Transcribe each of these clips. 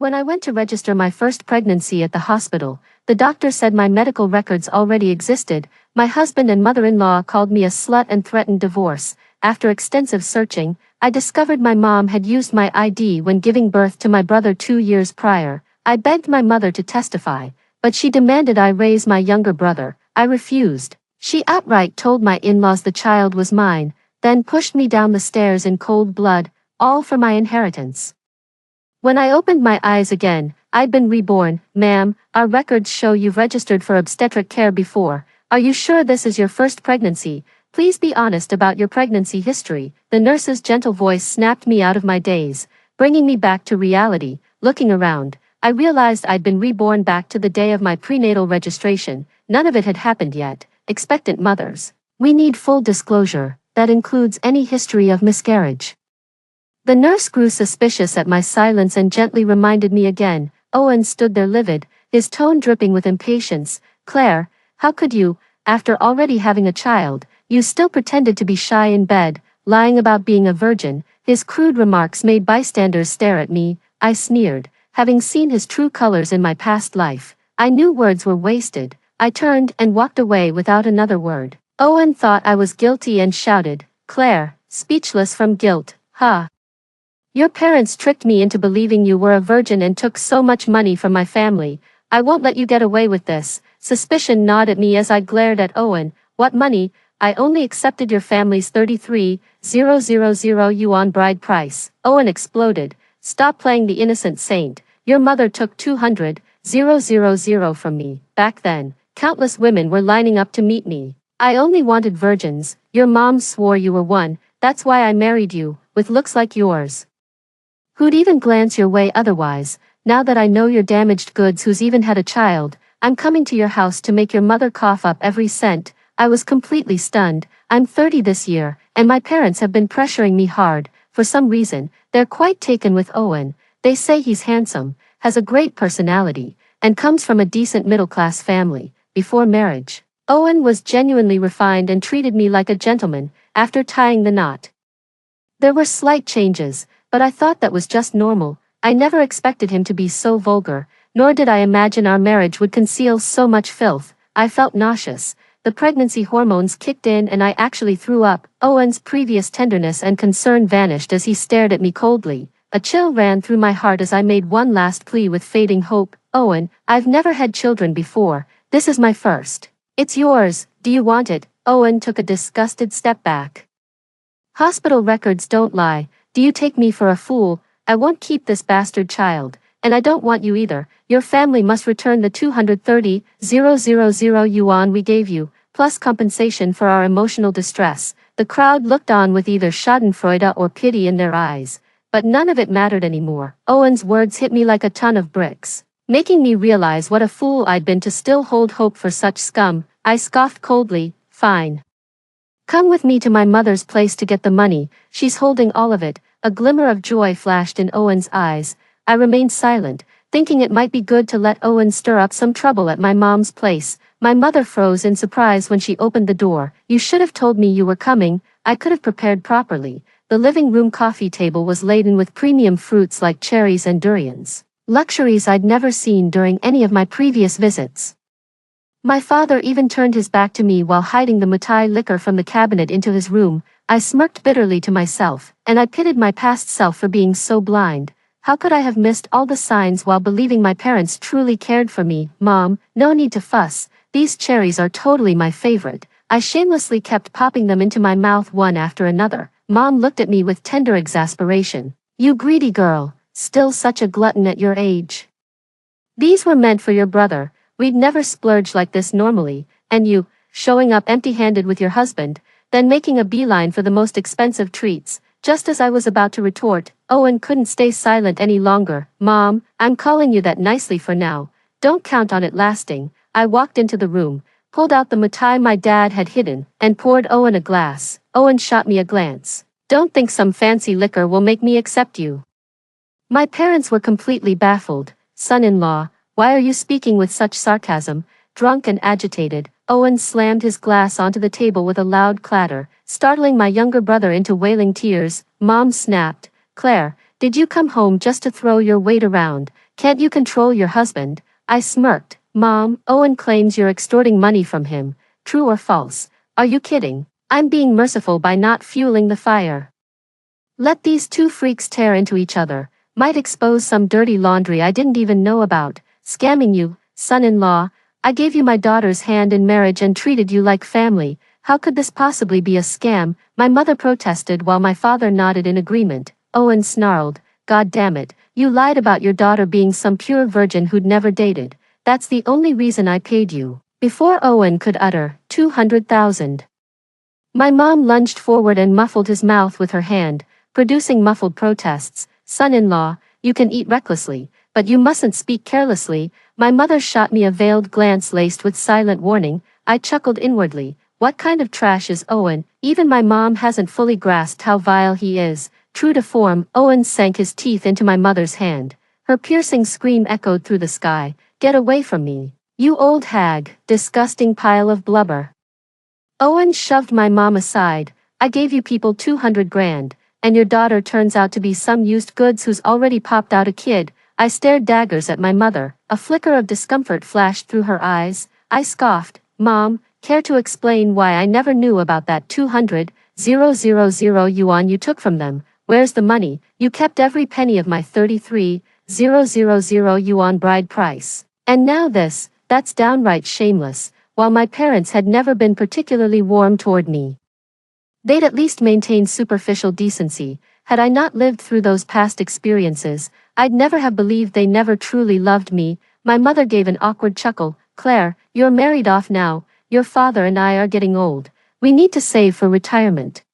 When I went to register my first pregnancy at the hospital, the doctor said my medical records already existed. My husband and mother-in-law called me a slut and threatened divorce. After extensive searching, I discovered my mom had used my ID when giving birth to my brother 2 years prior. I begged my mother to testify, but she demanded I raise my younger brother. I refused. She outright told my in-laws the child was mine, then pushed me down the stairs in cold blood, all for my inheritance. When I opened my eyes again, I'd been reborn. Ma'am, our records show you've registered for obstetric care before. Are you sure this is your first pregnancy? Please be honest about your pregnancy history. The nurse's gentle voice snapped me out of my daze, bringing me back to reality. Looking around, I realized I'd been reborn back to the day of my prenatal registration. None of it had happened yet. Expectant mothers, we need full disclosure. That includes any history of miscarriage. The nurse grew suspicious at my silence and gently reminded me again. Owen stood there livid, his tone dripping with impatience. Claire, how could you, after already having a child, you still pretended to be shy in bed, lying about being a virgin? His crude remarks made bystanders stare at me. I sneered. Having seen his true colors in my past life, I knew words were wasted. I turned and walked away without another word. Owen thought I was guilty and shouted, Claire, speechless from guilt, ha! Your parents tricked me into believing you were a virgin and took so much money from my family. I won't let you get away with this. Suspicion gnawed at me as I glared at Owen. What money? I only accepted your family's 33,000 yuan bride price. Owen exploded. Stop playing the innocent saint. Your mother took 200,000 from me. Back then, countless women were lining up to meet me. I only wanted virgins. Your mom swore you were one. That's why I married you, with looks like yours. Who'd even glance your way otherwise? Now that I know you're damaged goods who's even had a child, I'm coming to your house to make your mother cough up every cent. I was completely stunned. I'm 30 this year, and my parents have been pressuring me hard. For some reason, they're quite taken with Owen. They say he's handsome, has a great personality, and comes from a decent middle-class family. Before marriage, Owen was genuinely refined and treated me like a gentleman. After tying the knot, there were slight changes, but I thought that was just normal. I never expected him to be so vulgar, nor did I imagine our marriage would conceal so much filth. I felt nauseous. The pregnancy hormones kicked in and I actually threw up. Owen's previous tenderness and concern vanished as he stared at me coldly. A chill ran through my heart as I made one last plea with fading hope. Owen, I've never had children before. This is my first. It's yours. Do you want it? Owen took a disgusted step back. Hospital records don't lie. Do you take me for a fool? I won't keep this bastard child, and I don't want you either. Your family must return the 230,000 yuan we gave you, plus compensation for our emotional distress. The crowd looked on with either schadenfreude or pity in their eyes, but none of it mattered anymore. Owen's words hit me like a ton of bricks, making me realize what a fool I'd been to still hold hope for such scum. I scoffed coldly, fine. Come with me to my mother's place to get the money. She's holding all of it. A glimmer of joy flashed in Owen's eyes. I remained silent, thinking it might be good to let Owen stir up some trouble at my mom's place. My mother froze in surprise when she opened the door. You should have told me you were coming. I could have prepared properly. The living room coffee table was laden with premium fruits like cherries and durians, luxuries I'd never seen during any of my previous visits. My father even turned his back to me while hiding the Mutai liquor from the cabinet into his room. I smirked bitterly to myself, and I pitied my past self for being so blind. How could I have missed all the signs while believing my parents truly cared for me? Mom, no need to fuss. These cherries are totally my favorite. I shamelessly kept popping them into my mouth one after another. Mom looked at me with tender exasperation. You greedy girl, still such a glutton at your age. These were meant for your brother. We'd never splurge like this normally, and you, showing up empty-handed with your husband, then making a beeline for the most expensive treats. Just as I was about to retort, Owen couldn't stay silent any longer. Mom, I'm calling you that nicely for now. Don't count on it lasting. I walked into the room, pulled out the Mutai my dad had hidden, and poured Owen a glass. Owen shot me a glance. Don't think some fancy liquor will make me accept you. My parents were completely baffled. Son-in-law, why are you speaking with such sarcasm? Drunk and agitated, Owen slammed his glass onto the table with a loud clatter, startling my younger brother into wailing tears. Mom snapped, Claire, Did you come home just to throw your weight around? Can't you control your husband? I smirked. Mom, Owen claims you're extorting money from him. True or false? Are you kidding? I'm being merciful by not fueling the fire. Let these two freaks tear into each other. Might expose some dirty laundry I didn't even know about. Scamming you, son-in-law. I gave you my daughter's hand in marriage and treated you like family. How could this possibly be a scam? My mother protested while my father nodded in agreement. Owen snarled, God damn it, you lied about your daughter being some pure virgin who'd never dated. That's the only reason I paid you. Before Owen could utter, 200,000. My mom lunged forward and muffled his mouth with her hand, producing muffled protests. Son-in-law, you can eat recklessly, but you mustn't speak carelessly. My mother shot me a veiled glance laced with silent warning. I chuckled inwardly. What kind of trash is Owen? Even my mom hasn't fully grasped how vile he is. True to form, Owen sank his teeth into my mother's hand. Her piercing scream echoed through the sky. Get away from me, you old hag, disgusting pile of blubber. Owen shoved my mom aside. I gave you people 200 grand, and your daughter turns out to be some used goods who's already popped out a kid. I stared daggers at my mother. A flicker of discomfort flashed through her eyes. I scoffed. Mom, care to explain why I never knew about that 200,000 yuan you took from them? Where's the money? You kept every penny of my 33,000 yuan bride price. And now this, that's downright shameless. While my parents had never been particularly warm toward me, they'd at least maintained superficial decency. Had I not lived through those past experiences, I'd never have believed they never truly loved me. My mother gave an awkward chuckle. Claire, you're married off now. Your father and I are getting old. We need to save for retirement.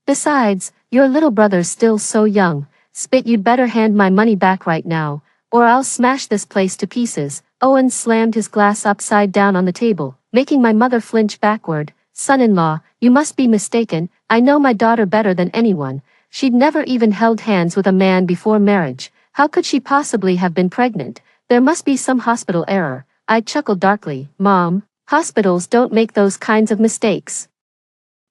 Besides, your little brother's still so young. Spit, you'd better hand my money back right now, or I'll smash this place to pieces. Owen slammed his glass upside down on the table, making my mother flinch backward. Son-in-law, you must be mistaken. I know my daughter better than anyone. She'd never even held hands with a man before marriage. How could she possibly have been pregnant? There must be some hospital error. I chuckled darkly. Mom, hospitals don't make those kinds of mistakes.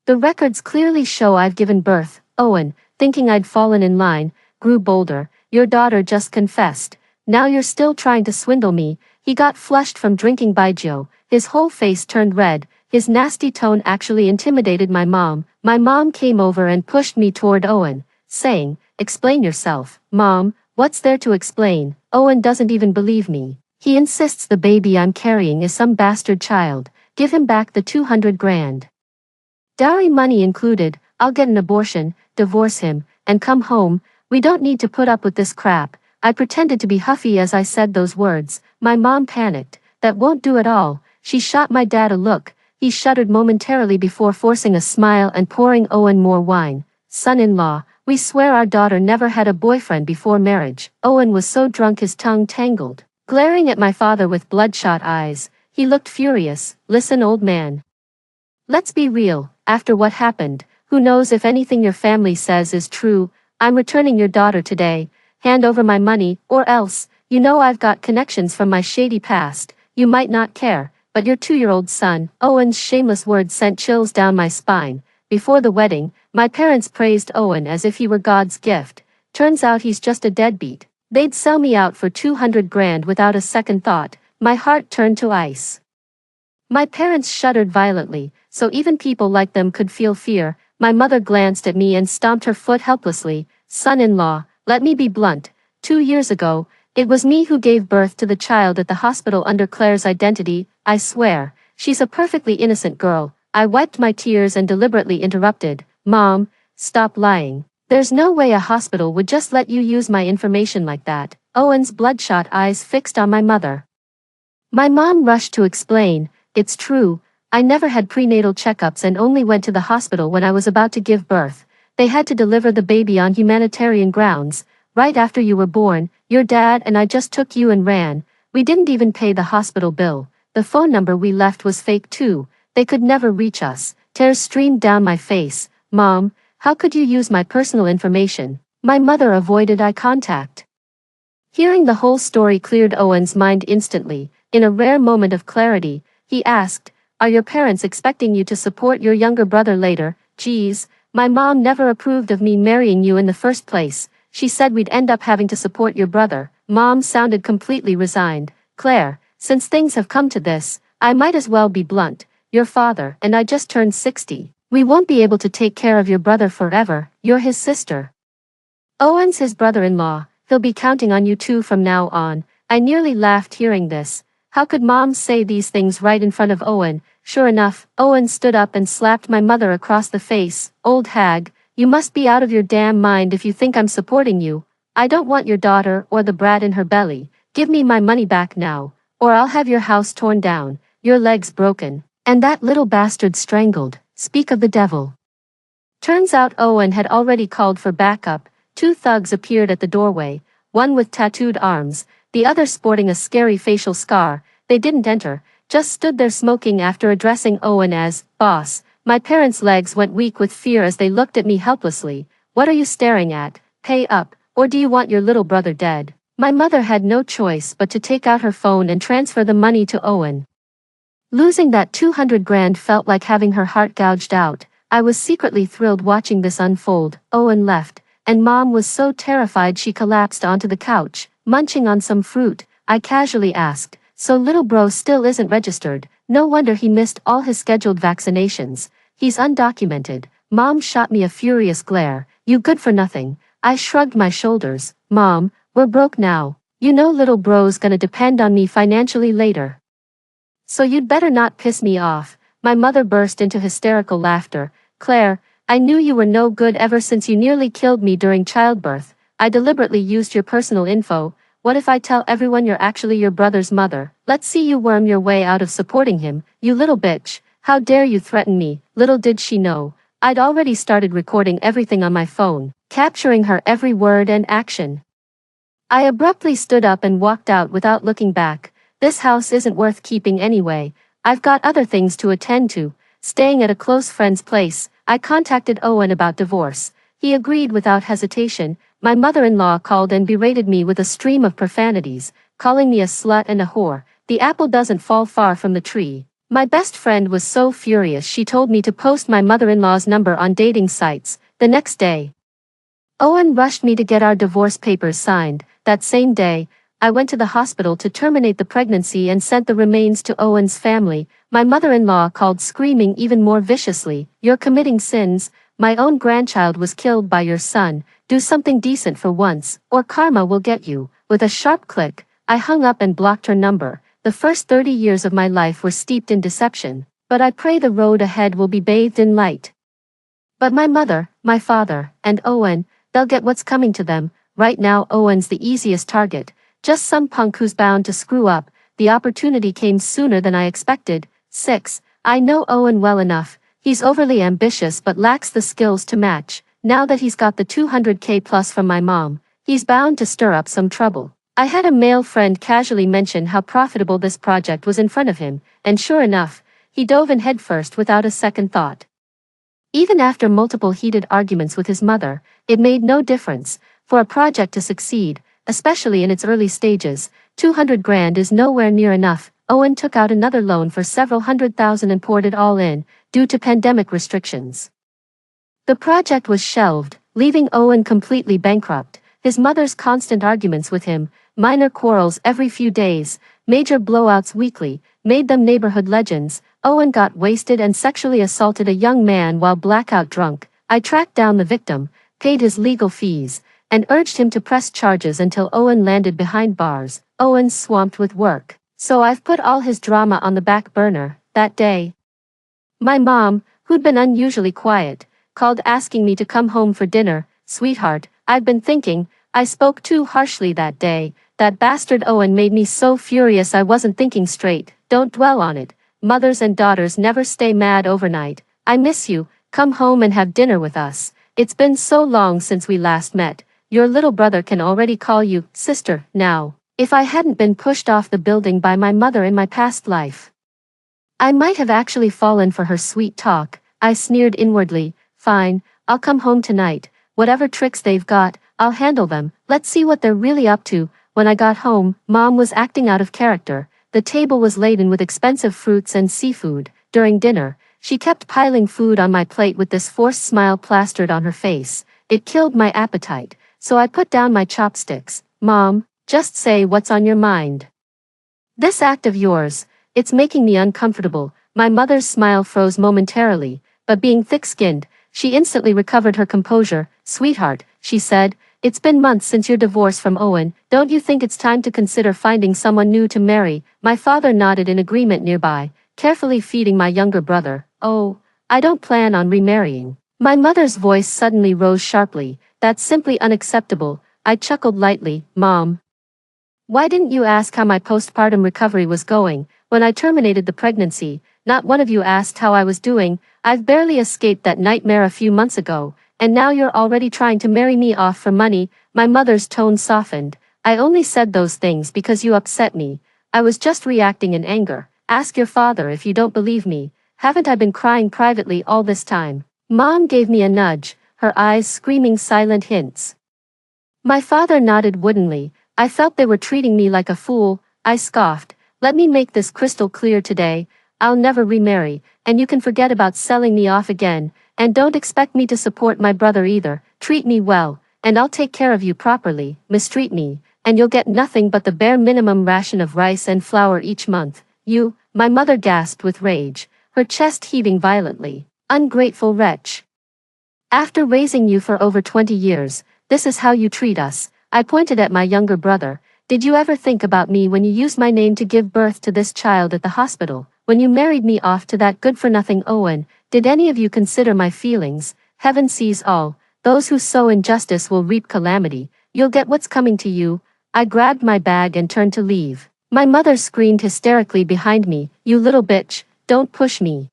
The records clearly show I've given birth. Owen, thinking I'd fallen in line, grew bolder. Your daughter just confessed. Now you're still trying to swindle me. He got flushed from drinking baijiu. His whole face turned red. His nasty tone actually intimidated my mom. My mom came over and pushed me toward Owen, saying, explain yourself. Mom, what's there to explain? Owen doesn't even believe me. He insists the baby I'm carrying is some bastard child. Give him back the 200 grand. Dowry money included. I'll get an abortion, divorce him, and come home. We don't need to put up with this crap. I pretended to be huffy as I said those words. My mom panicked. That won't do at all. She shot my dad a look. He shuddered momentarily before forcing a smile and pouring Owen more wine. Son-in-law, we swear our daughter never had a boyfriend before marriage. Owen was so drunk his tongue tangled. Glaring at my father with bloodshot eyes, he looked furious. Listen, old man. Let's be real. After what happened, who knows if anything your family says is true? I'm returning your daughter today. Hand over my money, or else, you know I've got connections from my shady past. You might not care, but your 2-year-old son. Owen's shameless words sent chills down my spine. Before the wedding, my parents praised Owen as if he were God's gift. Turns out he's just a deadbeat. They'd sell me out for 200 grand without a second thought. My heart turned to ice. My parents shuddered violently, so even people like them could feel fear. My mother glanced at me and stomped her foot helplessly. Son-in-law, let me be blunt. 2 years ago, it was me who gave birth to the child at the hospital under Claire's identity. I swear, she's a perfectly innocent girl. I wiped my tears and deliberately interrupted. Mom, stop lying. There's no way a hospital would just let you use my information like that. Owen's bloodshot eyes fixed on my mother. My mom rushed to explain. It's true. I never had prenatal checkups and only went to the hospital when I was about to give birth. They had to deliver the baby on humanitarian grounds. Right after you were born, your dad and I just took you and ran. We didn't even pay the hospital bill. The phone number we left was fake too. They could never reach us. Tears streamed down my face. Mom, how could you use my personal information? My mother avoided eye contact. Hearing the whole story cleared Owen's mind instantly. In a rare moment of clarity, he asked, are your parents expecting you to support your younger brother later? Geez, my mom never approved of me marrying you in the first place. she said we'd end up having to support your brother. Mom sounded completely resigned. Claire, since things have come to this, I might as well be blunt. Your father and I just turned 60. We won't be able to take care of your brother forever. You're his sister. Owen's his brother-in-law. He'll be counting on you two from now on. I nearly laughed hearing this. How could Mom say these things right in front of Owen? Sure enough, Owen stood up and slapped my mother across the face. Old hag, you must be out of your damn mind if you think I'm supporting you. I don't want your daughter or the brat in her belly. Give me my money back now, or I'll have your house torn down, your legs broken, and that little bastard strangled. Speak of the devil. Turns out Owen had already called for backup. Two thugs appeared at the doorway, one with tattooed arms, the other sporting a scary facial scar. They didn't enter, just stood there smoking after addressing Owen as boss. My parents' legs went weak with fear as they looked at me helplessly. What are you staring at? Pay up, or do you want your little brother dead? My mother had no choice but to take out her phone and transfer the money to Owen. Losing that 200 grand felt like having her heart gouged out. I was secretly thrilled watching this unfold. Owen left, and Mom was so terrified she collapsed onto the couch, munching on some fruit. I casually asked, so little bro still isn't registered? No wonder he missed all his scheduled vaccinations. He's undocumented. Mom shot me a furious glare. You good for nothing. I shrugged my shoulders. Mom, we're broke now. You know little bro's gonna depend on me financially later. So you'd better not piss me off. My mother burst into hysterical laughter. Claire, I knew you were no good ever since you nearly killed me during childbirth. I deliberately used your personal info. What if I tell everyone you're actually your brother's mother? Let's see you worm your way out of supporting him, you little bitch. How dare you threaten me? Little did she know, I'd already started recording everything on my phone, capturing her every word and action. I abruptly stood up and walked out without looking back. This house isn't worth keeping anyway. I've got other things to attend to. Staying at a close friend's place, I contacted Owen about divorce. He agreed without hesitation. My mother-in-law called and berated me with a stream of profanities, calling me a slut and a whore. The apple doesn't fall far from the tree. My best friend was so furious she told me to post my mother-in-law's number on dating sites. The next day, Owen rushed me to get our divorce papers signed. That same day, I went to the hospital to terminate the pregnancy and sent the remains to Owen's family. My mother-in-law called screaming even more viciously, "You're committing sins. My own grandchild was killed by your son. Do something decent for once, or karma will get you." With a sharp click, I hung up and blocked her number. The first 30 years of my life were steeped in deception, but I pray the road ahead will be bathed in light. But my mother, my father, and Owen, they'll get what's coming to them. Right now Owen's the easiest target. Just some punk who's bound to screw up. The opportunity came sooner than I expected. 6. I know Owen well enough. He's overly ambitious but lacks the skills to match. Now that he's got the 200K plus from my mom, he's bound to stir up some trouble. I had a male friend casually mention how profitable this project was in front of him, and sure enough, he dove in headfirst without a second thought. Even after multiple heated arguments with his mother, it made no difference. For a project to succeed, especially in its early stages, 200 grand is nowhere near enough. Owen took out another loan for several $100,000 and poured it all in, due to pandemic restrictions. The project was shelved, leaving Owen completely bankrupt. His mother's constant arguments with him, minor quarrels every few days, major blowouts weekly, made them neighborhood legends. Owen got wasted and sexually assaulted a young man while blackout drunk. I tracked down the victim, paid his legal fees, and urged him to press charges until Owen landed behind bars. Owen's swamped with work, so I've put all his drama on the back burner. That day, my mom, who'd been unusually quiet, called asking me to come home for dinner. "Sweetheart, I've been thinking, I spoke too harshly that day. That bastard Owen made me so furious I wasn't thinking straight." "Don't dwell on it. Mothers and daughters never stay mad overnight. I miss you. Come home and have dinner with us. It's been so long since we last met. Your little brother can already call you sister now." If I hadn't been pushed off the building by my mother in my past life, I might have actually fallen for her sweet talk. I sneered inwardly. Fine, I'll come home tonight. Whatever tricks they've got, I'll handle them. Let's see what they're really up to. When I got home, Mom was acting out of character. The table was laden with expensive fruits and seafood. During dinner, she kept piling food on my plate with this forced smile plastered on her face. It killed my appetite. so I put down my chopsticks. Mom, just say what's on your mind. This act of yours, it's making me uncomfortable. My mother's smile froze momentarily, but being thick-skinned, she instantly recovered her composure. Sweetheart, she said, it's been months since your divorce from Owen. Don't you think it's time to consider finding someone new to marry? My father nodded in agreement nearby, carefully feeding my younger brother. Oh, I don't plan on remarrying. My mother's voice suddenly rose sharply. That's simply unacceptable. I chuckled lightly. Mom, why didn't you ask how my postpartum recovery was going? When I terminated the pregnancy, not one of you asked how I was doing. I've barely escaped that nightmare a few months ago, and now you're already trying to marry me off for money. My mother's tone softened. I only said those things because you upset me. I was just reacting in anger. Ask your father if you don't believe me. Haven't I been crying privately all this time? Mom gave me a nudge, her eyes screaming silent hints. My father nodded woodenly. I felt they were treating me like a fool. I scoffed. Let me make this crystal clear today. I'll never remarry, and you can forget about selling me off again, and don't expect me to support my brother either. Treat me well, and I'll take care of you properly. Mistreat me, and you'll get nothing but the bare minimum ration of rice and flour each month. You, my mother gasped with rage, her chest heaving violently. Ungrateful wretch. After raising you for over 20 years, this is how you treat us. I pointed at my younger brother. Did you ever think about me when you used my name to give birth to this child at the hospital? When you married me off to that good-for-nothing Owen, did any of you consider my feelings? Heaven sees all. Those who sow injustice will reap calamity. You'll get what's coming to you. I grabbed my bag and turned to leave. My mother screamed hysterically behind me. You little bitch, don't push me.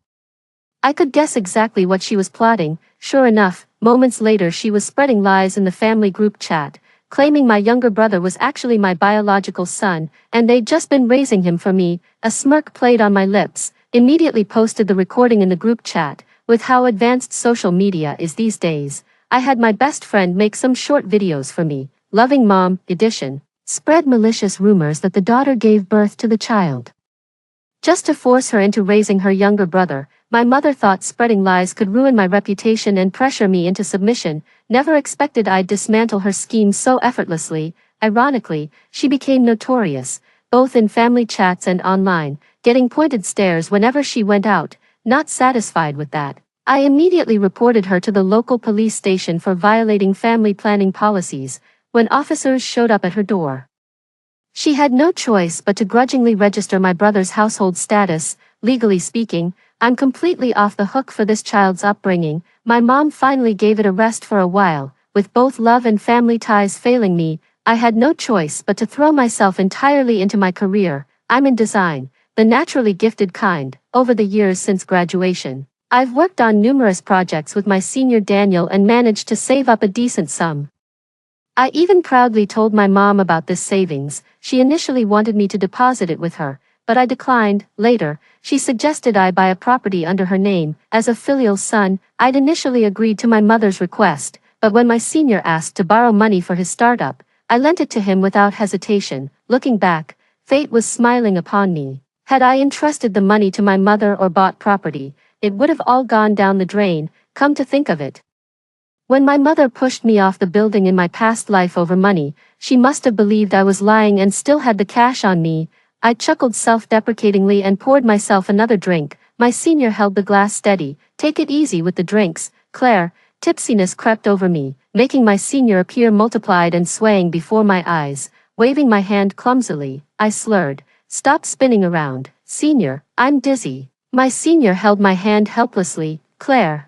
I could guess exactly what she was plotting. Sure enough, moments later she was spreading lies in the family group chat, claiming my younger brother was actually my biological son, and they'd just been raising him for me. A smirk played on my lips, immediately posted the recording in the group chat. With how advanced social media is these days, I had my best friend make some short videos for me. Loving Mom, edition, spread malicious rumors that the daughter gave birth to the child. Just to force her into raising her younger brother, my mother thought spreading lies could ruin my reputation and pressure me into submission. Never expected I'd dismantle her scheme so effortlessly. Ironically, she became notorious, both in family chats and online, getting pointed stares whenever she went out. Not satisfied with that, I immediately reported her to the local police station for violating family planning policies. When officers showed up at her door, she had no choice but to grudgingly register my brother's household status. Legally speaking, I'm completely off the hook for this child's upbringing. My mom finally gave it a rest for a while. With both love and family ties failing me, I had no choice but to throw myself entirely into my career. I'm in design, the naturally gifted kind. Over the years since graduation, I've worked on numerous projects with my senior Daniel and managed to save up a decent sum. I even proudly told my mom about this savings. She initially wanted me to deposit it with her, but I declined. Later, she suggested I buy a property under her name. As a filial son, I'd initially agreed to my mother's request, but when my senior asked to borrow money for his startup, I lent it to him without hesitation. Looking back, fate was smiling upon me. Had I entrusted the money to my mother or bought property, it would have all gone down the drain. Come to think of it, when my mother pushed me off the building in my past life over money, she must have believed I was lying and still had the cash on me. I chuckled self-deprecatingly and poured myself another drink. My senior held the glass steady. Take it easy with the drinks, Claire. Tipsiness crept over me, making my senior appear multiplied and swaying before my eyes. Waving my hand clumsily, I slurred, "Stop spinning around, senior, I'm dizzy." My senior held my hand helplessly. "Claire,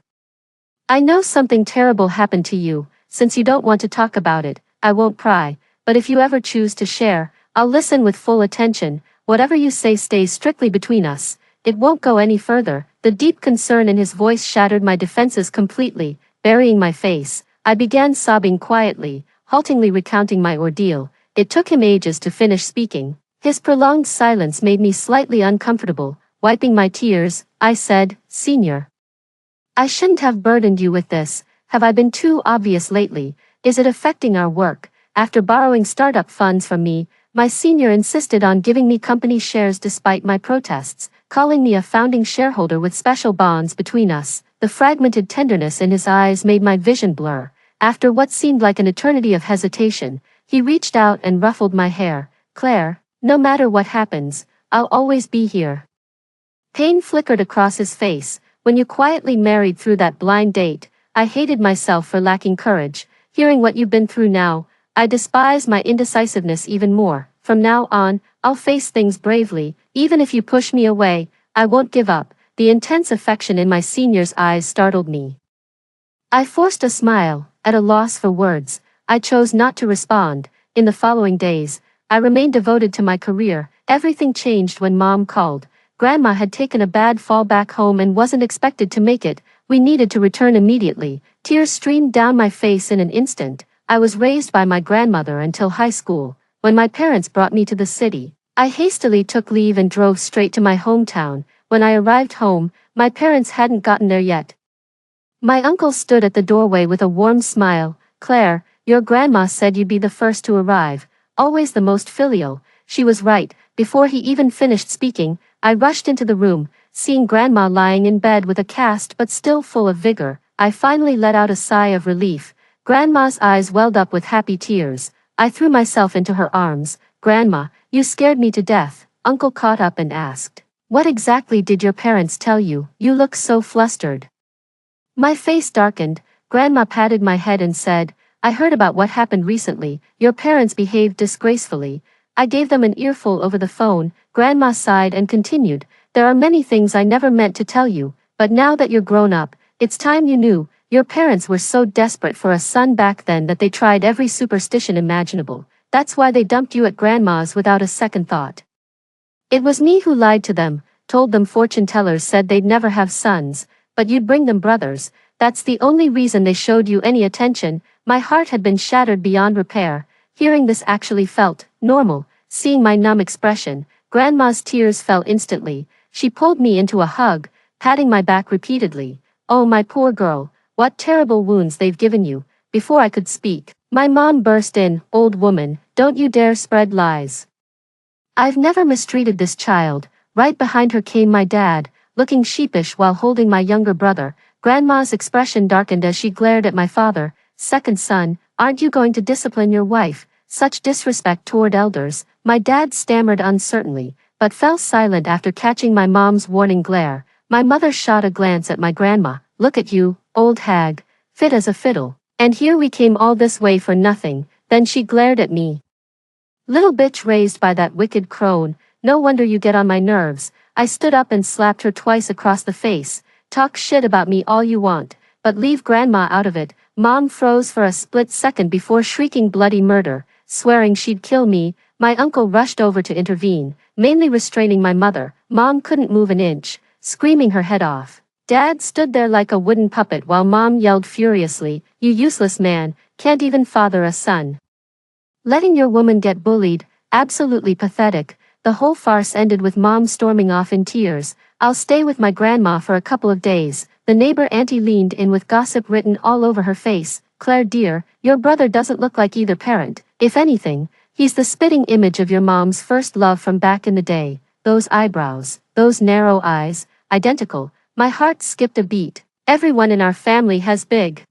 I know something terrible happened to you. Since you don't want to talk about it, I won't pry, but if you ever choose to share, I'll listen with full attention. Whatever you say stays strictly between us. It won't go any further." The deep concern in his voice shattered my defenses completely. Burying my face, I began sobbing quietly, haltingly recounting my ordeal. It took him ages to finish speaking. His prolonged silence made me slightly uncomfortable. Wiping my tears, I said, "Senior, I shouldn't have burdened you with this. Have I been too obvious lately? Is it affecting our work?" After borrowing startup funds from me, my senior insisted on giving me company shares despite my protests, calling me a founding shareholder with special bonds between us. The fragmented tenderness in his eyes made my vision blur. After what seemed like an eternity of hesitation, he reached out and ruffled my hair. "Claire, no matter what happens, I'll always be here." Pain flickered across his face. "When you quietly married through that blind date, I hated myself for lacking courage. Hearing what you've been through now, I despise my indecisiveness even more. From now on, I'll face things bravely. Even if you push me away, I won't give up." The intense affection in my senior's eyes startled me. I forced a smile, at a loss for words. I chose not to respond. In the following days, I remained devoted to my career. Everything changed when Mom called. Grandma had taken a bad fall back home and wasn't expected to make it. We needed to return immediately. Tears streamed down my face in an instant. I was raised by my grandmother until high school. When my parents brought me to the city, I hastily took leave and drove straight to my hometown. When I arrived home, my parents hadn't gotten there yet. My uncle stood at the doorway with a warm smile. "Claire, your grandma said you'd be the first to arrive. Always the most filial." She was right. Before he even finished speaking, I rushed into the room. Seeing Grandma lying in bed with a cast but still full of vigor, I finally let out a sigh of relief. Grandma's eyes welled up with happy tears. I threw myself into her arms. "Grandma, you scared me to death." Uncle caught up and asked, "What exactly did your parents tell you? You look so flustered." My face darkened. Grandma patted my head and said, "I heard about what happened recently. Your parents behaved disgracefully." I gave them an earful over the phone. Grandma sighed and continued, "There are many things I never meant to tell you, but now that you're grown up, it's time you knew. Your parents were so desperate for a son back then that they tried every superstition imaginable. That's why they dumped you at Grandma's without a second thought. It was me who lied to them, told them fortune tellers said they'd never have sons, but you'd bring them brothers. That's the only reason they showed you any attention." My heart had been shattered beyond repair. Hearing this actually felt normal. Seeing my numb expression, Grandma's tears fell instantly. She pulled me into a hug, patting my back repeatedly. "Oh, my poor girl, what terrible wounds they've given you." Before I could speak, my mom burst in. "Old woman, don't you dare spread lies. I've never mistreated this child." Right behind her came my dad, looking sheepish while holding my younger brother. Grandma's expression darkened as she glared at my father. "Second son, aren't you going to discipline your wife? Such disrespect toward elders." My dad stammered uncertainly, but fell silent after catching my mom's warning glare. My mother shot a glance at my grandma. "Look at you, old hag, fit as a fiddle. And here we came all this way for nothing." Then she glared at me. "Little bitch raised by that wicked crone, no wonder you get on my nerves." I stood up and slapped her twice across the face. "Talk shit about me all you want, but leave Grandma out of it." Mom froze for a split second before shrieking bloody murder, swearing she'd kill me. My uncle rushed over to intervene, mainly restraining my mother. Mom couldn't move an inch, screaming her head off. Dad stood there like a wooden puppet while Mom yelled furiously, "You useless man, can't even father a son. Letting your woman get bullied, absolutely pathetic." The whole farce ended with Mom storming off in tears. "I'll stay with my grandma for a couple of days." The neighbor auntie leaned in with gossip written all over her face. "Claire dear, your brother doesn't look like either parent. If anything, he's the spitting image of your mom's first love from back in the day. Those eyebrows, those narrow eyes, identical." My heart skipped a beat. Everyone in our family has big,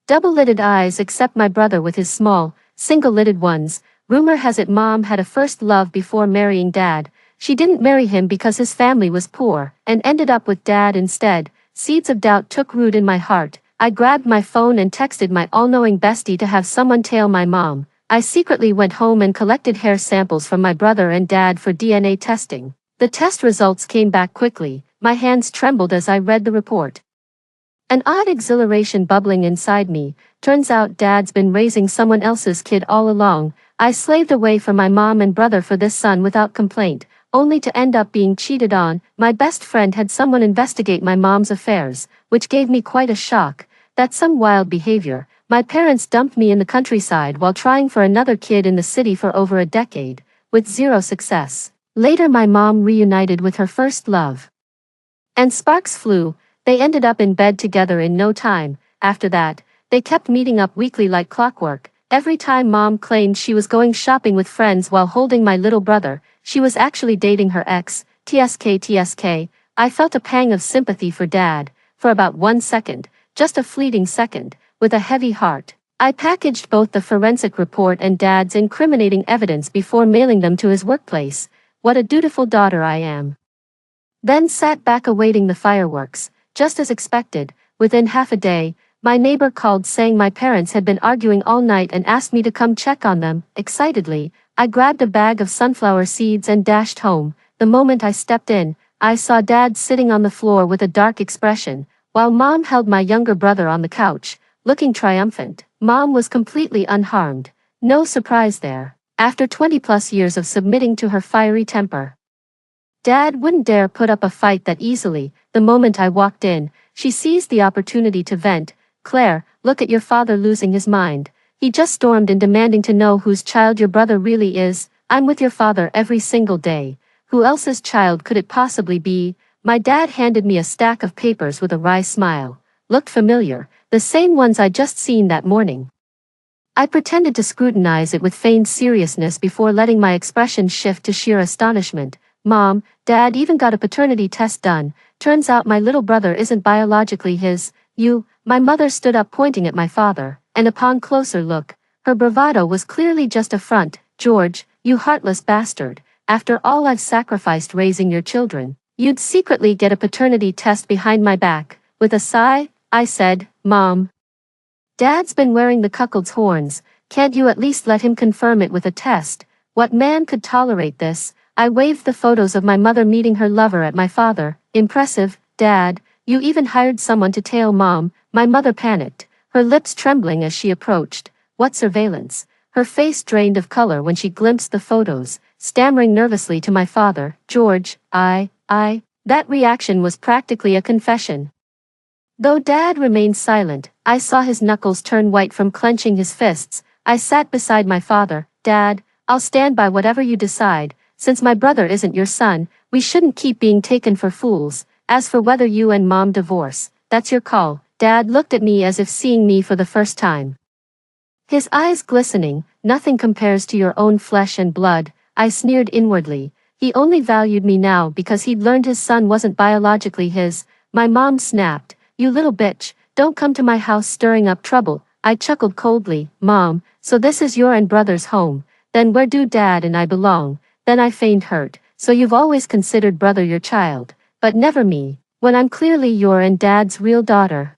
double-lidded eyes except my brother with his small, single-lidded ones. Rumor has it Mom had a first love before marrying Dad. She didn't marry him because his family was poor, and ended up with Dad instead. Seeds of doubt took root in my heart. I grabbed my phone and texted my all-knowing bestie to have someone tail my mom. I secretly went home and collected hair samples from my brother and Dad for DNA testing. The test results came back quickly. My hands trembled as I read the report. An odd exhilaration bubbling inside me. Turns out Dad's been raising someone else's kid all along. I slaved away for my mom and brother for this son without complaint, only to end up being cheated on. My best friend had someone investigate my mom's affairs, which gave me quite a shock. That's some wild behavior. My parents dumped me in the countryside while trying for another kid in the city for over a decade, with zero success. Later my mom reunited with her first love, and sparks flew. They ended up in bed together in no time. After that, they kept meeting up weekly like clockwork. Every time Mom claimed she was going shopping with friends while holding my little brother, she was actually dating her ex. TSK. I felt a pang of sympathy for Dad, for about 1 second, just a fleeting second. with a heavy heart. I packaged both the forensic report and Dad's incriminating evidence before mailing them to his workplace. What a dutiful daughter I am. Then sat back awaiting the fireworks. Just as expected, within half a day, my neighbor called saying my parents had been arguing all night and asked me to come check on them. Excitedly, I grabbed a bag of sunflower seeds and dashed home. The moment I stepped in, I saw Dad sitting on the floor with a dark expression, while Mom held my younger brother on the couch, looking triumphant. Mom was completely unharmed. No surprise there. After 20+ years of submitting to her fiery temper, Dad wouldn't dare put up a fight that easily. The moment I walked in, she seized the opportunity to vent. Claire, look at your father losing his mind. He just stormed in demanding to know whose child your brother really is. I'm with your father every single day. Who else's child could it possibly be? My dad handed me a stack of papers with a wry smile. Looked familiar, the same ones I just seen that morning. I pretended to scrutinize it with feigned seriousness before letting my expression shift to sheer astonishment. Mom, Dad even got a paternity test done. Turns out my little brother isn't biologically his. My mother stood up pointing at my father, and upon closer look, her bravado was clearly just a front. George, you heartless bastard, after all I've sacrificed raising your children, you'd secretly get a paternity test behind my back. With a sigh, I said, Mom, Dad's been wearing the cuckold's horns, can't you at least let him confirm it with a test? What man could tolerate this? I waved the photos of my mother meeting her lover at my father. Impressive, Dad, you even hired someone to tail Mom. My mother panicked, her lips trembling as she approached. What surveillance? Her face drained of color when she glimpsed the photos, stammering nervously to my father, George, that reaction was practically a confession. Though Dad remained silent, I saw his knuckles turn white from clenching his fists. I sat beside my father. Dad, I'll stand by whatever you decide. Since my brother isn't your son, we shouldn't keep being taken for fools. As for whether you and Mom divorce, that's your call. Dad looked at me as if seeing me for the first time. His eyes glistening. Nothing compares to your own flesh and blood. I sneered inwardly. He only valued me now because he'd learned his son wasn't biologically his. My mom snapped, you little bitch, don't come to my house stirring up trouble. I chuckled coldly. Mom, so this is your and brother's home. Then where do Dad and I belong? Then I feigned hurt. So you've always considered brother your child, but never me, when I'm clearly your and Dad's real daughter.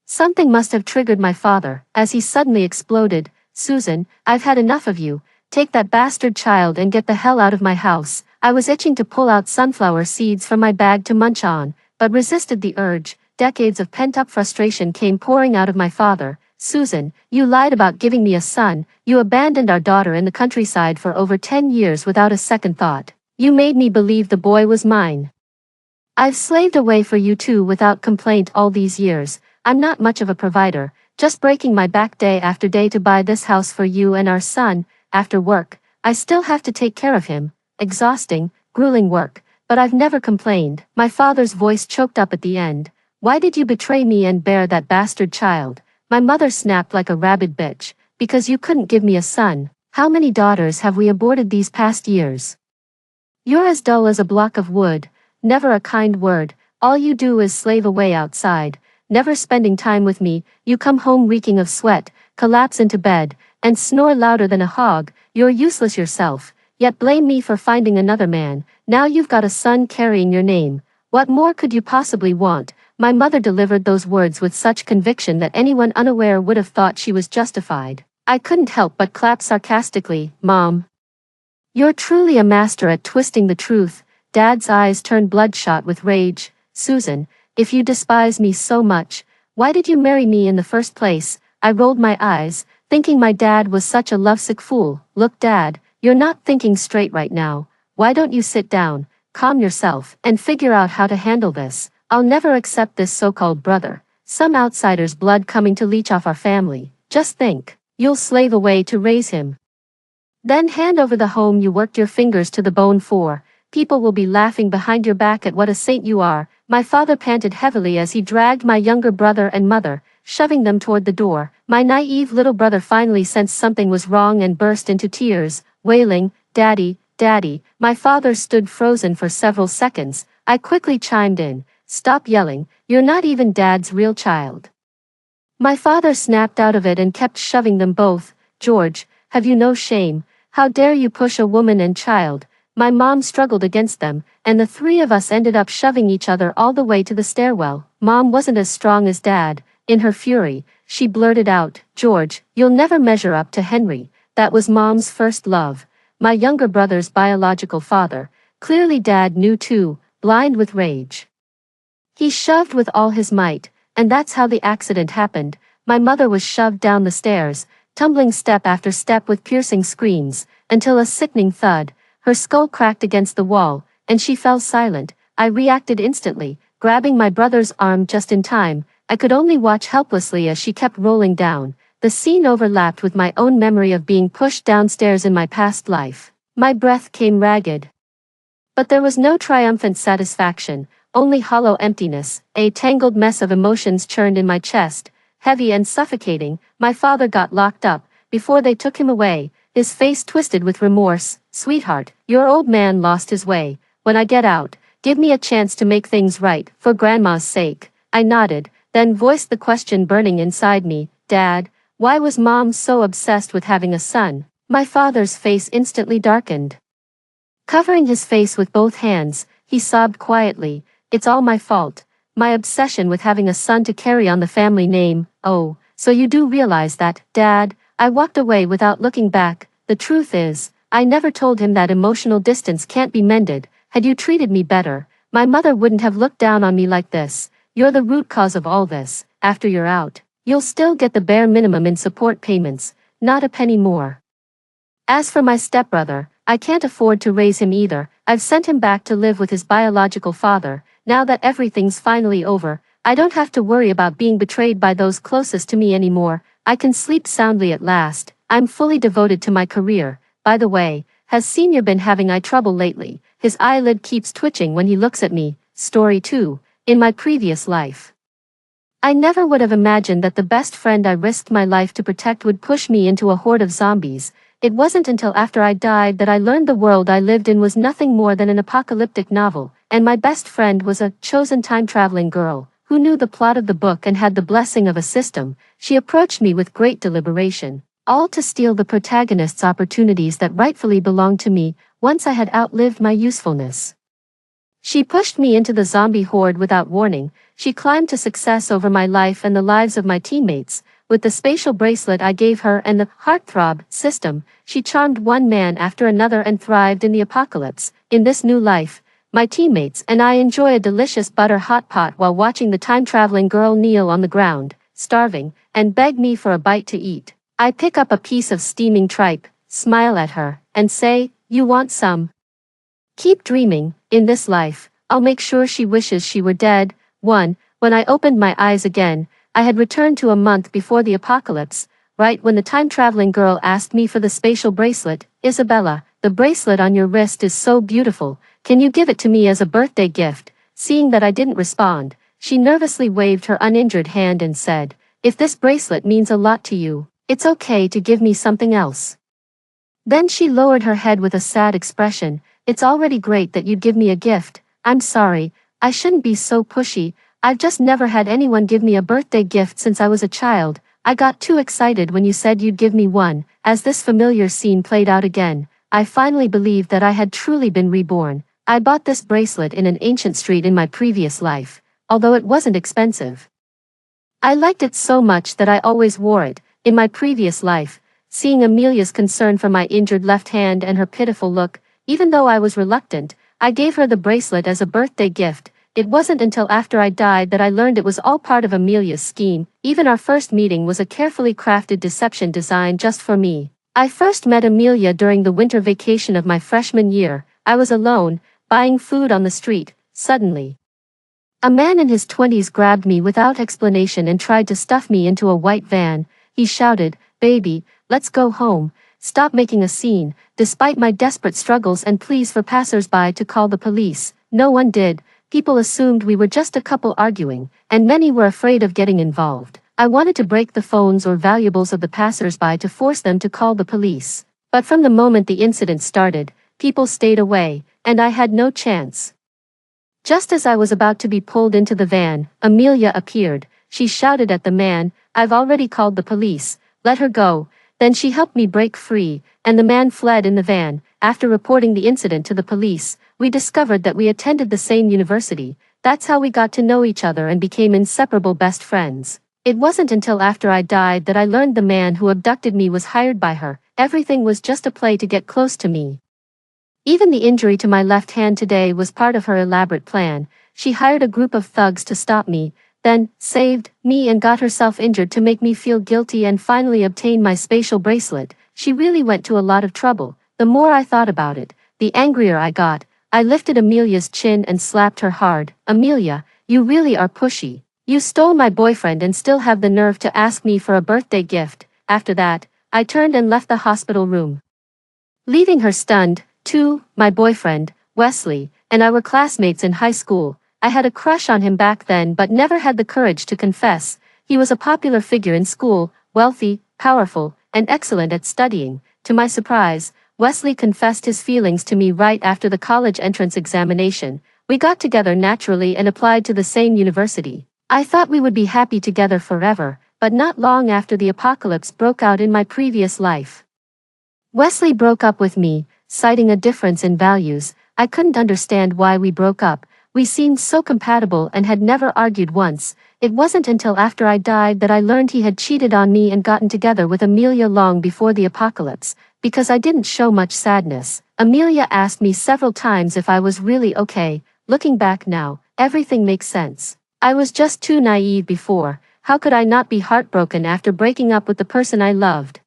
Something must have triggered my father, as he suddenly exploded. Susan, I've had enough of you. Take that bastard child and get the hell out of my house. I was itching to pull out sunflower seeds from my bag to munch on, but resisted the urge. Decades of pent-up frustration came pouring out of my father. Susan, you lied about giving me a son. You abandoned our daughter in the countryside for over 10 years without a second thought. You made me believe the boy was mine. I've slaved away for you too without complaint all these years. I'm not much of a provider, just breaking my back day after day to buy this house for you and our son. After work, I still have to take care of him. Exhausting, grueling work, but I've never complained. My father's voice choked up at the end. Why did you betray me and bear that bastard child? My mother snapped like a rabid bitch. Because you couldn't give me a son. How many daughters have we aborted these past years? You're as dull as a block of wood. Never a kind word. All you do is slave away outside. Never spending time with me. You come home reeking of sweat, collapse into bed, and snore louder than a hog. You're useless yourself, yet blame me for finding another man. Now you've got a son carrying your name. What more could you possibly want? My mother delivered those words with such conviction that anyone unaware would have thought she was justified. I couldn't help but clap sarcastically. Mom, you're truly a master at twisting the truth. Dad's eyes turned bloodshot with rage. Susan, if you despise me so much, why did you marry me in the first place? I rolled my eyes, thinking my dad was such a lovesick fool. Look, Dad, you're not thinking straight right now. Why don't you sit down, calm yourself, and figure out how to handle this? I'll never accept this so-called brother, some outsider's blood coming to leech off our family. Just think, you'll slave away to raise him. Then hand over the home you worked your fingers to the bone for. People will be laughing behind your back at what a saint you are. My father panted heavily as he dragged my younger brother and mother, shoving them toward the door. My naive little brother finally sensed something was wrong and burst into tears, wailing, Daddy, Daddy. My father stood frozen for several seconds. I quickly chimed in, Stop yelling, you're not even Dad's real child. My father snapped out of it and kept shoving them both. George, have you no shame? How dare you push a woman and child? My mom struggled against them, and the three of us ended up shoving each other all the way to the stairwell. Mom wasn't as strong as Dad. In her fury, she blurted out, George, you'll never measure up to Henry. That was Mom's first love. My younger brother's biological father. Clearly Dad knew too, blind with rage. He shoved with all his might, and that's how the accident happened. My mother was shoved down the stairs, tumbling step after step with piercing screams, until a sickening thud, her skull cracked against the wall, and she fell silent. I reacted instantly, grabbing my brother's arm just in time. I could only watch helplessly as she kept rolling down. The scene overlapped with my own memory of being pushed downstairs in my past life. My breath came ragged. But there was no triumphant satisfaction, only hollow emptiness. A tangled mess of emotions churned in my chest, heavy and suffocating. My father got locked up. Before they took him away, his face twisted with remorse. Sweetheart, your old man lost his way. When I get out, give me a chance to make things right, for Grandma's sake. I nodded, then voiced the question burning inside me. Dad, why was Mom so obsessed with having a son? My father's face instantly darkened. Covering his face with both hands, he sobbed quietly. It's all my fault. My obsession with having a son to carry on the family name. Oh, so you do realize that, Dad? I walked away without looking back. The truth is, I never told him that emotional distance can't be mended. Had you treated me better, my mother wouldn't have looked down on me like this. You're the root cause of all this. After you're out, you'll still get the bare minimum in support payments, not a penny more. As for my stepbrother, I can't afford to raise him either. I've sent him back to live with his biological father. Now that everything's finally over, I don't have to worry about being betrayed by those closest to me anymore. I can sleep soundly at last. I'm fully devoted to my career. By the way, has Senior been having eye trouble lately? His eyelid keeps twitching when he looks at me. Story 2. In my previous life, I never would have imagined that the best friend I risked my life to protect would push me into a horde of zombies. It wasn't until after I died that I learned the world I lived in was nothing more than an apocalyptic novel, and my best friend was a chosen time-traveling girl, who knew the plot of the book and had the blessing of a system. She approached me with great deliberation, all to steal the protagonist's opportunities that rightfully belonged to me, once I had outlived my usefulness. She pushed me into the zombie horde without warning. She climbed to success over my life and the lives of my teammates. With the spatial bracelet I gave her and the heartthrob system, she charmed one man after another and thrived in the apocalypse. In this new life, my teammates and I enjoy a delicious butter hot pot while watching the time-traveling girl kneel on the ground, starving, and beg me for a bite to eat. I pick up a piece of steaming tripe, smile at her, and say, "You want some? Keep dreaming. In this life, I'll make sure she wishes she were dead." When I opened my eyes again, I had returned to a month before the apocalypse, right when the time-traveling girl asked me for the spatial bracelet. "Isabella, the bracelet on your wrist is so beautiful. Can you give it to me as a birthday gift?" Seeing that I didn't respond, she nervously waved her uninjured hand and said, "If this bracelet means a lot to you, it's okay to give me something else." Then she lowered her head with a sad expression. "It's already great that you'd give me a gift. I'm sorry, I shouldn't be so pushy. I've just never had anyone give me a birthday gift since I was a child. I got too excited when you said you'd give me one." As this familiar scene played out again, I finally believed that I had truly been reborn. I bought this bracelet in an ancient street in my previous life, although it wasn't expensive. I liked it so much that I always wore it. In my previous life, seeing Amelia's concern for my injured left hand and her pitiful look, even though I was reluctant, I gave her the bracelet as a birthday gift. It wasn't until after I died that I learned it was all part of Amelia's scheme. Even our first meeting was a carefully crafted deception designed just for me. I first met Amelia during the winter vacation of my freshman year. I was alone, buying food on the street. Suddenly, a man in his 20s grabbed me without explanation and tried to stuff me into a white van. He shouted, "Baby, let's go home. Stop making a scene." Despite my desperate struggles and pleas for passers-by to call the police, no one did. People assumed we were just a couple arguing, and many were afraid of getting involved. I wanted to break the phones or valuables of the passers-by to force them to call the police. But from the moment the incident started, people stayed away, and I had no chance. Just as I was about to be pulled into the van, Amelia appeared. she shouted at the man. "I've already called the police, let her go." Then she helped me break free, and the man fled in the van. After reporting the incident to the police, we discovered that we attended the same university. That's how we got to know each other and became inseparable best friends. It wasn't until after I died that I learned the man who abducted me was hired by her. Everything was just a play to get close to me. Even the injury to my left hand today was part of her elaborate plan. She hired a group of thugs to stop me, then saved me and got herself injured to make me feel guilty and finally obtain my spatial bracelet. She really went to a lot of trouble. The more I thought about it, the angrier I got. I lifted Amelia's chin and slapped her hard. "Amelia, you really are pushy. You stole my boyfriend and still have the nerve to ask me for a birthday gift." After that, I turned and left the hospital room, leaving her stunned. Too, my boyfriend, Wesley, and I were classmates in high school. I had a crush on him back then but never had the courage to confess. He was a popular figure in school, wealthy, powerful, and excellent at studying. To my surprise, Wesley confessed his feelings to me right after the college entrance examination. We got together naturally and applied to the same university. I thought we would be happy together forever, but not long after the apocalypse broke out in my previous life. Wesley broke up with me, citing a difference in values. I couldn't understand why we broke up. We seemed so compatible and had never argued once. It wasn't until after I died that I learned he had cheated on me and gotten together with Amelia long before the apocalypse. Because I didn't show much sadness, Amelia asked me several times if I was really okay. Looking back now, everything makes sense. I was just too naive before. How could I not be heartbroken after breaking up with the person I loved?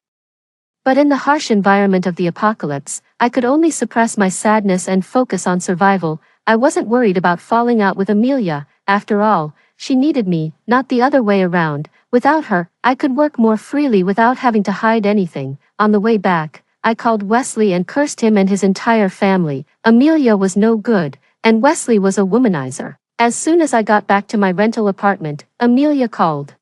But in the harsh environment of the apocalypse, I could only suppress my sadness and focus on survival. I wasn't worried about falling out with Amelia. After all, she needed me, not the other way around. Without her, I could work more freely without having to hide anything. On the way back, I called Wesley and cursed him and his entire family. Amelia was no good, and Wesley was a womanizer. As soon as I got back to my rental apartment, Amelia called.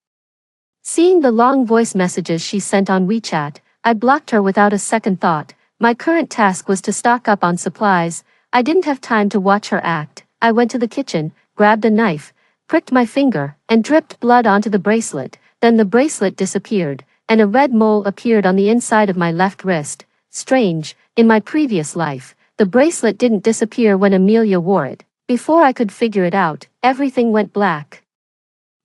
Seeing the long voice messages she sent on WeChat, I blocked her without a second thought. My current task was to stock up on supplies. I didn't have time to watch her act. I went to the kitchen, grabbed a knife, pricked my finger, and dripped blood onto the bracelet. Then the bracelet disappeared, and a red mole appeared on the inside of my left wrist. Strange, in my previous life, the bracelet didn't disappear when Amelia wore it. Before I could figure it out, everything went black.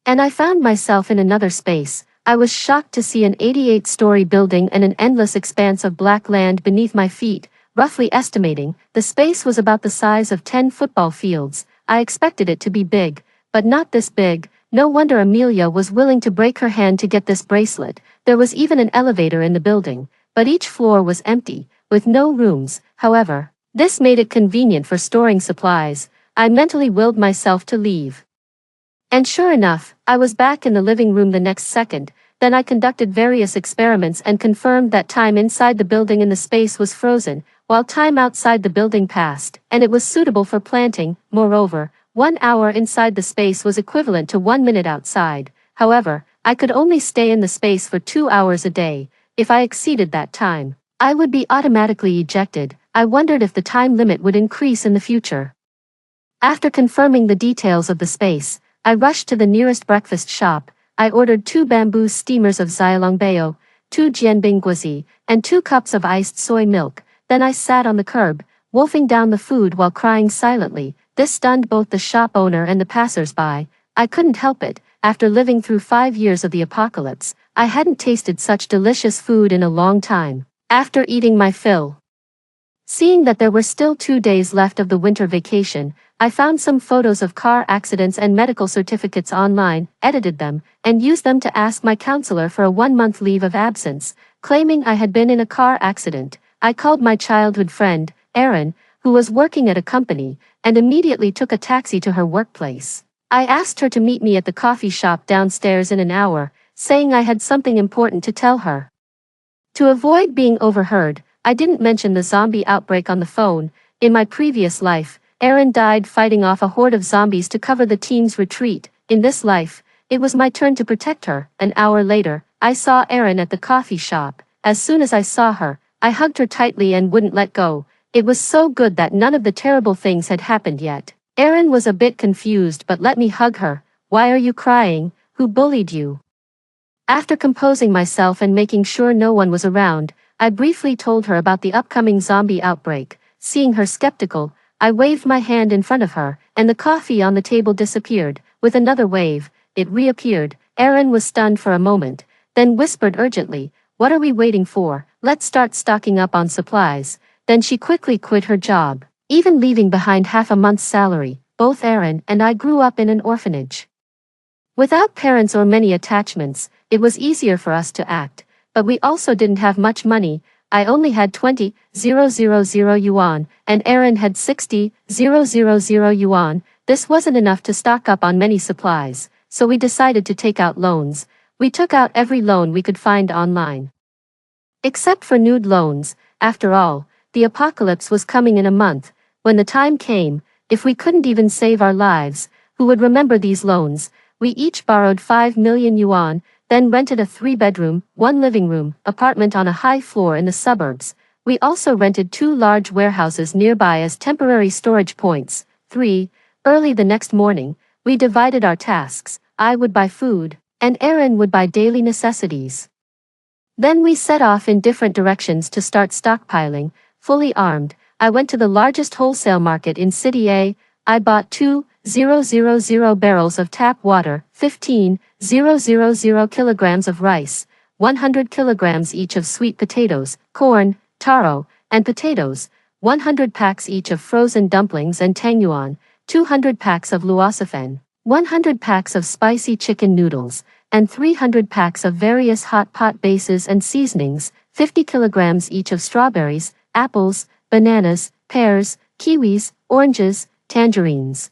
And I found myself in another space. I was shocked to see an 88-story building and an endless expanse of black land beneath my feet. Roughly estimating, the space was about the size of 10 football fields. I expected it to be big, but not this big. No wonder Amelia was willing to break her hand to get this bracelet. There was even an elevator in the building, but each floor was empty, with no rooms. However, this made it convenient for storing supplies. I mentally willed myself to leave. And sure enough, I was back in the living room the next second. Then I conducted various experiments and confirmed that time inside the building in the space was frozen, while time outside the building passed, and it was suitable for planting. Moreover, 1 hour inside the space was equivalent to 1 minute outside. However, I could only stay in the space for 2 hours a day. If I exceeded that time, I would be automatically ejected. I wondered if the time limit would increase in the future. After confirming the details of the space, I rushed to the nearest breakfast shop. I ordered 2 bamboo steamers of xiaolongbao, 2 jianbingguozi, and 2 cups of iced soy milk. Then I sat on the curb, wolfing down the food while crying silently. This stunned both the shop owner and the passers-by. I couldn't help it. After living through 5 years of the apocalypse, I hadn't tasted such delicious food in a long time. After eating my fill, seeing that there were still 2 days left of the winter vacation, I found some photos of car accidents and medical certificates online, edited them, and used them to ask my counselor for a 1-month leave of absence, claiming I had been in a car accident. I called my childhood friend, Erin, who was working at a company, and immediately took a taxi to her workplace. I asked her to meet me at the coffee shop downstairs in an hour, saying I had something important to tell her. To avoid being overheard, I didn't mention the zombie outbreak on the phone. In my previous life, Erin died fighting off a horde of zombies to cover the team's retreat. In this life, it was my turn to protect her. An hour later, I saw Erin at the coffee shop. As soon as I saw her, I hugged her tightly and wouldn't let go. It was so good that none of the terrible things had happened yet. Erin was a bit confused but let me hug her. "Why are you crying?" who bullied you?" After composing myself and making sure no one was around, I briefly told her about the upcoming zombie outbreak. Seeing her skeptical, I waved my hand in front of her, and the coffee on the table disappeared. With another wave, it reappeared. Erin was stunned for a moment, then whispered urgently, "What are we waiting for? Let's start stocking up on supplies." Then she quickly quit her job, even leaving behind half a month's salary. Both Erin and I grew up in an orphanage. Without parents or many attachments, it was easier for us to act, but we also didn't have much money. I only had 20,000 yuan, and Erin had 60,000 yuan. This wasn't enough to stock up on many supplies, so we decided to take out loans. We took out every loan we could find online. Except for nude loans. After all, the apocalypse was coming in a month. When the time came, if we couldn't even save our lives, who would remember these loans? We each borrowed 5 million yuan, then rented a 3-bedroom, 1-living-room apartment on a high floor in the suburbs. We also rented 2 large warehouses nearby as temporary storage points. 3. Early the next morning, we divided our tasks. I would buy food, and Erin would buy daily necessities. Then we set off in different directions to start stockpiling. Fully armed, I went to the largest wholesale market in City A. I bought 2,000 barrels of tap water, 15,000 kilograms of rice, 100 kilograms each of sweet potatoes, corn, taro, and potatoes, 100 packs each of frozen dumplings and tangyuan, 200 packs of luosafen, 100 packs of spicy chicken noodles, and 300 packs of various hot pot bases and seasonings, 50 kilograms each of strawberries, apples, bananas, pears, kiwis, oranges, tangerines,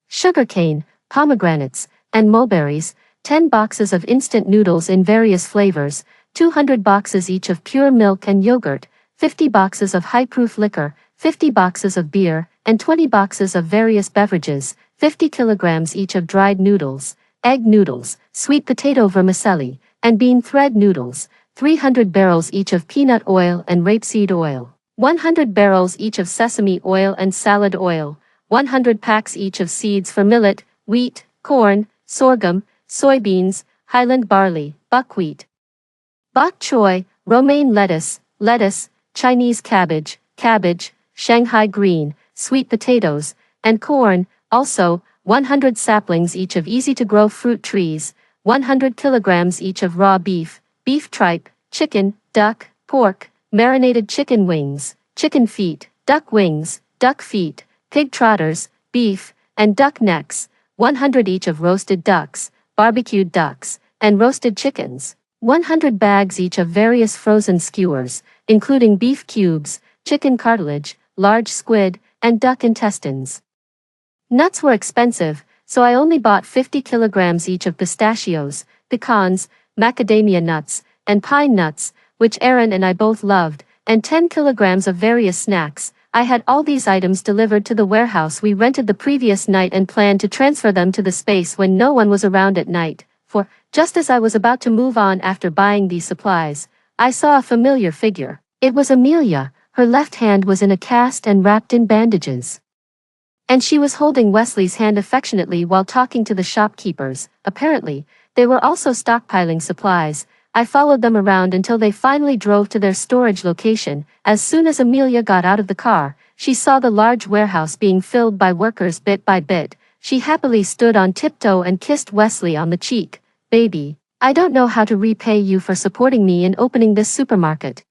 sugarcane, pomegranates, and mulberries, 10 boxes of instant noodles in various flavors, 200 boxes each of pure milk and yogurt, 50 boxes of high-proof liquor, 50 boxes of beer, and 20 boxes of various beverages, 50 kilograms each of dried noodles, egg noodles, sweet potato vermicelli, and bean thread noodles, 300 barrels each of peanut oil and rapeseed oil, 100 barrels each of sesame oil and salad oil, 100 packs each of seeds for millet, wheat, corn, sorghum, soybeans, highland barley, buckwheat, bok choy, romaine lettuce, Chinese cabbage, Shanghai green, sweet potatoes, and corn. Also, 100 saplings each of easy-to-grow fruit trees, 100 kilograms each of raw beef, beef tripe, chicken, duck, pork, marinated chicken wings, chicken feet, duck wings, duck feet, pig trotters, beef, and duck necks, 100 each of roasted ducks, barbecued ducks, and roasted chickens, 100 bags each of various frozen skewers, including beef cubes, chicken cartilage, large squid, and duck intestines. Nuts were expensive, so I only bought 50 kilograms each of pistachios, pecans, macadamia nuts, and pine nuts, which Erin and I both loved, and 10 kilograms of various snacks. I had all these items delivered to the warehouse we rented the previous night and planned to transfer them to the space when no one was around at night. For, just as I was about to move on after buying these supplies, I saw a familiar figure. It was Amelia. Her left hand was in a cast and wrapped in bandages, and she was holding Wesley's hand affectionately while talking to the shopkeepers. Apparently, they were also stockpiling supplies. I followed them around until they finally drove to their storage location. As soon as Amelia got out of the car, she saw the large warehouse being filled by workers bit by bit. She happily stood on tiptoe and kissed Wesley on the cheek. "Baby, I don't know how to repay you for supporting me in opening this supermarket."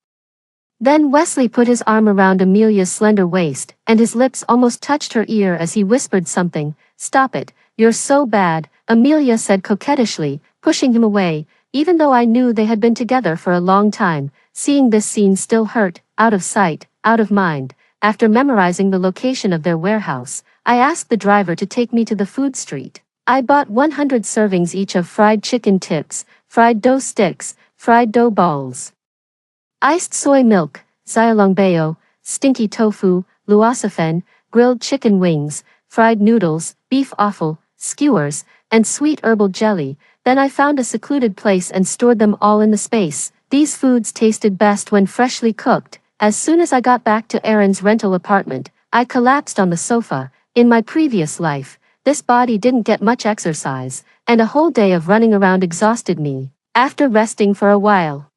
Then Wesley put his arm around Amelia's slender waist, and his lips almost touched her ear as he whispered something. "Stop it, you're so bad," Amelia said coquettishly, pushing him away. Even though I knew they had been together for a long time, seeing this scene still hurt. Out of sight, out of mind. After memorizing the location of their warehouse, I asked the driver to take me to the food street. I bought 100 servings each of fried chicken tips, fried dough sticks, fried dough balls, iced soy milk, xiaolongbao, stinky tofu, luosafen, grilled chicken wings, fried noodles, beef offal, skewers, and sweet herbal jelly. Then I found a secluded place and stored them all in the space. These foods tasted best when freshly cooked. As soon as I got back to Erin's rental apartment, I collapsed on the sofa. In my previous life, this body didn't get much exercise, and a whole day of running around exhausted me. After resting for a while,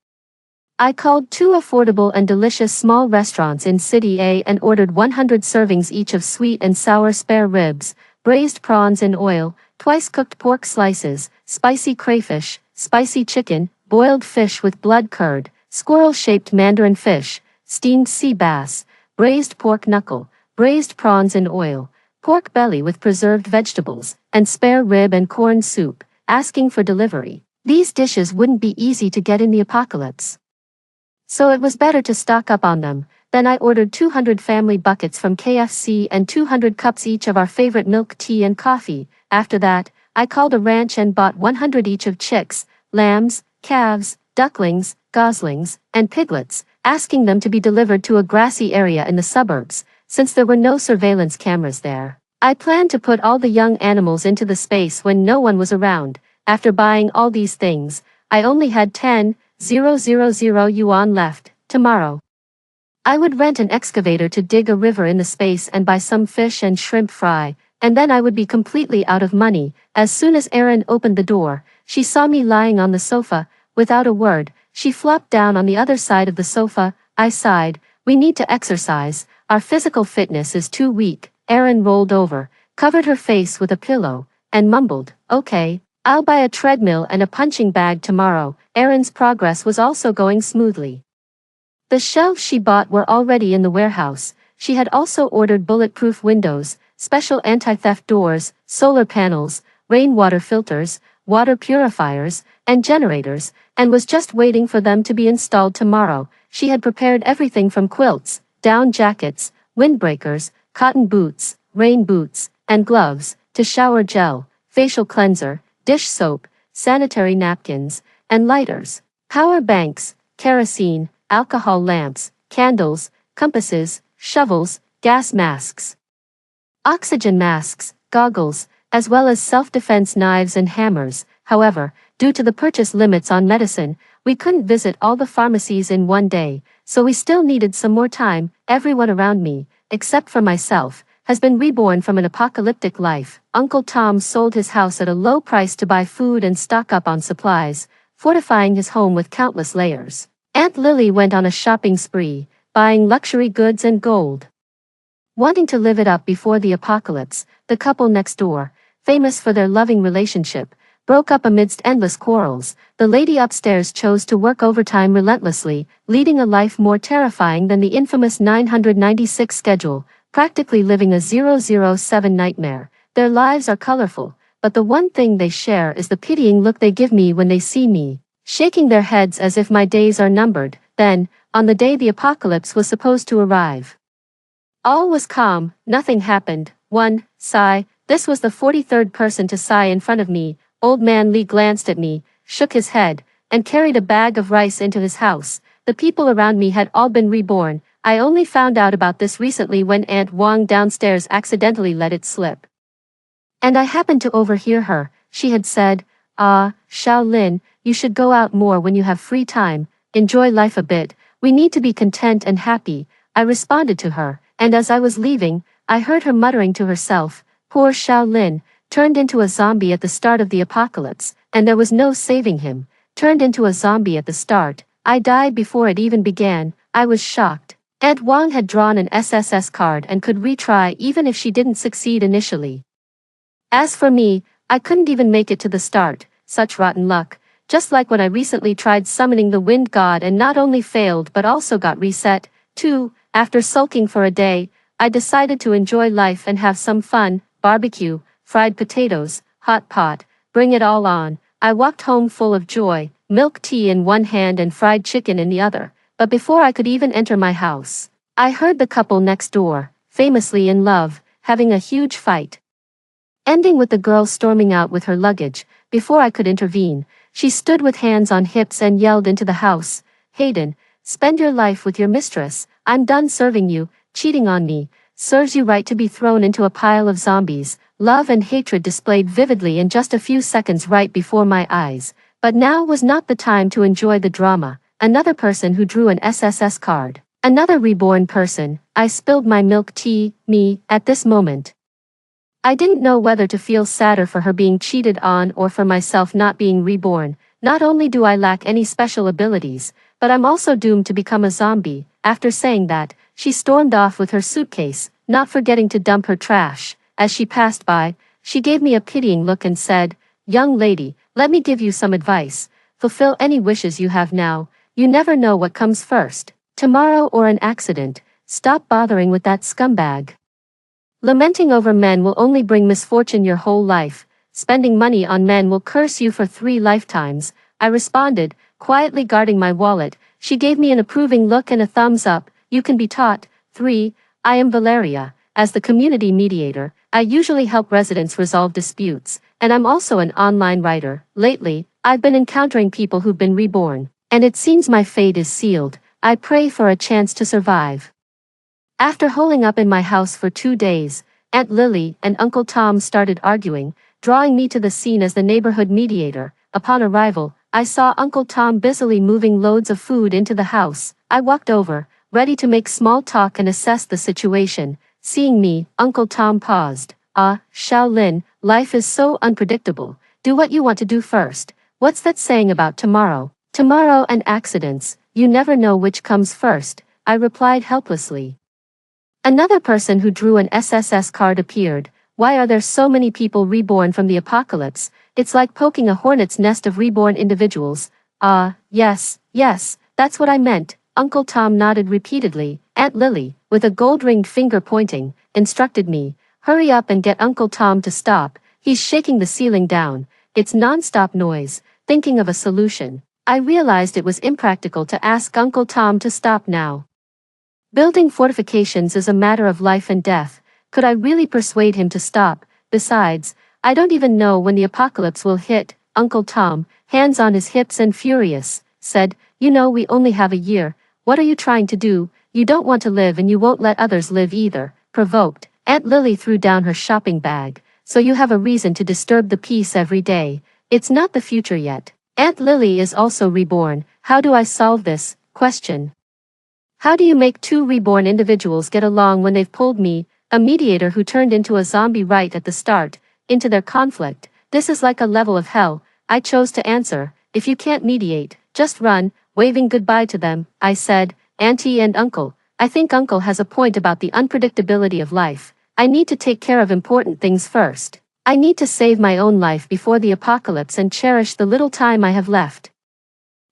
I called two affordable and delicious small restaurants in City A and ordered 100 servings each of sweet and sour spare ribs, braised prawns in oil, twice cooked pork slices, spicy crayfish, spicy chicken, boiled fish with blood curd, squirrel-shaped mandarin fish, steamed sea bass, braised pork knuckle, braised prawns in oil, pork belly with preserved vegetables, and spare rib and corn soup, asking for delivery. These dishes wouldn't be easy to get in the apocalypse, so it was better to stock up on them. Then I ordered 200 family buckets from KFC and 200 cups each of our favorite milk tea and coffee. After that, I called a ranch and bought 100 each of chicks, lambs, calves, ducklings, goslings, and piglets, asking them to be delivered to a grassy area in the suburbs, since there were no surveillance cameras there. I planned to put all the young animals into the space when no one was around. After buying all these things, I only had 10,000 yuan left. Tomorrow, I would rent an excavator to dig a river in the space and buy some fish and shrimp fry, and then I would be completely out of money. As soon as Erin opened the door, she saw me lying on the sofa. Without a word, she flopped down on the other side of the sofa. I sighed. We need to exercise. Our physical fitness is too weak. Erin rolled over, covered her face with a pillow, and mumbled, "Okay, I'll buy a treadmill and a punching bag tomorrow." Erin's progress was also going smoothly. The shelves she bought were already in the warehouse. She had also ordered bulletproof windows, special anti-theft doors, solar panels, rainwater filters, water purifiers, and generators, and was just waiting for them to be installed tomorrow. She had prepared everything from quilts, down jackets, windbreakers, cotton boots, rain boots, and gloves, to shower gel, facial cleanser, dish soap, sanitary napkins, and lighters, power banks, kerosene, alcohol lamps, candles, compasses, shovels, gas masks, oxygen masks, goggles, as well as self-defense knives and hammers. However, due to the purchase limits on medicine, we couldn't visit all the pharmacies in one day, so we still needed some more time. Everyone around me, except for myself, has been reborn from an apocalyptic life. Uncle Tom sold his house at a low price to buy food and stock up on supplies, fortifying his home with countless layers. Aunt Lily went on a shopping spree, buying luxury goods and gold. Wanting to live it up before the apocalypse, the couple next door, famous for their loving relationship, broke up amidst endless quarrels. The lady upstairs chose to work overtime relentlessly, leading a life more terrifying than the infamous 996 schedule, practically living a 007 nightmare. Their lives are colorful, but the one thing they share is the pitying look they give me when they see me, shaking their heads as if my days are numbered. Then, on the day the apocalypse was supposed to arrive, all was calm, nothing happened. One sigh. This was the 43rd person to sigh in front of me. Old Man Lee glanced at me, shook his head, and carried a bag of rice into his house. The people around me had all been reborn. I only found out about this recently when Aunt Wang downstairs accidentally let it slip, and I happened to overhear her. She had said, "Ah, Shaolin, you should go out more when you have free time, enjoy life a bit. We need to be content and happy." I responded to her, and as I was leaving, I heard her muttering to herself, "Poor Shaolin, turned into a zombie at the start of the apocalypse, and there was no saving him. Turned into a zombie at the start. I died before it even began." I was shocked. Aunt Wang had drawn an SSS card and could retry even if she didn't succeed initially. As for me, I couldn't even make it to the start. Such rotten luck. Just like when I recently tried summoning the wind god and not only failed but also got reset, too. After sulking for a day, I decided to enjoy life and have some fun. Barbecue, fried potatoes, hot pot, bring it all on. I walked home full of joy, milk tea in one hand and fried chicken in the other. But before I could even enter my house, I heard the couple next door, famously in love, having a huge fight, ending with the girl storming out with her luggage. Before I could intervene, she stood with hands on hips and yelled into the house, "Hayden, spend your life with your mistress. I'm done serving you, cheating on me. Serves you right to be thrown into a pile of zombies." Love and hatred displayed vividly in just a few seconds right before my eyes. But now was not the time to enjoy the drama. Another person who drew an SSS card. Another reborn person. I spilled my milk tea. Me, at this moment, I didn't know whether to feel sadder for her being cheated on or for myself not being reborn. Not only do I lack any special abilities, but I'm also doomed to become a zombie. After saying that, she stormed off with her suitcase, not forgetting to dump her trash. As she passed by, she gave me a pitying look and said, "Young lady, let me give you some advice. Fulfill any wishes you have now. You never know what comes first, tomorrow or an accident. Stop bothering with that scumbag. Lamenting over men will only bring misfortune your whole life. Spending money on men will curse you for 3 lifetimes." I responded, quietly guarding my wallet. She gave me an approving look and a thumbs up. "You can be taught." 3. I am Valeria. As the community mediator, I usually help residents resolve disputes, and I'm also an online writer. Lately, I've been encountering people who've been reborn, and it seems my fate is sealed. I pray for a chance to survive. After holing up in my house for 2 days, Aunt Lily and Uncle Tom started arguing, drawing me to the scene as the neighborhood mediator. Upon arrival, I saw Uncle Tom busily moving loads of food into the house. I walked over, ready to make small talk and assess the situation. Seeing me, Uncle Tom paused. "Ah, Shaolin, life is so unpredictable. Do what you want to do first. What's that saying about tomorrow? Tomorrow and accidents, you never know which comes first," I replied helplessly. Another person who drew an SSS card appeared. "Why are there so many people reborn from the apocalypse? It's like poking a hornet's nest of reborn individuals." Yes, that's what I meant," Uncle Tom nodded repeatedly. Aunt Lily, with a gold-ringed finger pointing, instructed me, "Hurry up and get Uncle Tom to stop. He's shaking the ceiling down. It's non-stop noise." Thinking of a solution, I realized it was impractical to ask Uncle Tom to stop now. Building fortifications is a matter of life and death. Could I really persuade him to stop? Besides, I don't even know when the apocalypse will hit. Uncle Tom, hands on his hips and furious, said, "You know we only have a year. What are you trying to do? You don't want to live and you won't let others live either." Provoked, Aunt Lily threw down her shopping bag. "So you have a reason to disturb the peace every day. It's not the future yet. Aunt Lily is also reborn. How do I solve this?" Question. How do you make 2 reborn individuals get along when they've pulled me, a mediator who turned into a zombie right at the start, into their conflict? This is like a level of hell. I chose to answer, "If you can't mediate, just run," waving goodbye to them. I said, "Auntie and Uncle, I think Uncle has a point about the unpredictability of life. I need to take care of important things first. I need to save my own life before the apocalypse and cherish the little time I have left.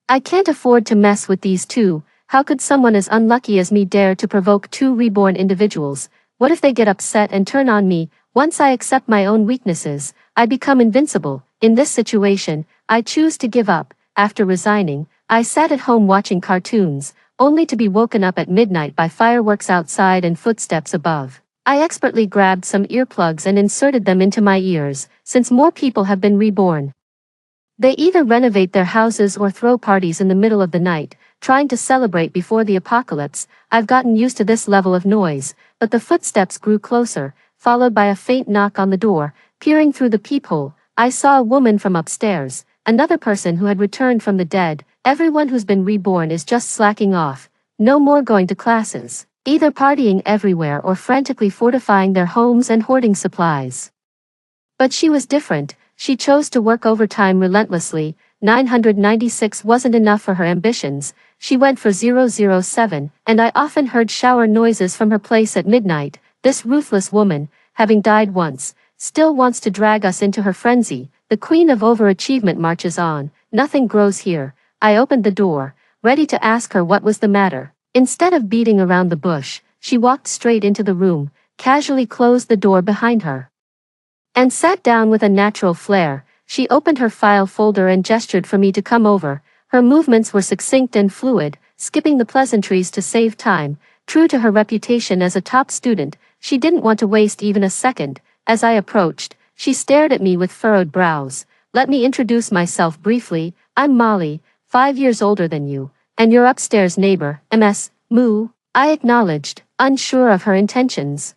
I can't afford to mess with these 2. How could someone as unlucky as me dare to provoke 2 reborn individuals? What if they get upset and turn on me? Once I accept my own weaknesses, I become invincible. In this situation, I choose to give up." After resigning, I sat at home watching cartoons, only to be woken up at midnight by fireworks outside and footsteps above. I expertly grabbed some earplugs and inserted them into my ears, since more people have been reborn. They either renovate their houses or throw parties in the middle of the night, trying to celebrate before the apocalypse. I've gotten used to this level of noise, but the footsteps grew closer, followed by a faint knock on the door. Peering through the peephole, I saw a woman from upstairs, another person who had returned from the dead. Everyone who's been reborn is just slacking off. No more going to classes, either partying everywhere or frantically fortifying their homes and hoarding supplies. But she was different. She chose to work overtime relentlessly. 996 wasn't enough for her ambitions. She went for 007, and I often heard shower noises from her place at midnight. This ruthless woman, having died once, still wants to drag us into her frenzy. The queen of overachievement marches on. Nothing grows here. I opened the door, ready to ask her what was the matter. Instead of beating around the bush, she walked straight into the room, casually closed the door behind her, and sat down with a natural flair. She opened her file folder and gestured for me to come over. Her movements were succinct and fluid, skipping the pleasantries to save time. True to her reputation as a top student, she didn't want to waste even a second. As I approached, she stared at me with furrowed brows. "Let me introduce myself briefly. I'm Molly, 5 years older than you, and your upstairs neighbor, Ms. Moo," I acknowledged, unsure of her intentions.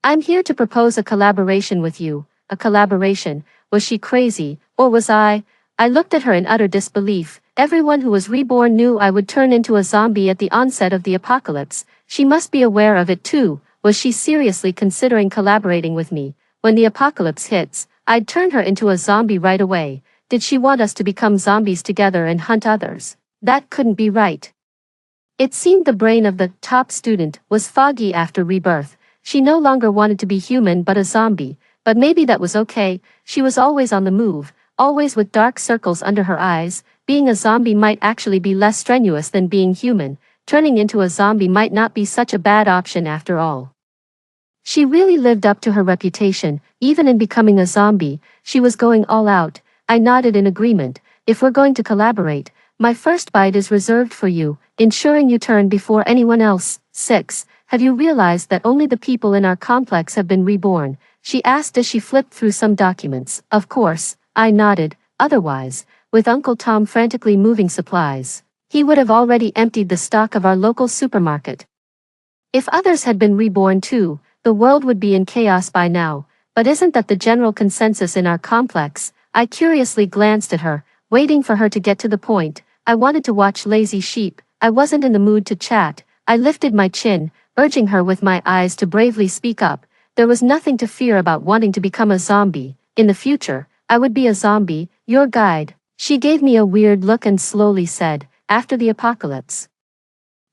"I'm here to propose a collaboration with you." A collaboration? Was she crazy, or was I? I looked at her in utter disbelief. Everyone who was reborn knew I would turn into a zombie at the onset of the apocalypse. She must be aware of it too. Was she seriously considering collaborating with me? when the apocalypse hits, I'd turn her into a zombie right away. Did she want us to become zombies together and hunt others? That couldn't be right. It seemed the brain of the top student was foggy after rebirth. She no longer wanted to be human but a zombie, but maybe that was okay. She was always on the move, always with dark circles under her eyes. Being a zombie might actually be less strenuous than being human. Turning into a zombie might not be such a bad option after all. She really lived up to her reputation. Even in becoming a zombie, she was going all out. I nodded in agreement. If we're going to collaborate, my first bite is reserved for you, ensuring you turn before anyone else. 6. Have you realized that only the people in our complex have been reborn? She asked as she flipped through some documents. Of course, I nodded. Otherwise, with Uncle Tom frantically moving supplies, he would have already emptied the stock of our local supermarket. If others had been reborn too, the world would be in chaos by now. But isn't that the general consensus in our complex? I curiously glanced at her, waiting for her to get to the point. I wanted to watch Lazy Sheep. I wasn't in the mood to chat. I lifted my chin, urging her with my eyes to bravely speak up. There was nothing to fear about wanting to become a zombie. In the future, I would be a zombie, your guide. She gave me a weird look and slowly said, after the apocalypse.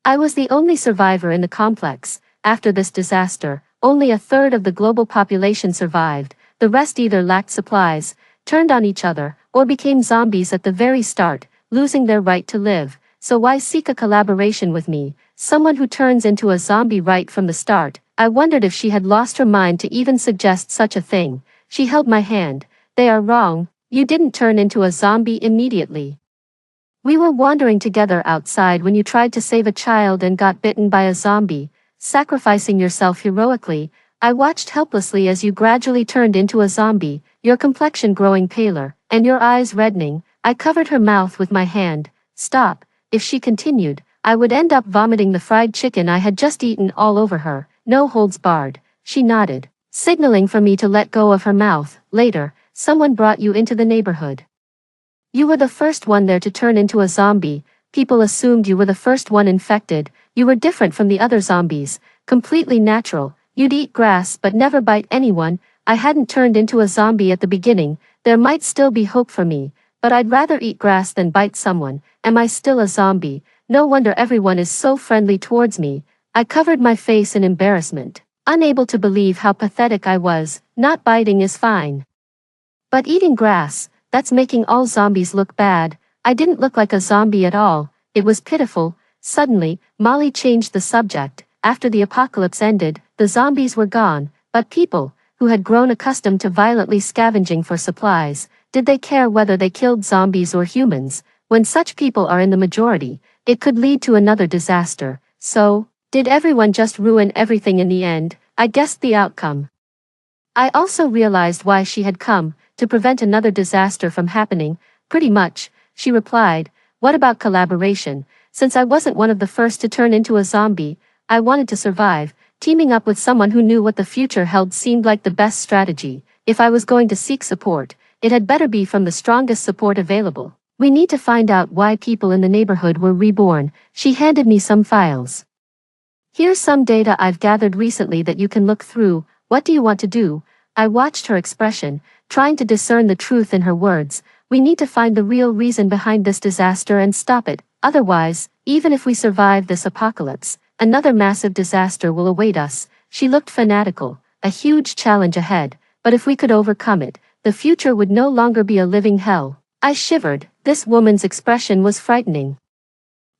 I was the only survivor in the complex. After this disaster, only a third of the global population survived. The rest either lacked supplies, turned on each other, or became zombies at the very start, losing their right to live. So why seek a collaboration with me, someone who turns into a zombie right from the start? I wondered if she had lost her mind to even suggest such a thing. She held my hand. They are wrong. You didn't turn into a zombie immediately. We were wandering together outside when you tried to save a child and got bitten by a zombie, sacrificing yourself heroically. I watched helplessly as you gradually turned into a zombie, your complexion growing paler, and your eyes reddening. I covered her mouth with my hand. Stop. If she continued, I would end up vomiting the fried chicken I had just eaten all over her. No holds barred. She nodded, signaling for me to let go of her mouth. Later, someone brought you into the neighborhood. You were the first one there to turn into a zombie. People assumed you were the first one infected. You were different from the other zombies, completely natural. You'd eat grass but never bite anyone. I hadn't turned into a zombie at the beginning. There might still be hope for me, but I'd rather eat grass than bite someone. Am I still a zombie? No wonder everyone is so friendly towards me. I covered my face in embarrassment, unable to believe how pathetic I was. Not biting is fine, but eating grass, that's making all zombies look bad. I didn't look like a zombie at all. It was pitiful. Suddenly, Molly changed the subject. After the apocalypse ended, the zombies were gone, but people, who had grown accustomed to violently scavenging for supplies, did they care whether they killed zombies or humans? When such people are in the majority, it could lead to another disaster. So, did everyone just ruin everything in the end? I guessed the outcome. I also realized why she had come, to prevent another disaster from happening. Pretty much, she replied. What about collaboration? Since I wasn't one of the first to turn into a zombie, I wanted to survive. Teaming up with someone who knew what the future held seemed like the best strategy. If I was going to seek support, it had better be from the strongest support available. We need to find out why people in the neighborhood were reborn. She handed me some files. Here's some data I've gathered recently that you can look through. What do you want to do? I watched her expression, trying to discern the truth in her words. We need to find the real reason behind this disaster and stop it. Otherwise, even if we survive this apocalypse, another massive disaster will await us. She looked fanatical, a huge challenge ahead, but if we could overcome it, the future would no longer be a living hell. I shivered. This woman's expression was frightening.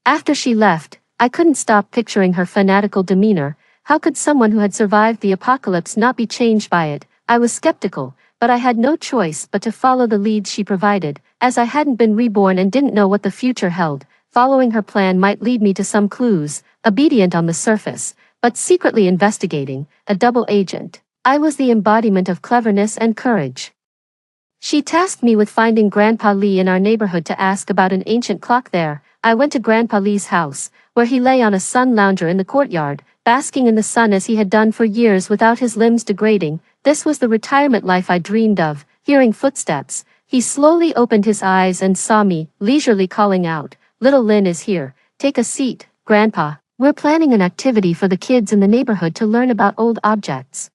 After she left, I couldn't stop picturing her fanatical demeanor. How could someone who had survived the apocalypse not be changed by it? I was skeptical, but I had no choice but to follow the leads she provided. As I hadn't been reborn and didn't know what the future held, following her plan might lead me to some clues. Obedient on the surface, but secretly investigating, a double agent. I was the embodiment of cleverness and courage. She tasked me with finding Grandpa Lee in our neighborhood to ask about an ancient clock there. I went to Grandpa Lee's house, where he lay on a sun lounger in the courtyard, basking in the sun as he had done for years without his limbs degrading. This was the retirement life I dreamed of. Hearing footsteps, he slowly opened his eyes and saw me, leisurely calling out, "Little Lynn is here. Take a seat, Grandpa. We're planning an activity for the kids in the neighborhood to learn about old objects."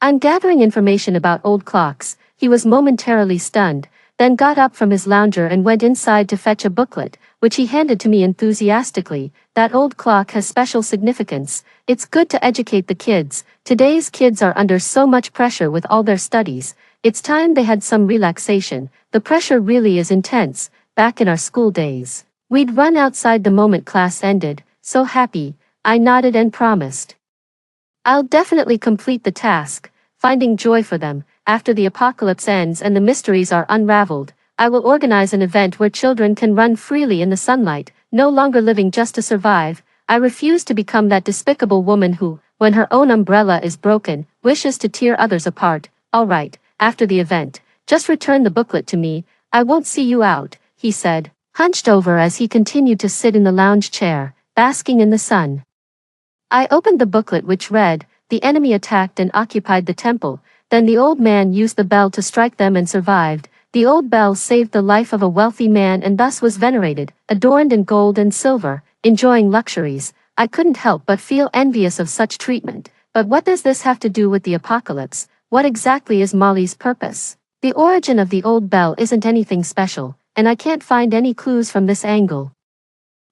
I'm gathering information about old clocks. He was momentarily stunned, then got up from his lounger and went inside to fetch a booklet, which he handed to me enthusiastically. That old clock has special significance. It's good to educate the kids. Today's kids are under so much pressure with all their studies. It's time they had some relaxation. The pressure really is intense. Back in our school days, we'd run outside the moment class ended, so happy. I nodded and promised I'll definitely complete the task, finding joy for them. After the apocalypse ends and the mysteries are unraveled, I will organize an event where children can run freely in the sunlight, no longer living just to survive. I refuse to become that despicable woman who, when her own umbrella is broken, wishes to tear others apart. All right, after the event, just return the booklet to me. I won't see you out, he said, hunched over as he continued to sit in the lounge chair, basking in the sun. I opened the booklet which read, "The enemy attacked and occupied the temple, then the old man used the bell to strike them and survived. The old bell saved the life of a wealthy man and thus was venerated, adorned in gold and silver, enjoying luxuries." I couldn't help but feel envious of such treatment. But what does this have to do with the apocalypse? What exactly is Molly's purpose? The origin of the old bell isn't anything special, and I can't find any clues from this angle.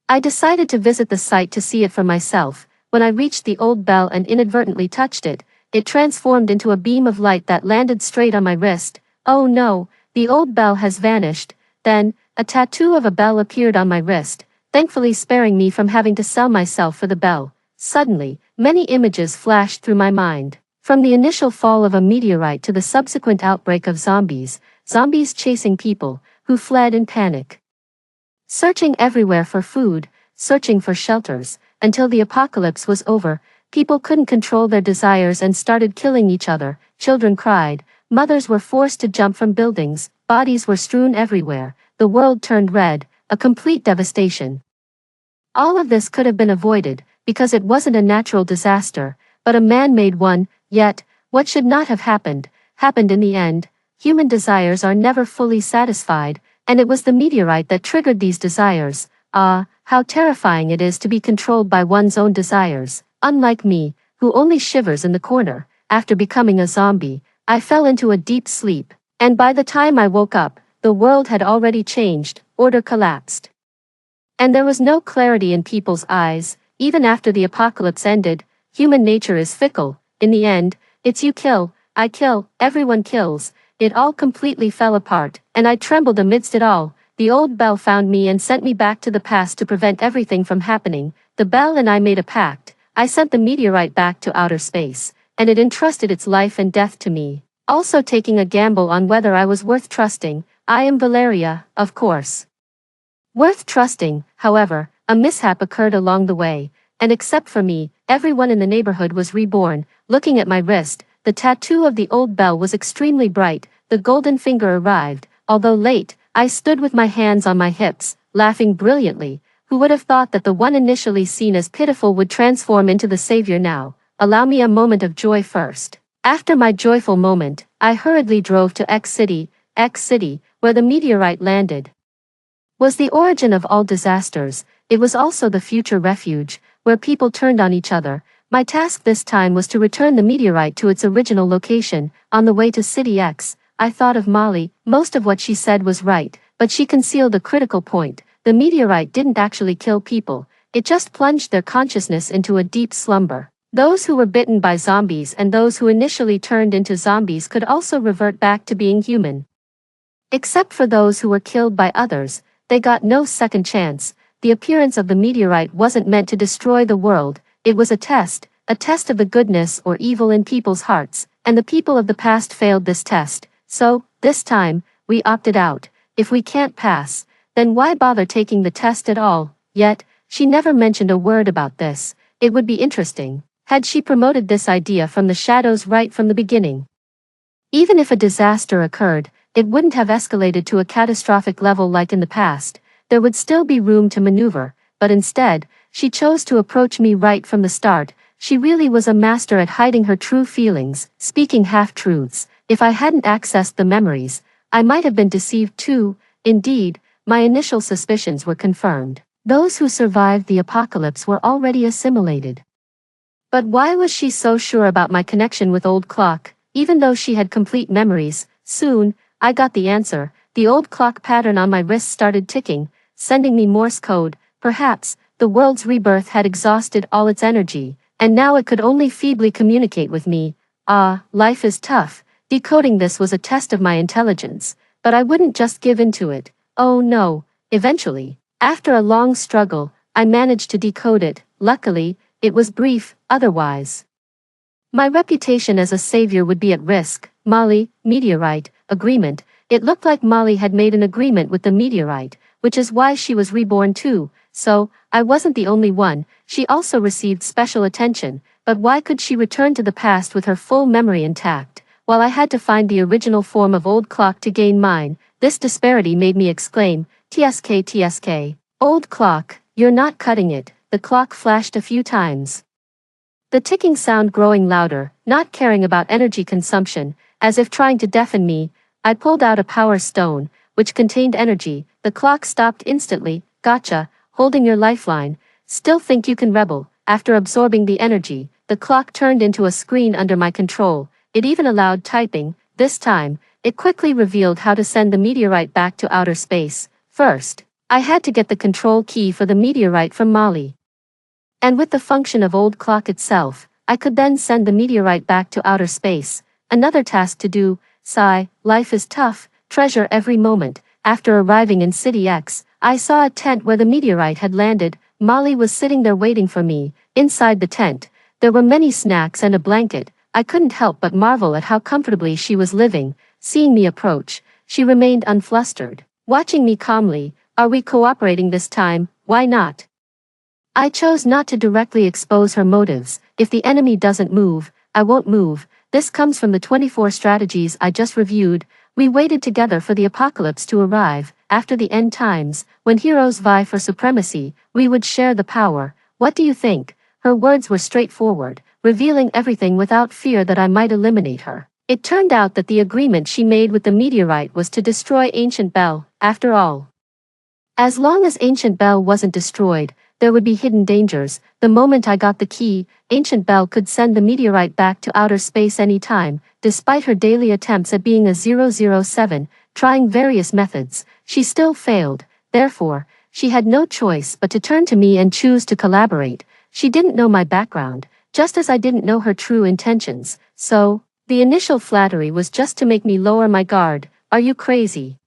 I decided to visit the site to see it for myself. When I reached the old bell and inadvertently touched it, it transformed into a beam of light that landed straight on my wrist. Oh no, the old bell has vanished. Then, a tattoo of a bell appeared on my wrist, thankfully sparing me from having to sell myself for the bell. Suddenly, many images flashed through my mind. From the initial fall of a meteorite to the subsequent outbreak of zombies chasing people, who fled in panic. Searching everywhere for food, searching for shelters, until the apocalypse was over. People couldn't control their desires and started killing each other. Children cried, mothers were forced to jump from buildings, bodies were strewn everywhere, the world turned red, a complete devastation. All of this could have been avoided, because it wasn't a natural disaster, but a man-made one. Yet, what should not have happened, happened in the end. Human desires are never fully satisfied, and it was the meteorite that triggered these desires. Ah, how terrifying it is to be controlled by one's own desires. Unlike me, who only shivers in the corner, after becoming a zombie, I fell into a deep sleep, and by the time I woke up, the world had already changed, order collapsed. And there was no clarity in people's eyes. Even after the apocalypse ended, human nature is fickle. In the end, it's you kill, I kill, everyone kills. It all completely fell apart, and I trembled amidst it all. The old bell found me and sent me back to the past to prevent everything from happening. The bell and I made a pact. I sent the meteorite back to outer space, and it entrusted its life and death to me, also taking a gamble on whether I was worth trusting. I am Valeria, of course. Worth trusting. However, a mishap occurred along the way, and except for me, everyone in the neighborhood was reborn. Looking at my wrist, the tattoo of the old bell was extremely bright. The golden finger arrived. Although late, I stood with my hands on my hips, laughing brilliantly. Who would have thought that the one initially seen as pitiful would transform into the savior now? Allow me a moment of joy first. After my joyful moment, I hurriedly drove to X City, where the meteorite landed. Was the origin of all disasters. It was also the future refuge, where people turned on each other. My task this time was to return the meteorite to its original location. On the way to City X, I thought of Molly. Most of what she said was right, but she concealed a critical point. The meteorite didn't actually kill people, it just plunged their consciousness into a deep slumber. Those who were bitten by zombies and those who initially turned into zombies could also revert back to being human. Except for those who were killed by others, they got no second chance. The appearance of the meteorite wasn't meant to destroy the world, it was a test of the goodness or evil in people's hearts, and the people of the past failed this test. So, this time, we opted out. If we can't pass, then why bother taking the test at all? Yet, she never mentioned a word about this. It would be interesting had she promoted this idea from the shadows right from the beginning. Even if a disaster occurred, it wouldn't have escalated to a catastrophic level like in the past. There would still be room to maneuver, but instead, she chose to approach me right from the start. She really was a master at hiding her true feelings, speaking half-truths. If I hadn't accessed the memories, I might have been deceived too. Indeed, my initial suspicions were confirmed. Those who survived the apocalypse were already assimilated. But why was she so sure about my connection with Old Clock? even though she had complete memories. Soon, I got the answer. The old clock pattern on my wrist started ticking, sending me Morse code. Perhaps, the world's rebirth had exhausted all its energy, and now it could only feebly communicate with me. Ah, life is tough. Decoding this was a test of my intelligence, but I wouldn't just give in to it. Oh no. Eventually, after a long struggle, I managed to decode it. Luckily, it was brief, otherwise my reputation as a savior would be at risk. Molly, meteorite, agreement. It looked like Molly had made an agreement with the meteorite, which is why she was reborn too. So, I wasn't the only one. She also received special attention, but why could she return to the past with her full memory intact, while I had to find the original form of old clock to gain mine? This disparity made me exclaim, TSK TSK. Old clock, you're not cutting it. The clock flashed a few times, the ticking sound growing louder, not caring about energy consumption, as if trying to deafen me. I pulled out a power stone, which contained energy. The clock stopped instantly. Gotcha, holding your lifeline. Still think you can rebel? After absorbing the energy, the clock turned into a screen under my control. It even allowed typing. This time, it quickly revealed how to send the meteorite back to outer space. First, I had to get the control key for the meteorite from Molly. And with the function of old clock itself, I could then send the meteorite back to outer space. Another task to do. Sigh, life is tough, treasure every moment. After arriving in City X, I saw a tent where the meteorite had landed. Molly was sitting there waiting for me. Inside the tent, there were many snacks and a blanket. I couldn't help but marvel at how comfortably she was living. Seeing me approach, she remained unflustered, watching me calmly. Are we cooperating this time? Why not? I chose not to directly expose her motives. If the enemy doesn't move, I won't move. This comes from the 24 strategies I just reviewed. We waited together for the apocalypse to arrive. After the end times, when heroes vie for supremacy, we would share the power. What do you think? Her words were straightforward, revealing everything without fear that I might eliminate her. It turned out that the agreement she made with the meteorite was to destroy Ancient Bell. After all, as long as Ancient Bell wasn't destroyed, there would be hidden dangers. The moment I got the key, Ancient Bell could send the meteorite back to outer space anytime. Despite her daily attempts at being a 007, trying various methods, she still failed. Therefore, she had no choice but to turn to me and choose to collaborate. She didn't know my background, just as I didn't know her true intentions. So, the initial flattery was just to make me lower my guard. Are you crazy?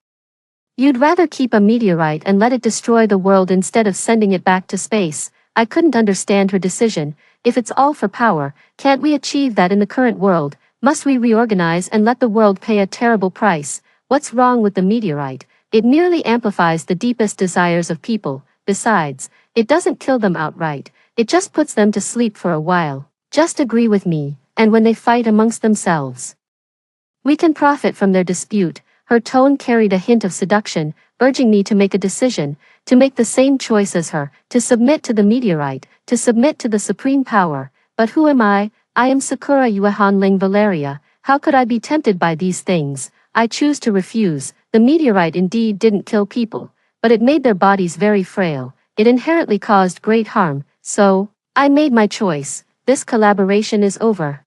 You'd rather keep a meteorite and let it destroy the world instead of sending it back to space. I couldn't understand her decision. If it's all for power, can't we achieve that in the current world? Must we reorganize and let the world pay a terrible price? What's wrong with the meteorite? It merely amplifies the deepest desires of people. Besides, it doesn't kill them outright. It just puts them to sleep for a while. Just agree with me, and when they fight amongst themselves, we can profit from their dispute. Her tone carried a hint of seduction, urging me to make a decision, to make the same choice as her, to submit to the meteorite, to submit to the supreme power. But who am I? I am Sakura Yuehanling Valeria. How could I be tempted by these things? I choose to refuse. The meteorite indeed didn't kill people, but it made their bodies very frail. It inherently caused great harm. So, I made my choice. This collaboration is over.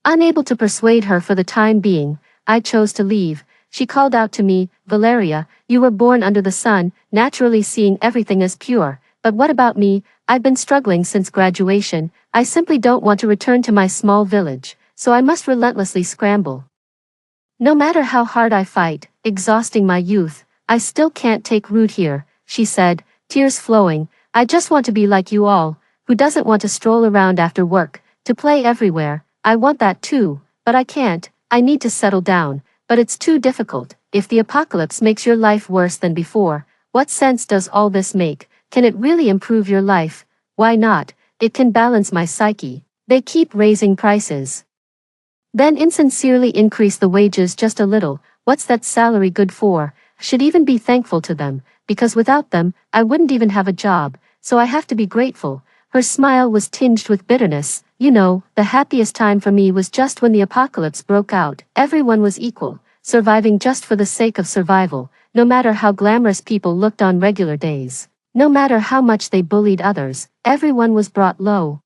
Unable to persuade her for the time being, I chose to leave. She called out to me, Valeria, you were born under the sun, naturally seeing everything as pure. But what about me? I've been struggling since graduation. I simply don't want to return to my small village, so I must relentlessly scramble. No matter how hard I fight, exhausting my youth, I still can't take root here, she said, tears flowing. I just want to be like you all. Who doesn't want to stroll around after work, to play everywhere? I want that too, but I can't. I need to settle down. But it's too difficult. If the apocalypse makes your life worse than before, what sense does all this make? Can it really improve your life? Why not? It can balance my psyche. They keep raising prices, then insincerely increase the wages just a little. What's that salary good for? Should even be thankful to them, because without them, I wouldn't even have a job, so I have to be grateful. Her smile was tinged with bitterness. You know, the happiest time for me was just when the apocalypse broke out. Everyone was equal, surviving just for the sake of survival, no matter how glamorous people looked on regular days. No matter how much they bullied others, everyone was brought low.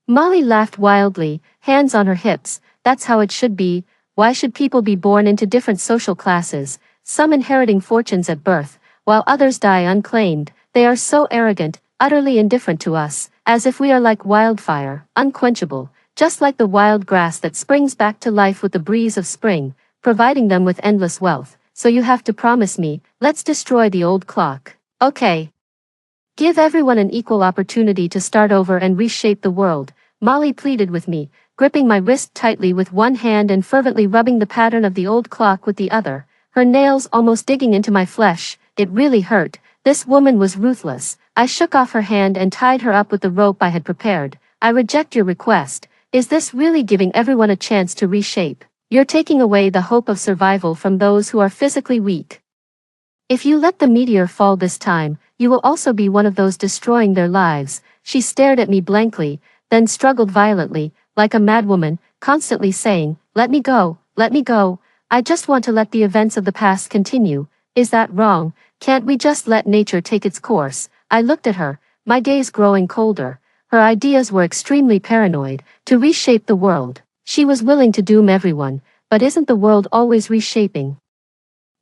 Molly laughed wildly, hands on her hips. that's how it should be. Why should people be born into different social classes, some inheriting fortunes at birth, while others die unclaimed? They are so arrogant, utterly indifferent to us, as if we are like wildfire, unquenchable, just like the wild grass that springs back to life with the breeze of spring, providing them with endless wealth. So you have to promise me, let's destroy the old clock. Okay. Give everyone an equal opportunity to start over and reshape the world, Molly pleaded with me, gripping my wrist tightly with one hand and fervently rubbing the pattern of the old clock with the other, her nails almost digging into my flesh. It really hurt. This woman was ruthless. I shook off her hand and tied her up with the rope I had prepared. I reject your request. Is this really giving everyone a chance to reshape? You're taking away the hope of survival from those who are physically weak. If you let the meteor fall this time, you will also be one of those destroying their lives. She stared at me blankly, then struggled violently, like a madwoman, constantly saying, let me go, let me go. I just want to let the events of the past continue. Is that wrong? Can't we just let nature take its course? I looked at her, my gaze growing colder. Her ideas were extremely paranoid, to reshape the world. She was willing to doom everyone, but isn't the world always reshaping?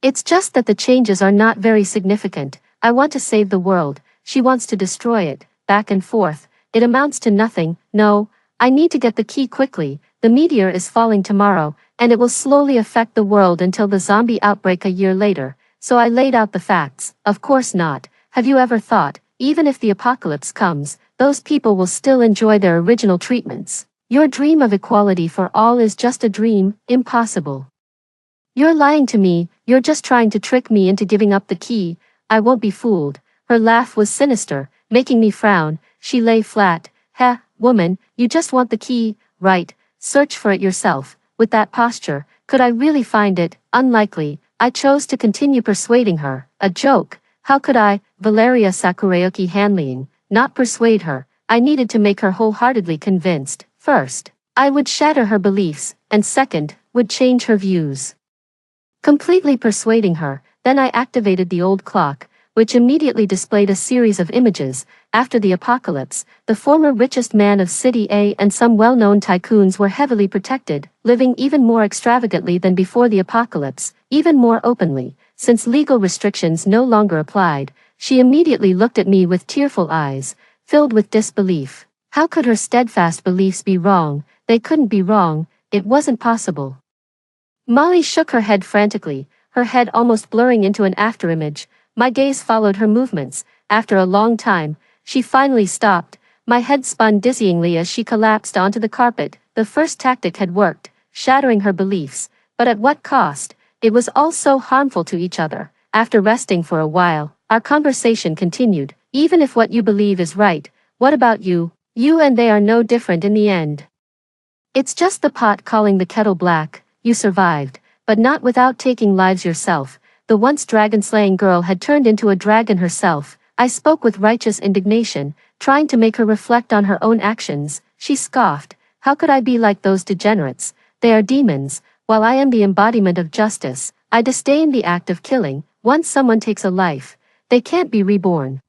It's just that the changes are not very significant. I want to save the world, she wants to destroy it, back and forth. It amounts to nothing. No, I need to get the key quickly. The meteor is falling tomorrow, and it will slowly affect the world until the zombie outbreak a year later. So I laid out the facts. Of course not. Have you ever thought, even if the apocalypse comes, those people will still enjoy their original treatments? Your dream of equality for all is just a dream, impossible. You're lying to me, you're just trying to trick me into giving up the key. I won't be fooled. Her laugh was sinister, making me frown. She lay flat. Heh, woman, you just want the key, right? Search for it yourself. With that posture, could I really find it? Unlikely. I chose to continue persuading her. A joke. How could I, Valeria Sakuraoki Hanleying, not persuade her? I needed to make her wholeheartedly convinced. First, I would shatter her beliefs, and second, would change her views. Completely persuading her, then I activated the old clock, which immediately displayed a series of images. After the apocalypse, the former richest man of City A and some well-known tycoons were heavily protected, living even more extravagantly than before the apocalypse, even more openly, since legal restrictions no longer applied. She immediately looked at me with tearful eyes, filled with disbelief. How could her steadfast beliefs be wrong? They couldn't be wrong, it wasn't possible. Molly shook her head frantically, her head almost blurring into an afterimage. My gaze followed her movements. After a long time, she finally stopped. My head spun dizzyingly as she collapsed onto the carpet. The first tactic had worked, shattering her beliefs. But at what cost? It was all so harmful to each other. After resting for a while, our conversation continued. Even if what you believe is right, what about you? You and they are no different in the end. It's just the pot calling the kettle black. You survived, but not without taking lives yourself. The once dragon-slaying girl had turned into a dragon herself. I spoke with righteous indignation, trying to make her reflect on her own actions. She scoffed. How could I be like those degenerates? They are demons, while I am the embodiment of justice. I disdain the act of killing. Once someone takes a life, they can't be reborn.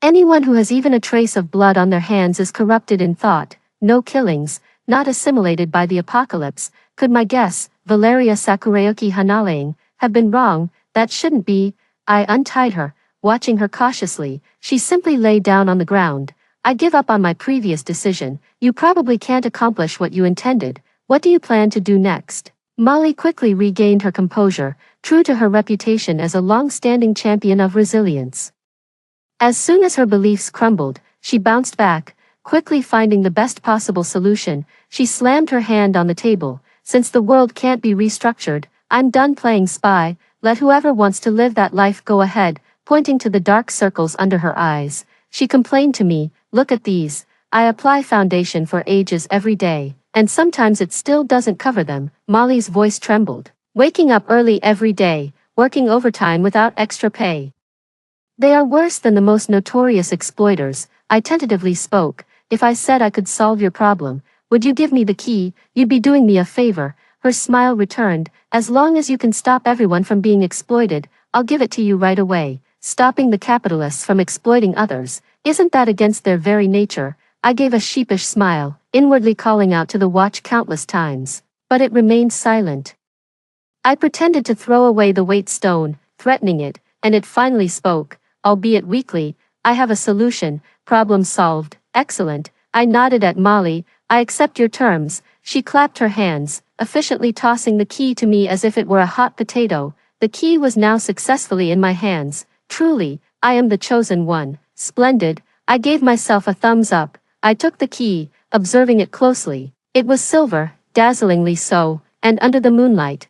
Anyone who has even a trace of blood on their hands is corrupted in thought. No killings, not assimilated by the apocalypse. Could my guess, Valeria Sakuraoki Hanaleing, have been wrong? That shouldn't be. I untied her, watching her cautiously. She simply lay down on the ground. I give up on my previous decision. You probably can't accomplish what you intended. What do you plan to do next? Molly quickly regained her composure, true to her reputation as a long-standing champion of resilience. As soon as her beliefs crumbled, she bounced back, quickly finding the best possible solution. She slammed her hand on the table. Since the world can't be restructured, I'm done playing spy. Let whoever wants to live that life go ahead, pointing to the dark circles under her eyes. She complained to me, look at these. I apply foundation for ages every day, and sometimes it still doesn't cover them. Molly's voice trembled. Waking up early every day, working overtime without extra pay. They are worse than the most notorious exploiters. I tentatively spoke. If I said I could solve your problem, would you give me the key? You'd be doing me a favor. Her smile returned. As long as you can stop everyone from being exploited, I'll give it to you right away. Stopping the capitalists from exploiting others, isn't that against their very nature? I gave a sheepish smile, inwardly calling out to the watch countless times. but it remained silent. I pretended to throw away the weight stone, threatening it, and it finally spoke, albeit weakly. I have a solution. Problem solved. Excellent. I nodded at Molly. I accept your terms. She clapped her hands, efficiently tossing the key to me as if it were a hot potato. The key was now successfully in my hands. Truly, I am the chosen one. Splendid. I gave myself a thumbs up. I took the key, observing it closely. It was silver, dazzlingly so, and under the moonlight,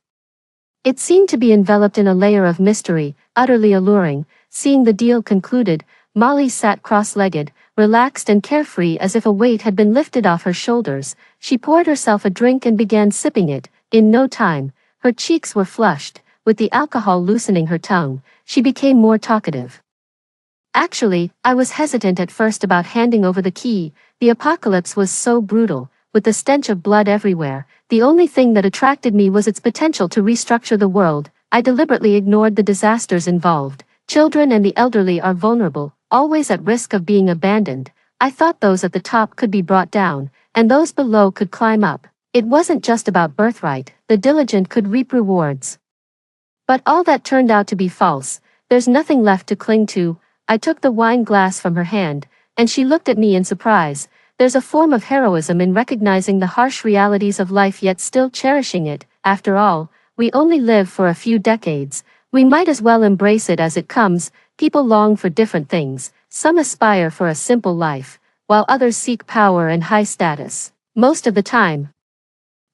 it seemed to be enveloped in a layer of mystery, utterly alluring. Seeing the deal concluded, Molly sat cross-legged, relaxed and carefree as if a weight had been lifted off her shoulders. She poured herself a drink and began sipping it. In no time, her cheeks were flushed, with the alcohol loosening her tongue. She became more talkative. Actually, I was hesitant at first about handing over the key. The apocalypse was so brutal, with the stench of blood everywhere. The only thing that attracted me was its potential to restructure the world. I deliberately ignored the disasters involved. Children and the elderly are vulnerable, always at risk of being abandoned. I thought those at the top could be brought down, and those below could climb up. It wasn't just about birthright. The diligent could reap rewards. But all that turned out to be false. There's nothing left to cling to. I took the wine glass from her hand, and she looked at me in surprise. There's a form of heroism in recognizing the harsh realities of life yet still cherishing it. After all, we only live for a few decades. We might as well embrace it as it comes. People long for different things. Some aspire for a simple life, while others seek power and high status. Most of the time,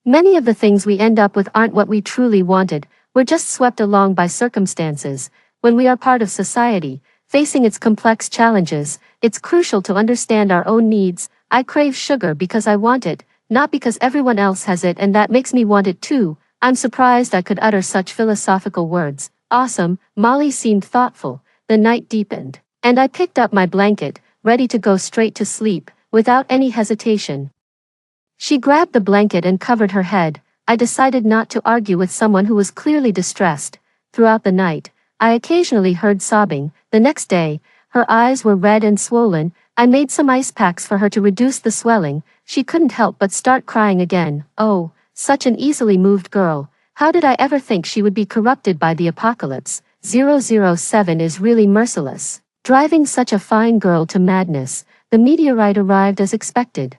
many of the things we end up with aren't what we truly wanted. We're just swept along by circumstances. When we are part of society, facing its complex challenges, it's crucial to understand our own needs. I crave sugar because I want it, not because everyone else has it and that makes me want it too. I'm surprised I could utter such philosophical words. Awesome. Molly seemed thoughtful. The night deepened, and I picked up my blanket, ready to go straight to sleep, without any hesitation. She grabbed the blanket and covered her head. I decided not to argue with someone who was clearly distressed. Throughout the night, I occasionally heard sobbing. The next day, her eyes were red and swollen. I made some ice packs for her to reduce the swelling. She couldn't help but start crying again. Oh, such an easily moved girl. How did I ever think she would be corrupted by the apocalypse? 007 is really merciless, driving such a fine girl to madness. The meteorite arrived as expected.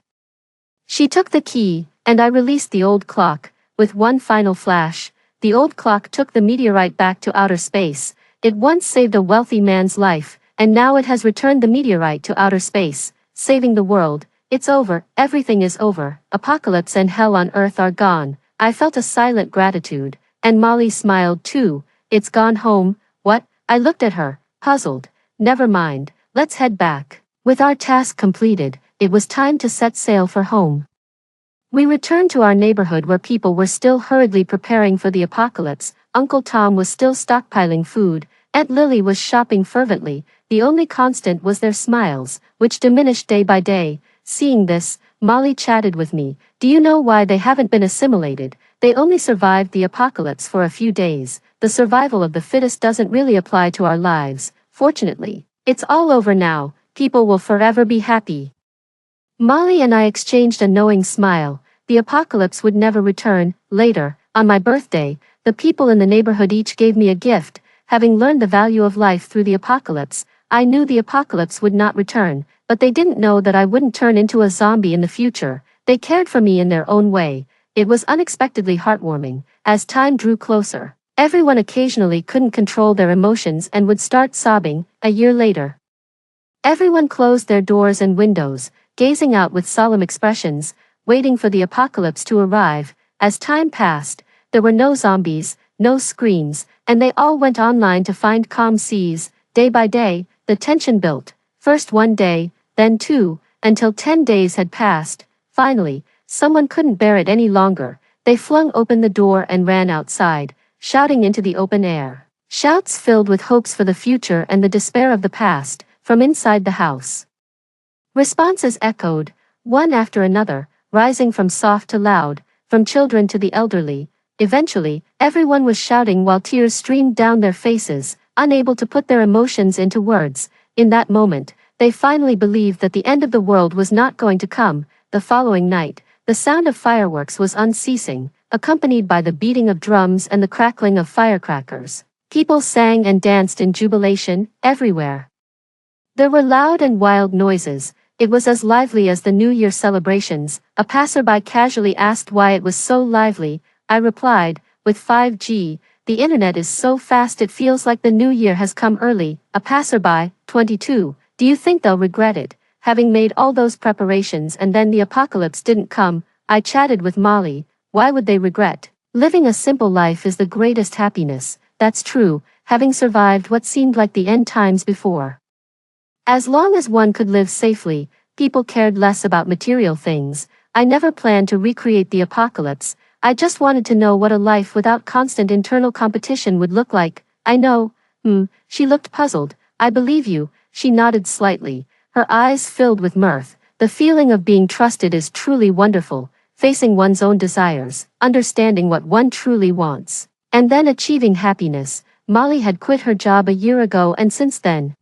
She took the key, and I released the old clock. With one final flash, the old clock took the meteorite back to outer space. It once saved a wealthy man's life, and now it has returned the meteorite to outer space, saving the world. It's over, everything is over. Apocalypse and hell on earth are gone. I felt a silent gratitude, and Molly smiled too. It's gone home. What? I looked at her, puzzled. Never mind, let's head back. With our task completed, it was time to set sail for home. We returned to our neighborhood where people were still hurriedly preparing for the apocalypse. Uncle Tom was still stockpiling food. Aunt Lily was shopping fervently. The only constant was their smiles, which diminished day by day. Seeing this, Molly chatted with me. Do you know why they haven't been assimilated? They only survived the apocalypse for a few days. The survival of the fittest doesn't really apply to our lives. Fortunately, it's all over now. People will forever be happy. Molly and I exchanged a knowing smile. The apocalypse would never return. Later, on my birthday, the people in the neighborhood each gave me a gift. Having learned the value of life through the apocalypse, I knew the apocalypse would not return, but they didn't know that I wouldn't turn into a zombie in the future. They cared for me in their own way. It was unexpectedly heartwarming. As time drew closer, everyone occasionally couldn't control their emotions and would start sobbing. A year later, everyone closed their doors and windows, gazing out with solemn expressions, waiting for the apocalypse to arrive. As time passed, there were no zombies, no screams, and they all went online to find calm seas. Day by day, the tension built. First one day, then two, until 10 days had passed. Finally, someone couldn't bear it any longer. They flung open the door and ran outside, shouting into the open air. Shouts filled with hopes for the future and the despair of the past, from inside the house. Responses echoed, one after another, rising from soft to loud, from children to the elderly. Eventually, everyone was shouting while tears streamed down their faces, unable to put their emotions into words. In that moment, they finally believed that the end of the world was not going to come. The following night, the sound of fireworks was unceasing. accompanied by the beating of drums and the crackling of firecrackers. People sang and danced in jubilation, everywhere. There were loud and wild noises. It was as lively as the New Year celebrations. A passerby casually asked why it was so lively. I replied, with 5G, the internet is so fast it feels like the new year has come early. A passerby, 22, do you think they'll regret it, having made all those preparations and then the apocalypse didn't come? I chatted with Molly. Why would they regret? Living a simple life is the greatest happiness. That's true, having survived what seemed like the end times before. As long as one could live safely, people cared less about material things. I never planned to recreate the apocalypse. I just wanted to know what a life without constant internal competition would look like. I know. She looked puzzled. I believe you. She nodded slightly, her eyes filled with mirth. The feeling of being trusted is truly wonderful, facing one's own desires, understanding what one truly wants, and then achieving happiness. Molly had quit her job a year ago, and since then,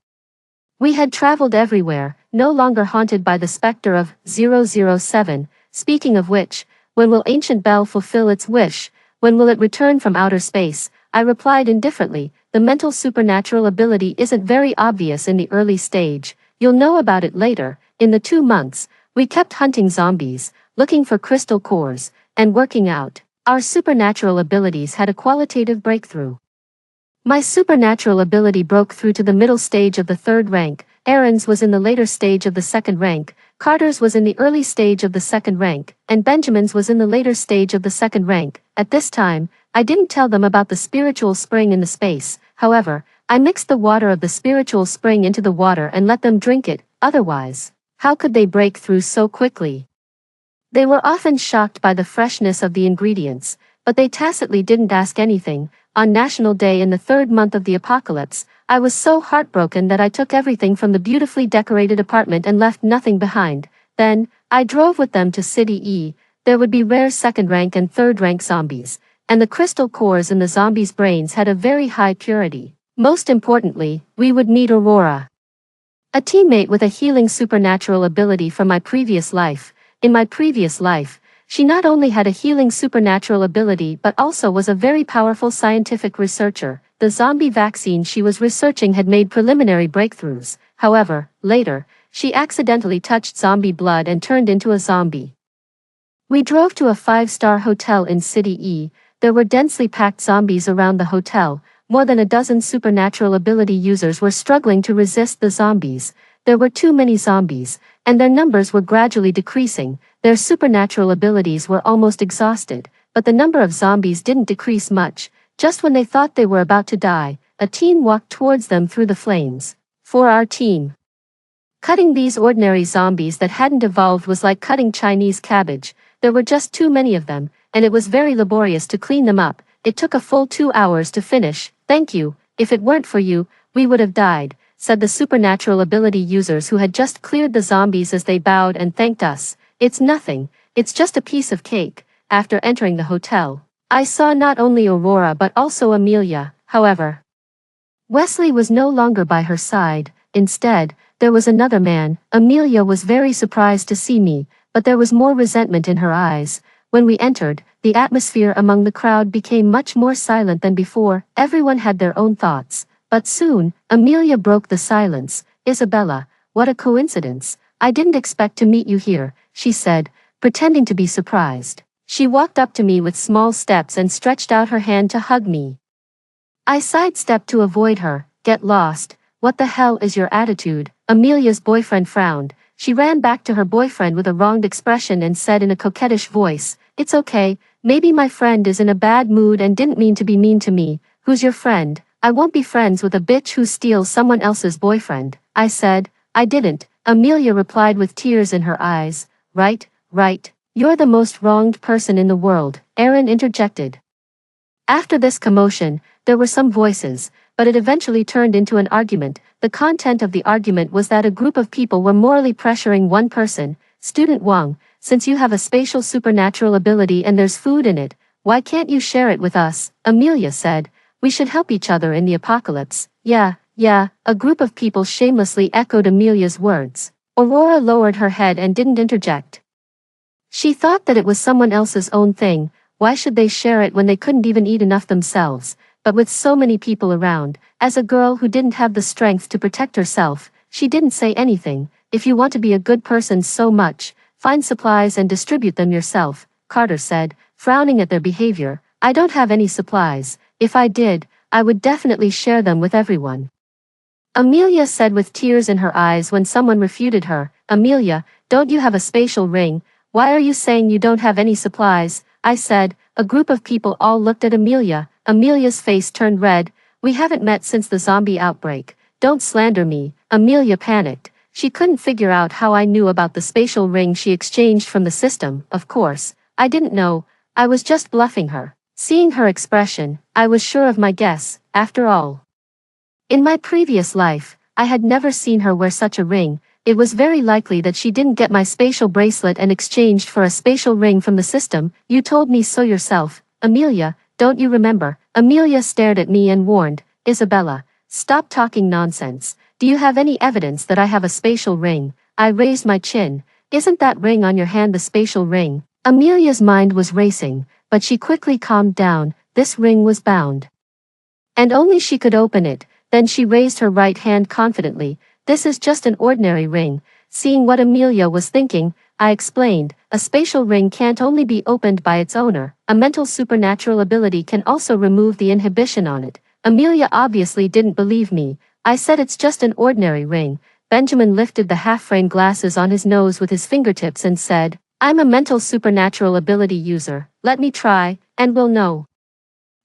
we had traveled everywhere, no longer haunted by the specter of 007. Speaking of which, when will Ancient Bell fulfill its wish? When will it return from outer space? I replied indifferently. The mental supernatural ability isn't very obvious in the early stage. You'll know about it later. In the 2 months, we kept hunting zombies, looking for crystal cores, and working out. Our supernatural abilities had a qualitative breakthrough. My supernatural ability broke through to the middle stage of the 3rd rank. Aaron's was in the later stage of the 2nd rank, Carter's was in the early stage of the 2nd rank, and Benjamin's was in the later stage of the 2nd rank. At this time, I didn't tell them about the spiritual spring in the space. However, I mixed the water of the spiritual spring into the water and let them drink it. Otherwise, how could they break through so quickly? They were often shocked by the freshness of the ingredients, but they tacitly didn't ask anything. On National Day in the 3rd month of the apocalypse, I was so heartbroken that I took everything from the beautifully decorated apartment and left nothing behind. Then, I drove with them to City E. There would be rare 2nd rank and 3rd rank zombies, and the crystal cores in the zombies' brains had a very high purity. Most importantly, we would meet Aurora, a teammate with a healing supernatural ability from my previous life. In my previous life, she not only had a healing supernatural ability but also was a very powerful scientific researcher. The zombie vaccine she was researching had made preliminary breakthroughs. However, later, she accidentally touched zombie blood and turned into a zombie. We drove to a 5-star hotel in City E. There were densely packed zombies around the hotel. More than a dozen supernatural ability users were struggling to resist the zombies. There were too many zombies, and their numbers were gradually decreasing. Their supernatural abilities were almost exhausted, but the number of zombies didn't decrease much. Just when they thought they were about to die, a teen walked towards them through the flames. For our team, cutting these ordinary zombies that hadn't evolved was like cutting Chinese cabbage. There were just too many of them, and it was very laborious to clean them up. It took a full 2 hours to finish. Thank you. If it weren't for you, we would have died, said the supernatural ability users who had just cleared the zombies as they bowed and thanked us. It's nothing. It's just a piece of cake. After entering the hotel, I saw not only Aurora but also Amelia. However, Wesley was no longer by her side. Instead, there was another man. Amelia was very surprised to see me, but there was more resentment in her eyes. When we entered, the atmosphere among the crowd became much more silent than before. Everyone had their own thoughts. But soon, Amelia broke the silence. Isabella, what a coincidence. I didn't expect to meet you here, she said, pretending to be surprised. She walked up to me with small steps and stretched out her hand to hug me. I sidestepped to avoid her. Get lost. What the hell is your attitude? Amelia's boyfriend frowned. She ran back to her boyfriend with a wronged expression and said in a coquettish voice, "It's okay, maybe my friend is in a bad mood and didn't mean to be mean to me." "Who's your friend?" "I won't be friends with a bitch who steals someone else's boyfriend," I said. "I didn't," Amelia replied with tears in her eyes. Right. You're the most wronged person in the world," Aaron interjected. After this commotion, there were some voices, but it eventually turned into an argument. The content of the argument was that a group of people were morally pressuring one person. "Student Wang, since you have a spatial supernatural ability and there's food in it, why can't you share it with us?" Amelia said. "We should help each other in the apocalypse." Yeah, a group of people shamelessly echoed Amelia's words. Aurora lowered her head and didn't interject. She thought that it was someone else's own thing. why should they share it when they couldn't even eat enough themselves? But with so many people around, as a girl who didn't have the strength to protect herself, she didn't say anything. If you want to be a good person so much, find supplies and distribute them yourself, Carter said, frowning at their behavior. I don't have any supplies. If I did, I would definitely share them with everyone. Amelia said with tears in her eyes when someone refuted her. Amelia, don't you have a spatial ring? Why are you saying you don't have any supplies? I said. A group of people all looked at Amelia. Amelia's face turned red. We haven't met since the zombie outbreak. Don't slander me. Amelia panicked. She couldn't figure out how I knew about the spatial ring she exchanged from the system. Of course, I didn't know. I was just bluffing her. Seeing her expression, I was sure of my guess, after all. In my previous life, I had never seen her wear such a ring. It was very likely that she didn't get my spatial bracelet and exchanged for a spatial ring from the system. You told me so yourself, Amelia, don't you remember? Amelia stared at me and warned, Isabella, stop talking nonsense. Do you have any evidence that I have a spatial ring? I raised my chin. Isn't that ring on your hand the spatial ring? Amelia's mind was racing, but she quickly calmed down. This ring was bound. And only she could open it. Then she raised her right hand confidently. This is just an ordinary ring. Seeing what Amelia was thinking, I explained, a spatial ring can't only be opened by its owner. A mental supernatural ability can also remove the inhibition on it. Amelia obviously didn't believe me. I said it's just an ordinary ring. Benjamin lifted the half-frame glasses on his nose with his fingertips and said, I'm a mental supernatural ability user. Let me try, and we'll know.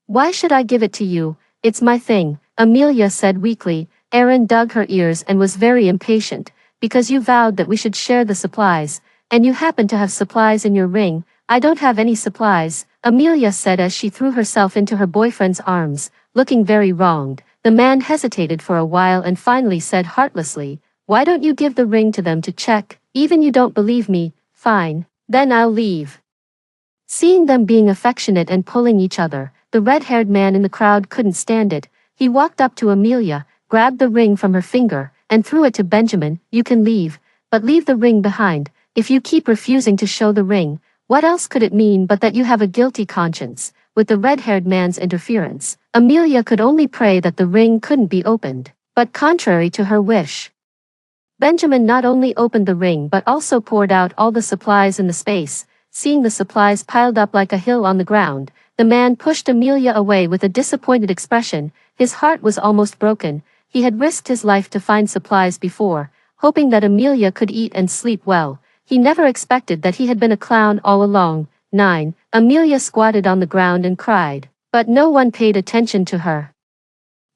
Why should I give it to you? It's my thing, Amelia said weakly. Erin dug her ears and was very impatient. Because you vowed that we should share the supplies, and you happen to have supplies in your ring. I don't have any supplies, Amelia said as she threw herself into her boyfriend's arms, looking very wronged. The man hesitated for a while and finally said heartlessly, why don't you give the ring to them to check? Even you don't believe me, fine, then I'll leave. Seeing them being affectionate and pulling each other, the red-haired man in the crowd couldn't stand it. He walked up to Amelia, grabbed the ring from her finger, and threw it to Benjamin. You can leave, but leave the ring behind. If you keep refusing to show the ring, what else could it mean but that you have a guilty conscience? With the red-haired man's interference, Amelia could only pray that the ring couldn't be opened. But contrary to her wish, Benjamin not only opened the ring but also poured out all the supplies in the space. Seeing the supplies piled up like a hill on the ground, the man pushed Amelia away with a disappointed expression. His heart was almost broken. He had risked his life to find supplies before, hoping that Amelia could eat and sleep well. He never expected that he had been a clown all along. 9. Amelia squatted on the ground and cried, but no one paid attention to her.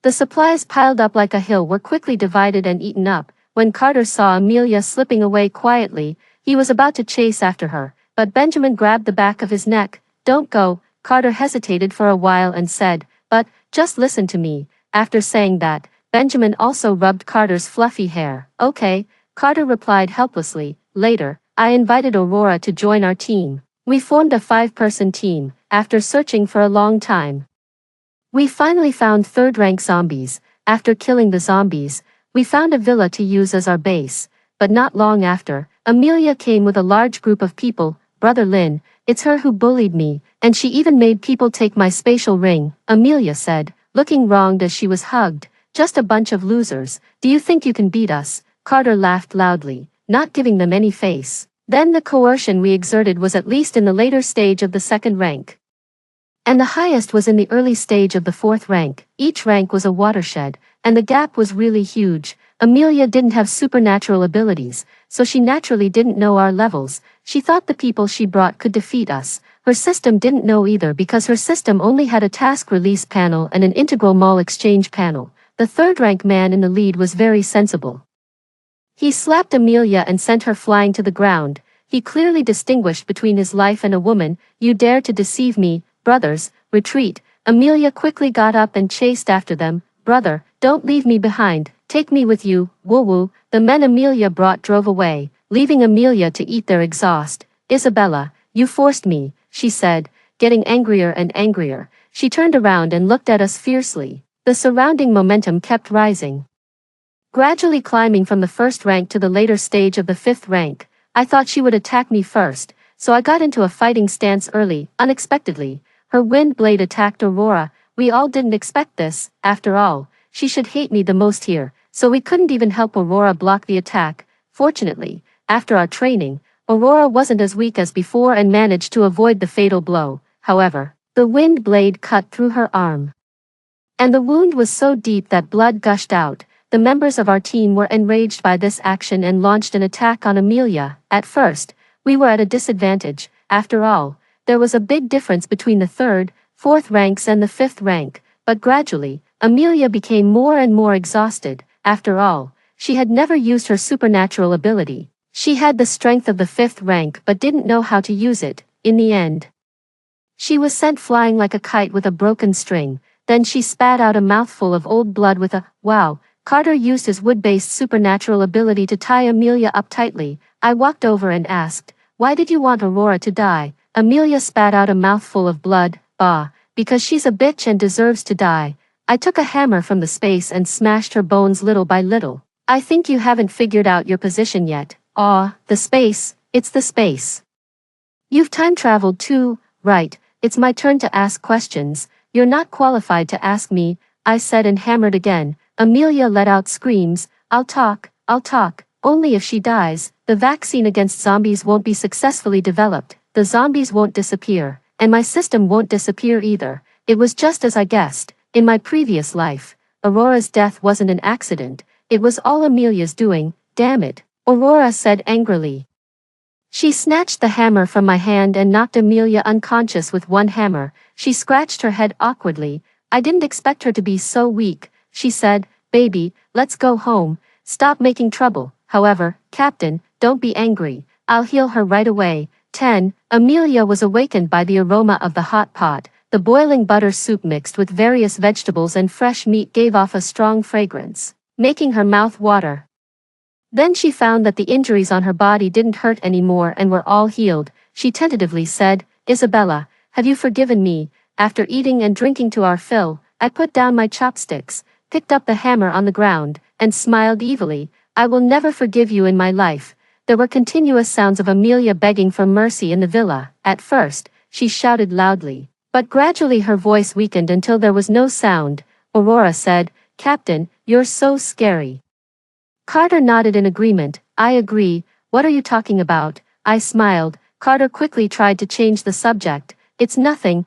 The supplies piled up like a hill were quickly divided and eaten up. When Carter saw Amelia slipping away quietly, he was about to chase after her, but Benjamin grabbed the back of his neck. Don't go. Carter hesitated for a while and said, but, just listen to me. After saying that, Benjamin also rubbed Carter's fluffy hair. Okay, Carter replied helplessly. Later, I invited Aurora to join our team. We formed a 5-person team, after searching for a long time. We finally found third-rank zombies. After killing the zombies, we found a villa to use as our base. But not long after, Amelia came with a large group of people. Brother Lynn, it's her who bullied me, and she even made people take my spatial ring, Amelia said, looking wronged as she was hugged. Just a bunch of losers. Do you think you can beat us? Carter laughed loudly, not giving them any face. Then the coercion we exerted was at least in the later stage of the 2nd rank. And the highest was in the early stage of the 4th rank. Each rank was a watershed, and the gap was really huge. Amelia didn't have supernatural abilities, so she naturally didn't know our levels. She thought the people she brought could defeat us. Her system didn't know either because her system only had a task release panel and an integral mall exchange panel. The 3rd-rank man in the lead was very sensible. He slapped Amelia and sent her flying to the ground. He clearly distinguished between his life and a woman. You dare to deceive me, brothers, retreat. Amelia quickly got up and chased after them. Brother, don't leave me behind, take me with you, woo-woo. The men Amelia brought drove away, leaving Amelia to eat their exhaust. Isabella, you forced me, she said, getting angrier and angrier. She turned around and looked at us fiercely. The surrounding momentum kept rising, gradually climbing from the 1st rank to the later stage of the 5th rank. I thought she would attack me first, so I got into a fighting stance early, unexpectedly. Her wind blade attacked Aurora. We all didn't expect this. After all, she should hate me the most here, so we couldn't even help Aurora block the attack. Fortunately, after our training, Aurora wasn't as weak as before and managed to avoid the fatal blow. However, the wind blade cut through her arm, and the wound was so deep that blood gushed out. The members of our team were enraged by this action and launched an attack on Amelia. At first, we were at a disadvantage. After all, there was a big difference between the third, fourth ranks and the fifth rank, but gradually, Amelia became more and more exhausted. After all, she had never used her supernatural ability. She had the strength of the fifth rank but didn't know how to use it. In the end, she was sent flying like a kite with a broken string. Then she spat out a mouthful of old blood with a, "Wow." Carter used his wood-based supernatural ability to tie Amelia up tightly. I walked over and asked, "Why did you want Aurora to die?" Amelia spat out a mouthful of blood. "Bah, because she's a bitch and deserves to die." I took a hammer from the space and smashed her bones little by little. "I think you haven't figured out your position yet." "Aw, the space, it's the space. You've time traveled too, right?" "It's my turn to ask questions." "You're not qualified to ask me," I said and hammered again. Amelia let out screams. I'll talk, only if she dies. The vaccine against zombies won't be successfully developed, the zombies won't disappear, and my system won't disappear either." It was just as I guessed. In my previous life, Aurora's death wasn't an accident, it was all Amelia's doing. "Damn it," Aurora said angrily. She snatched the hammer from my hand and knocked Amelia unconscious with one hammer. She scratched her head awkwardly. "I didn't expect her to be so weak," she said. "Baby, let's go home. Stop making trouble." "However, Captain, don't be angry. I'll heal her right away." 10. Amelia was awakened by the aroma of the hot pot. The boiling butter soup mixed with various vegetables and fresh meat gave off a strong fragrance, making her mouth water. Then she found that the injuries on her body didn't hurt anymore and were all healed. She tentatively said, "Isabella, have you forgiven me?" After eating and drinking to our fill, I put down my chopsticks, picked up the hammer on the ground, and smiled evilly. "I will never forgive you in my life." There were continuous sounds of Amelia begging for mercy in the villa. At first, she shouted loudly, but gradually her voice weakened until there was no sound. Aurora said, "Captain, you're so scary." Carter nodded in agreement. "I agree. What are you talking about?" I smiled. Carter quickly tried to change the subject. "It's nothing,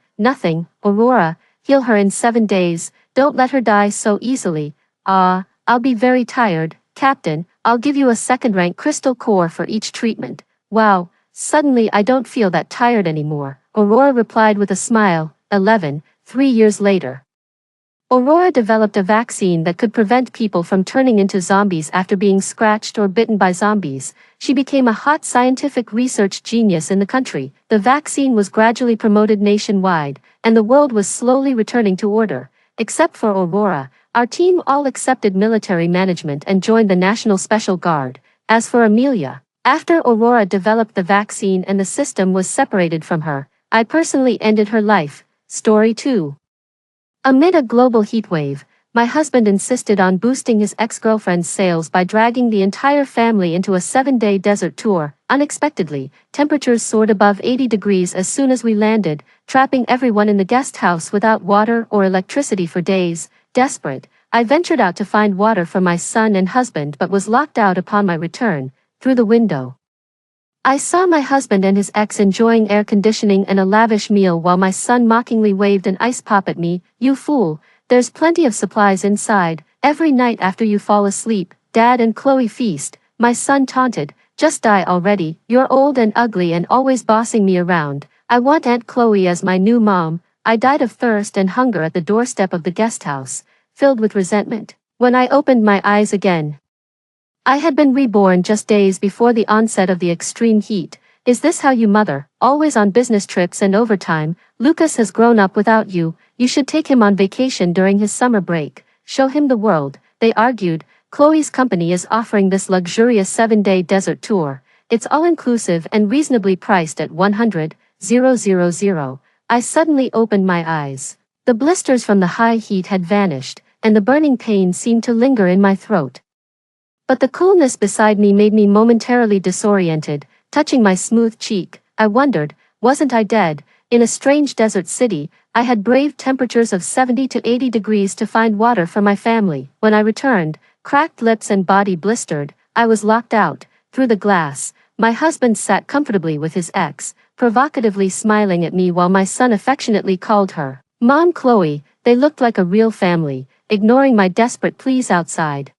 Aurora. Heal her in 7 days. Don't let her die so easily." I'll be very tired, Captain. I'll give you a second-rank crystal core for each treatment." "Wow, suddenly I don't feel that tired anymore," Aurora replied with a smile. 11. 3 years later, Aurora developed a vaccine that could prevent people from turning into zombies after being scratched or bitten by zombies. She became a hot scientific research genius in the country. The vaccine was gradually promoted nationwide, and the world was slowly returning to order. Except for Aurora, our team all accepted military management and joined the National Special Guard. As for Amelia, after Aurora developed the vaccine and the system was separated from her, I personally ended her life. Story 2. Amid a global heatwave, my husband insisted on boosting his ex-girlfriend's sales by dragging the entire family into a 7-day desert tour. Unexpectedly, temperatures soared above 80 degrees as soon as we landed, trapping everyone in the guest house without water or electricity for days. Desperate, I ventured out to find water for my son and husband but was locked out upon my return. Through the window, I saw my husband and his ex enjoying air conditioning and a lavish meal while my son mockingly waved an ice pop at me. "You fool, there's plenty of supplies inside. Every night after you fall asleep, Dad and Chloe feast," my son taunted. "Just die already. You're old and ugly and always bossing me around. I want Aunt Chloe as my new mom." I died of thirst and hunger at the doorstep of the guest house, filled with resentment. When I opened my eyes again, I had been reborn just days before the onset of the extreme heat. "Is this how you mother? Always on business trips and overtime. Lucas has grown up without you. You should take him on vacation during his summer break. Show him the world," they argued. "Chloe's company is offering this luxurious 7-day desert tour. It's all-inclusive and reasonably priced at $100,000. I suddenly opened my eyes. The blisters from the high heat had vanished, and the burning pain seemed to linger in my throat. But the coolness beside me made me momentarily disoriented. Touching my smooth cheek, I wondered, wasn't I dead? In a strange desert city, I had braved temperatures of 70 to 80 degrees to find water for my family. When I returned, cracked lips and body blistered, I was locked out. Through the glass, my husband sat comfortably with his ex, provocatively smiling at me while my son affectionately called her Mom Chloe. They looked like a real family, ignoring my desperate pleas outside,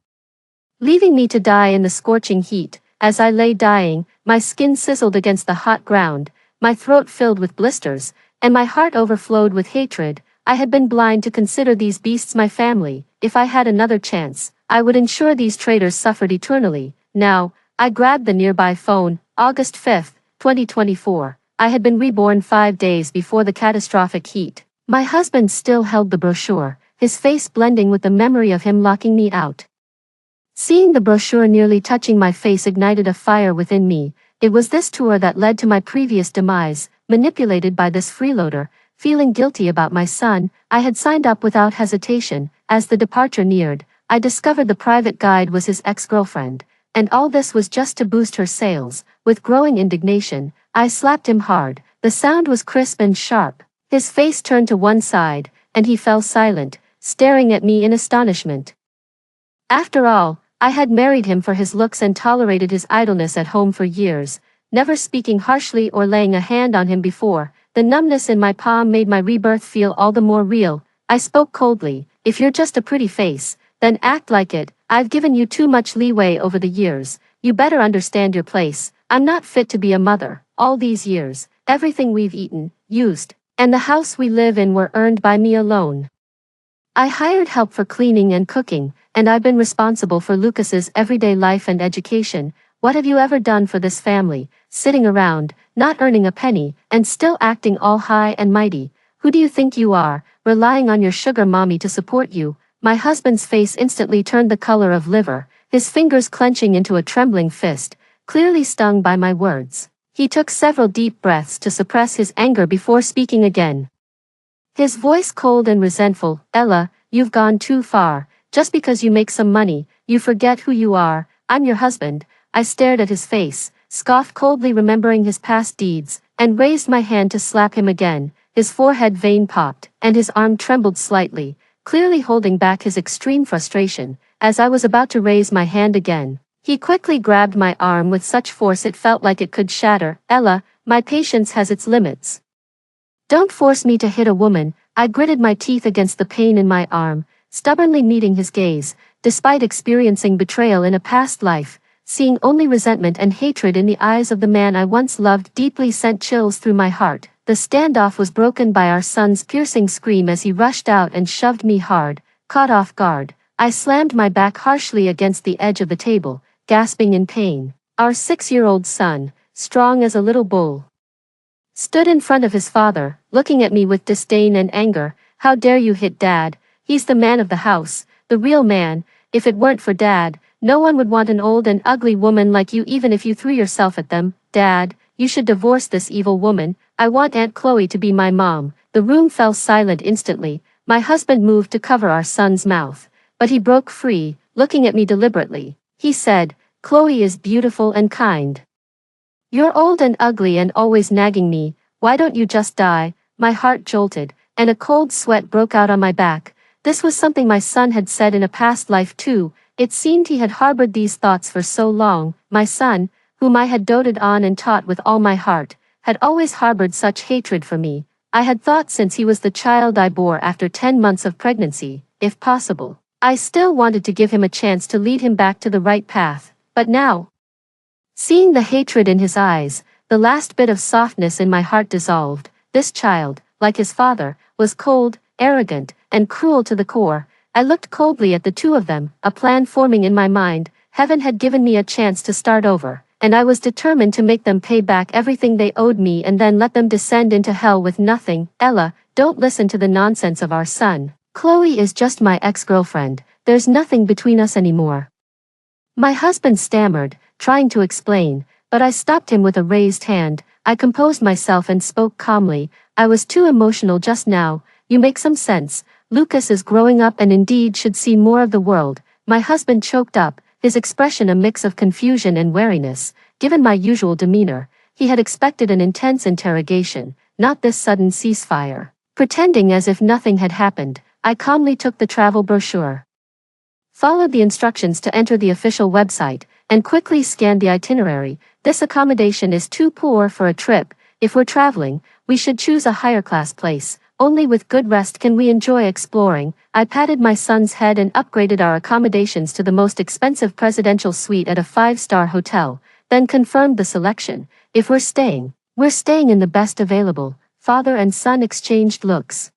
leaving me to die in the scorching heat. As I lay dying, my skin sizzled against the hot ground, my throat filled with blisters, and my heart overflowed with hatred. I had been blind to consider these beasts my family. If I had another chance, I would ensure these traitors suffered eternally. Now, I grabbed the nearby phone. August 5, 2024. I had been reborn 5 days before the catastrophic heat. My husband still held the brochure, his face blending with the memory of him locking me out. Seeing the brochure nearly touching my face ignited a fire within me. It was this tour that led to my previous demise, manipulated by this freeloader. Feeling guilty about my son, I had signed up without hesitation. As the departure neared, I discovered the private guide was his ex-girlfriend, and all this was just to boost her sales. With growing indignation, I slapped him hard. The sound was crisp and sharp. His face turned to one side, and he fell silent, staring at me in astonishment. After all, I had married him for his looks and tolerated his idleness at home for years, never speaking harshly or laying a hand on him before. The numbness in my palm made my rebirth feel all the more real. I spoke coldly. If you're just a pretty face, then act like it. I've given you too much leeway over the years. You better understand your place. I'm not fit to be a mother. All these years, everything we've eaten, used, and the house we live in were earned by me alone. I hired help for cleaning and cooking, and I've been responsible for Lucas's everyday life and education. What have you ever done for this family? Sitting around, not earning a penny, and still acting all high and mighty. Who do you think you are, relying on your sugar mommy to support you? My husband's face instantly turned the color of liver, his fingers clenching into a trembling fist, clearly stung by my words. He took several deep breaths to suppress his anger before speaking again. His voice cold and resentful. Ella, you've gone too far. Just because you make some money, you forget who you are. I'm your husband. I stared at his face, scoffed coldly remembering his past deeds, and raised my hand to slap him again. His forehead vein popped, and his arm trembled slightly, clearly holding back his extreme frustration. As I was about to raise my hand again, he quickly grabbed my arm with such force it felt like it could shatter. Ella, my patience has its limits. Don't force me to hit a woman. I gritted my teeth against the pain in my arm, stubbornly meeting his gaze. Despite experiencing betrayal in a past life, seeing only resentment and hatred in the eyes of the man I once loved deeply sent chills through my heart. The standoff was broken by our son's piercing scream as he rushed out and shoved me hard. Caught off guard, I slammed my back harshly against the edge of the table, gasping in pain. Our 6-year-old son, strong as a little bull, stood in front of his father, looking at me with disdain and anger. How dare you hit Dad? He's the man of the house, the real man. If it weren't for Dad, no one would want an old and ugly woman like you even if you threw yourself at them. Dad, you should divorce this evil woman. I want Aunt Chloe to be my mom. The room fell silent instantly. My husband moved to cover our son's mouth, but he broke free, looking at me deliberately. He said, Chloe is beautiful and kind. You're old and ugly and always nagging me. Why don't you just die? My heart jolted, and a cold sweat broke out on my back. This was something my son had said in a past life too. It seemed he had harbored these thoughts for so long. My son, whom I had doted on and taught with all my heart, had always harbored such hatred for me. I had thought since he was the child I bore after 10 months of pregnancy, if possible, I still wanted to give him a chance to lead him back to the right path. But now, seeing the hatred in his eyes, the last bit of softness in my heart dissolved. This child, like his father, was cold, arrogant, and cruel to the core. I looked coldly at the two of them, a plan forming in my mind. Heaven had given me a chance to start over, and I was determined to make them pay back everything they owed me and then let them descend into hell with nothing. Ella, don't listen to the nonsense of our son. Chloe is just my ex-girlfriend. There's nothing between us anymore. My husband stammered, trying to explain, but I stopped him with a raised hand. I composed myself and spoke calmly. I was too emotional just now. You make some sense. Lucas is growing up and indeed should see more of the world. My husband choked up, his expression a mix of confusion and wariness. Given my usual demeanor, he had expected an intense interrogation, not this sudden ceasefire. Pretending as if nothing had happened, I calmly took the travel brochure, followed the instructions to enter the official website, and quickly scanned the itinerary. This accommodation is too poor for a trip. If we're traveling, we should choose a higher class place. Only with good rest can we enjoy exploring. I patted my son's head and upgraded our accommodations to the most expensive presidential suite at a 5-star hotel, then confirmed the selection. If we're staying in the best available. Father and son exchanged looks,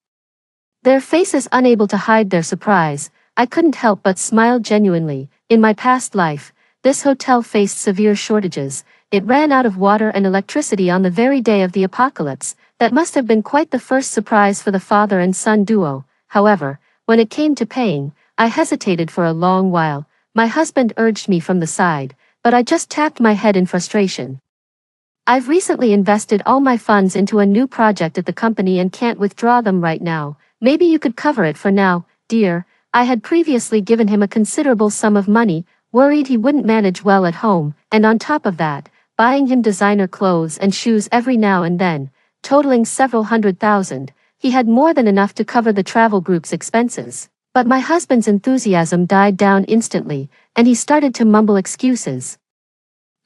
their faces unable to hide their surprise. I couldn't help but smile genuinely. In my past life, this hotel faced severe shortages. It ran out of water and electricity on the very day of the apocalypse. That must have been quite the first surprise for the father and son duo. However, when it came to paying, I hesitated for a long while. My husband urged me from the side, but I just tapped my head in frustration. I've recently invested all my funds into a new project at the company and can't withdraw them right now. Maybe you could cover it for now, dear. I had previously given him a considerable sum of money, worried he wouldn't manage well at home, and on top of that, buying him designer clothes and shoes every now and then, totaling several $100,000. He had more than enough to cover the travel group's expenses. But my husband's enthusiasm died down instantly, and he started to mumble excuses.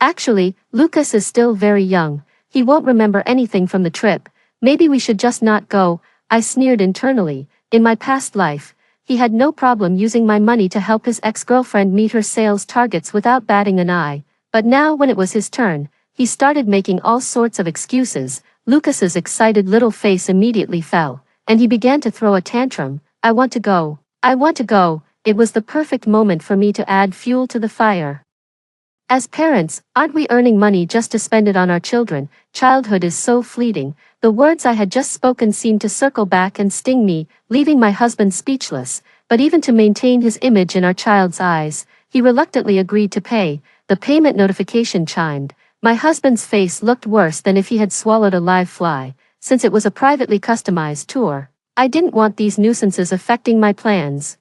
Actually, Lucas is still very young. He won't remember anything from the trip. Maybe we should just not go. I sneered internally. In my past life, he had no problem using my money to help his ex-girlfriend meet her sales targets without batting an eye. But now when it was his turn, he started making all sorts of excuses. Lucas's excited little face immediately fell, and he began to throw a tantrum. I want to go. I want to go. It was the perfect moment for me to add fuel to the fire. As parents, aren't we earning money just to spend it on our children? Childhood is so fleeting. The words I had just spoken seemed to circle back and sting me, leaving my husband speechless. But even to maintain his image in our child's eyes, he reluctantly agreed to pay. The payment notification chimed. My husband's face looked worse than if he had swallowed a live fly. Since it was a privately customized tour, I didn't want these nuisances affecting my plans.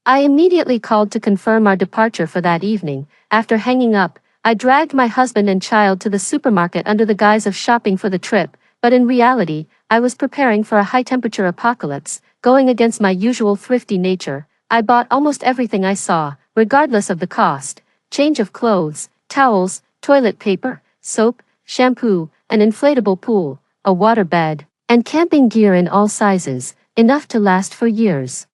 I immediately called to confirm our departure for that evening. After hanging up, I dragged my husband and child to the supermarket under the guise of shopping for the trip, but in reality, I was preparing for a high-temperature apocalypse. Going against my usual thrifty nature, I bought almost everything I saw, regardless of the cost. Change of clothes, towels, toilet paper, soap, shampoo, an inflatable pool, a waterbed, and camping gear in all sizes, enough to last for years.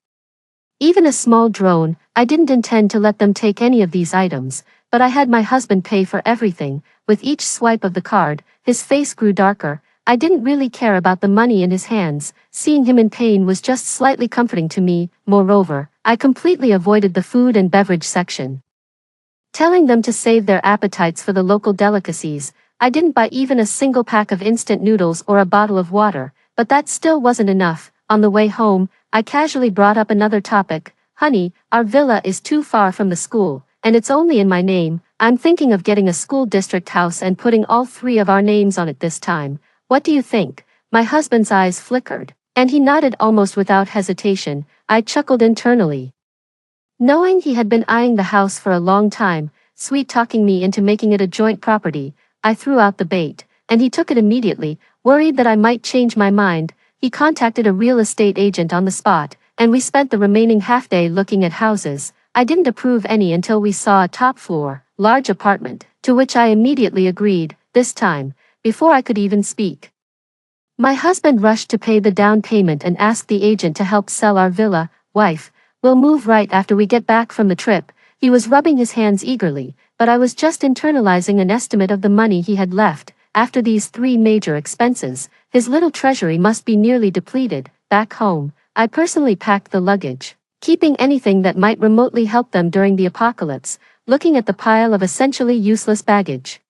Even a small drone. I didn't intend to let them take any of these items, but I had my husband pay for everything. With each swipe of the card, his face grew darker. I didn't really care about the money in his hands. Seeing him in pain was just slightly comforting to me. Moreover, I completely avoided the food and beverage section, telling them to save their appetites for the local delicacies. I didn't buy even a single pack of instant noodles or a bottle of water, but that still wasn't enough. On the way home, I casually brought up another topic. Honey, our villa is too far from the school, and it's only in my name. I'm thinking of getting a school district house and putting all 3 of our names on it this time. What do you think? My husband's eyes flickered, and he nodded almost without hesitation. I chuckled internally, knowing he had been eyeing the house for a long time, sweet-talking me into making it a joint property. I threw out the bait, and he took it immediately, worried that I might change my mind. He contacted a real estate agent on the spot, and we spent the remaining half-day looking at houses. I didn't approve any until we saw a top-floor, large apartment, to which I immediately agreed, this time, before I could even speak. My husband rushed to pay the down payment and asked the agent to help sell our villa. Wife, we'll move right after we get back from the trip. He was rubbing his hands eagerly, but I was just internalizing an estimate of the money he had left. After these 3 major expenses, his little treasury must be nearly depleted. Back home, I personally packed the luggage, keeping anything that might remotely help them during the apocalypse, looking at the pile of essentially useless baggage.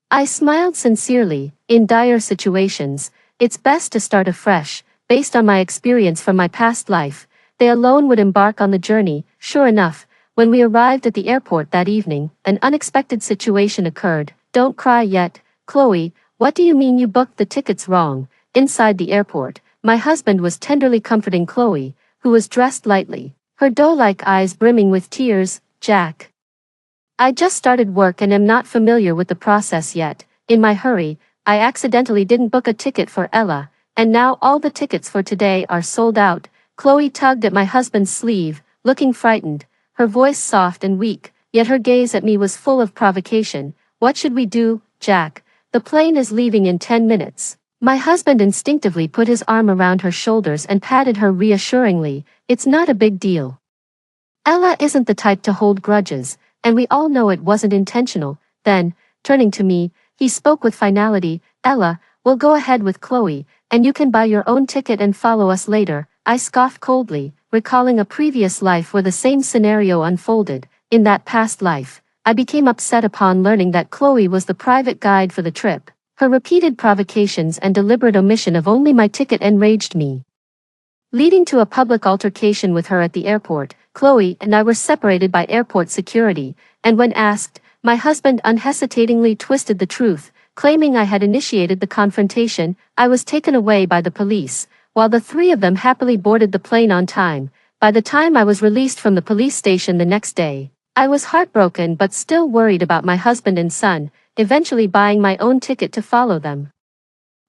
I smiled sincerely. In dire situations, it's best to start afresh. Based on my experience from my past life, they alone would embark on the journey. Sure enough, when we arrived at the airport that evening, an unexpected situation occurred. Don't cry yet, Chloe. What do you mean you booked the tickets wrong? Inside the airport, my husband was tenderly comforting Chloe, who was dressed lightly, her doe-like eyes brimming with tears. Jack, I just started work and am not familiar with the process yet. In my hurry, I accidentally didn't book a ticket for Ella, and now all the tickets for today are sold out. Chloe tugged at my husband's sleeve, looking frightened, her voice soft and weak, yet her gaze at me was full of provocation. What should we do, Jack? The plane is leaving in 10 minutes. My husband instinctively put his arm around her shoulders and patted her reassuringly. It's not a big deal. Ella isn't the type to hold grudges, and we all know it wasn't intentional. Then, turning to me, he spoke with finality. Ella, we'll go ahead with Chloe, and you can buy your own ticket and follow us later. I scoffed coldly, recalling a previous life where the same scenario unfolded. In that past life, I became upset upon learning that Chloe was the private guide for the trip. Her repeated provocations and deliberate omission of only my ticket enraged me. Leading to a public altercation with her at the airport, Chloe and I were separated by airport security, and when asked, my husband unhesitatingly twisted the truth, claiming I had initiated the confrontation. I was taken away by the police, while the three of them happily boarded the plane on time. By the time I was released from the police station the next day, I was heartbroken but still worried about my husband and son, eventually buying my own ticket to follow them.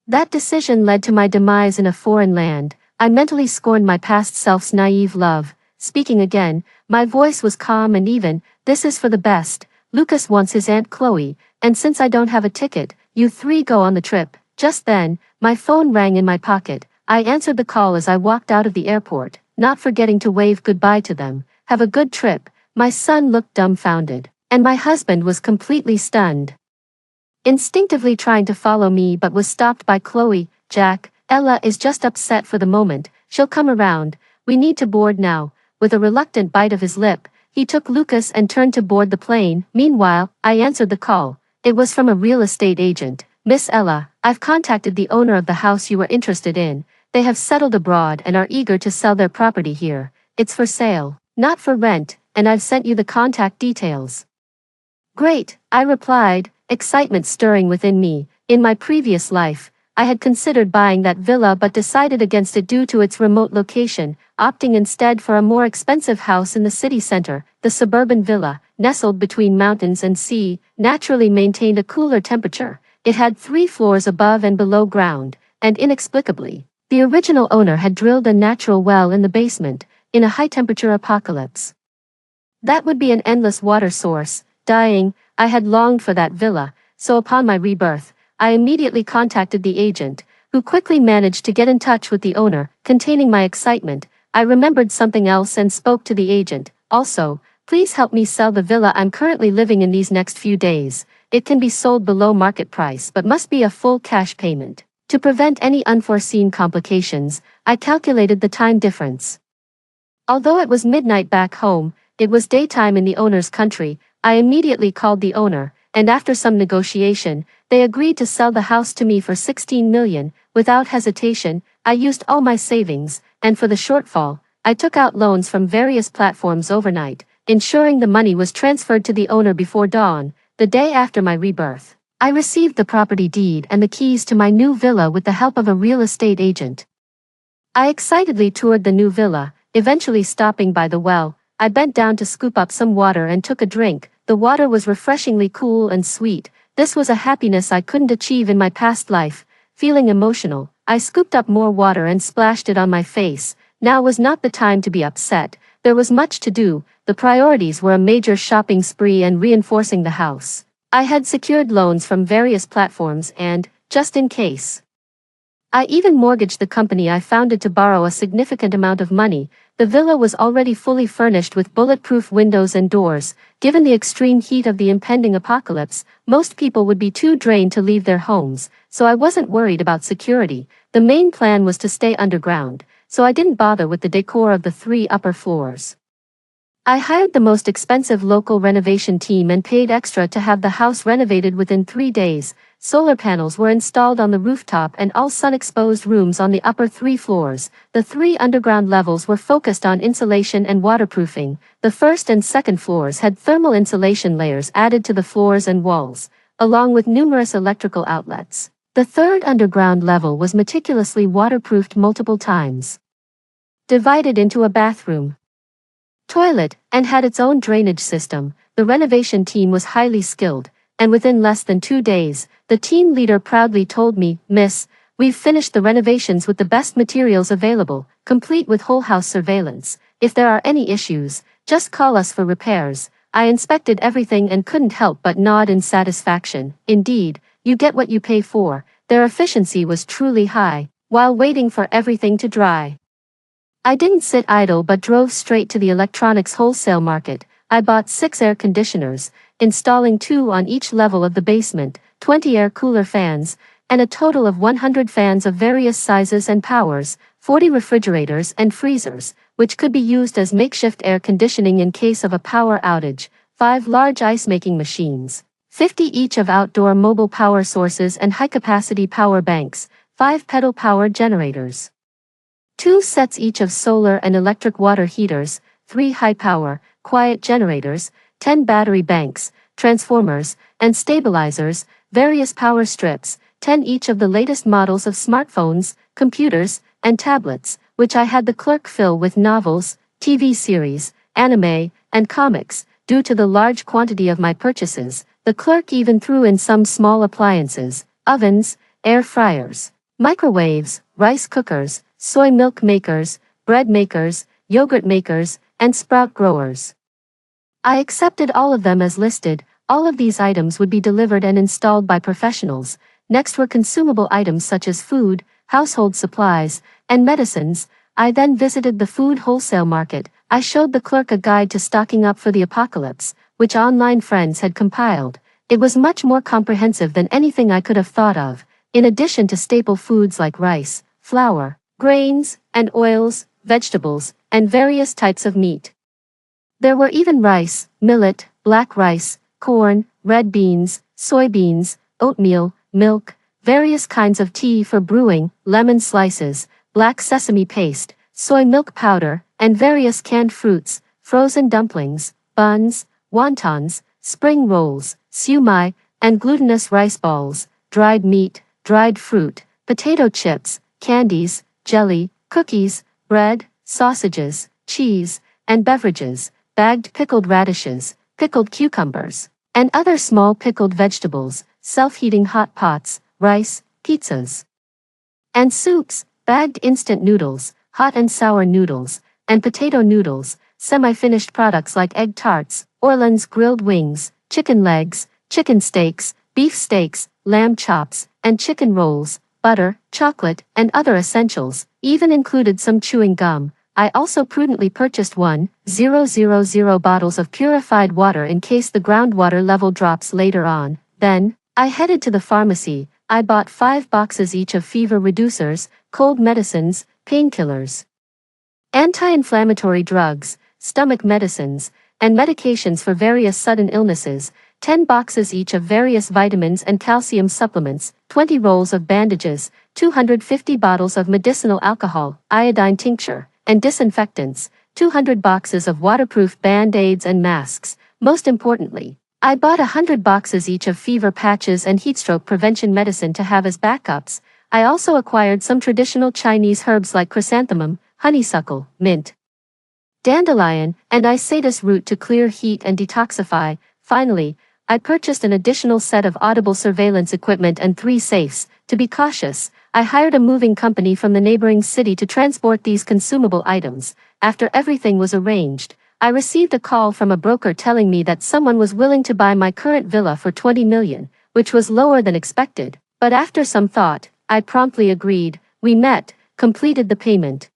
That decision led to my demise in a foreign land. I mentally scorned my past self's naive love. Speaking again, my voice was calm and even. This is for the best. Lucas wants his Aunt Chloe, and since I don't have a ticket, you three go on the trip. Just then, my phone rang in my pocket. I answered the call as I walked out of the airport, not forgetting to wave goodbye to them. Have a good trip. My son looked dumbfounded, and my husband was completely stunned. Instinctively trying to follow me but was stopped by Chloe. Jack, Ella is just upset for the moment. She'll come around. We need to board now. With a reluctant bite of his lip, he took Lucas and turned to board the plane. Meanwhile, I answered the call. It was from a real estate agent. Miss Ella, I've contacted the owner of the house you were interested in. They have settled abroad and are eager to sell their property here. It's for sale, not for rent, and I've sent you the contact details. Great, I replied, excitement stirring within me. In my previous life, I had considered buying that villa but decided against it due to its remote location, opting instead for a more expensive house in the city center. The suburban villa, nestled between mountains and sea, naturally maintained a cooler temperature. It had 3 floors above and below ground, and inexplicably, the original owner had drilled a natural well in the basement. In a high-temperature apocalypse, that would be an endless water source. Dying, I had longed for that villa, so upon my rebirth, I immediately contacted the agent, who quickly managed to get in touch with the owner. Containing my excitement, I remembered something else and spoke to the agent. Also, please help me sell the villa I'm currently living in these next few days. It can be sold below market price but must be a full cash payment. To prevent any unforeseen complications, I calculated the time difference. Although it was midnight back home, it was daytime in the owner's country. I immediately called the owner, and after some negotiation, they agreed to sell the house to me for $16 million. Without hesitation, I used all my savings, and for the shortfall, I took out loans from various platforms overnight, ensuring the money was transferred to the owner before dawn. The day after my rebirth, I received the property deed and the keys to my new villa with the help of a real estate agent. I excitedly toured the new villa, eventually stopping by the well. I bent down to scoop up some water and took a drink. The water was refreshingly cool and sweet. This was a happiness I couldn't achieve in my past life. Feeling emotional, I scooped up more water and splashed it on my face. Now was not the time to be upset. There was much to do. The priorities were a major shopping spree and reinforcing the house. I had secured loans from various platforms and, just in case, I even mortgaged the company I founded to borrow a significant amount of money. The villa was already fully furnished with bulletproof windows and doors. Given the extreme heat of the impending apocalypse, most people would be too drained to leave their homes, so I wasn't worried about security. The main plan was to stay underground, so I didn't bother with the decor of the 3 upper floors. I hired the most expensive local renovation team and paid extra to have the house renovated within 3 days. Solar panels were installed on the rooftop and all sun-exposed rooms on the upper 3 floors. The 3 underground levels were focused on insulation and waterproofing. The first and second floors had thermal insulation layers added to the floors and walls, along with numerous electrical outlets. The third underground level was meticulously waterproofed multiple times, divided into a bathroom, toilet, and had its own drainage system. The renovation team was highly skilled. and within less than 2 days, the team leader proudly told me, "Miss, we've finished the renovations with the best materials available, complete with whole house surveillance. If there are any issues, just call us for repairs." I inspected everything and couldn't help but nod in satisfaction. Indeed, you get what you pay for. Their efficiency was truly high. While waiting for everything to dry, I didn't sit idle but drove straight to the electronics wholesale market. I bought 6 air conditioners, installing 2 on each level of the basement, 20 air cooler fans, and a total of 100 fans of various sizes and powers, 40 refrigerators and freezers, which could be used as makeshift air conditioning in case of a power outage, 5 large ice-making machines, 50 each of outdoor mobile power sources and high-capacity power banks, 5 pedal power generators, 2 sets each of solar and electric water heaters, 3 high-power, quiet generators, 10 battery banks, transformers, and stabilizers, various power strips, 10 each of the latest models of smartphones, computers, and tablets, which I had the clerk fill with novels, TV series, anime, and comics. Due to the large quantity of my purchases, the clerk even threw in some small appliances, ovens, air fryers, microwaves, rice cookers, soy milk makers, bread makers, yogurt makers, and sprout growers. I accepted all of them as listed. All of these items would be delivered and installed by professionals. Next were consumable items such as food, household supplies, and medicines. I then visited the food wholesale market. I showed the clerk a guide to stocking up for the apocalypse, which online friends had compiled. It was much more comprehensive than anything I could have thought of. In addition to staple foods like rice, flour, grains, and oils, vegetables, and various types of meat. There were even rice, millet, black rice, corn, red beans, soybeans, oatmeal, milk, various kinds of tea for brewing, lemon slices, black sesame paste, soy milk powder, and various canned fruits, frozen dumplings, buns, wontons, spring rolls, siumai, and glutinous rice balls, dried meat, dried fruit, potato chips, candies, jelly, cookies, bread, sausages, cheese, and beverages, bagged pickled radishes, pickled cucumbers, and other small pickled vegetables, self-heating hot pots, rice, pizzas, and soups, bagged instant noodles, hot and sour noodles, and potato noodles, semi-finished products like egg tarts, Orleans grilled wings, chicken legs, chicken steaks, beef steaks, lamb chops, and chicken rolls, butter, chocolate, and other essentials, even included some chewing gum. I also prudently purchased 1,000 bottles of purified water in case the groundwater level drops later on. Then, I headed to the pharmacy. I bought 5 boxes each of fever reducers, cold medicines, painkillers, anti-inflammatory drugs, stomach medicines, and medications for various sudden illnesses, 10 boxes each of various vitamins and calcium supplements, 20 rolls of bandages, 250 bottles of medicinal alcohol, iodine tincture, and disinfectants, 200 boxes of waterproof band-aids and masks. Most importantly, I bought 100 boxes each of fever patches and heatstroke prevention medicine to have as backups. I also acquired some traditional Chinese herbs like chrysanthemum, honeysuckle, mint, dandelion, and isatus root to clear heat and detoxify. Finally, I purchased an additional set of audible surveillance equipment and 3 safes. To be cautious, I hired a moving company from the neighboring city to transport these consumable items. After everything was arranged, I received a call from a broker telling me that someone was willing to buy my current villa for 20 million, which was lower than expected, but after some thought, I promptly agreed. We met, completed the payment,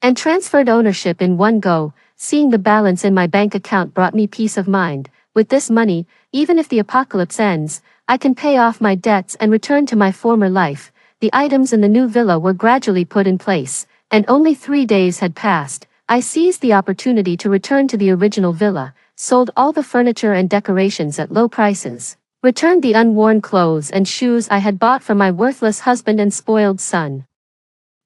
and transferred ownership in one go. Seeing the balance in my bank account brought me peace of mind. With this money, even if the apocalypse ends, I can pay off my debts and return to my former life. The items in the new villa were gradually put in place, and only 3 days had passed. I seized the opportunity to return to the original villa, sold all the furniture and decorations at low prices, returned the unworn clothes and shoes I had bought for my worthless husband and spoiled son,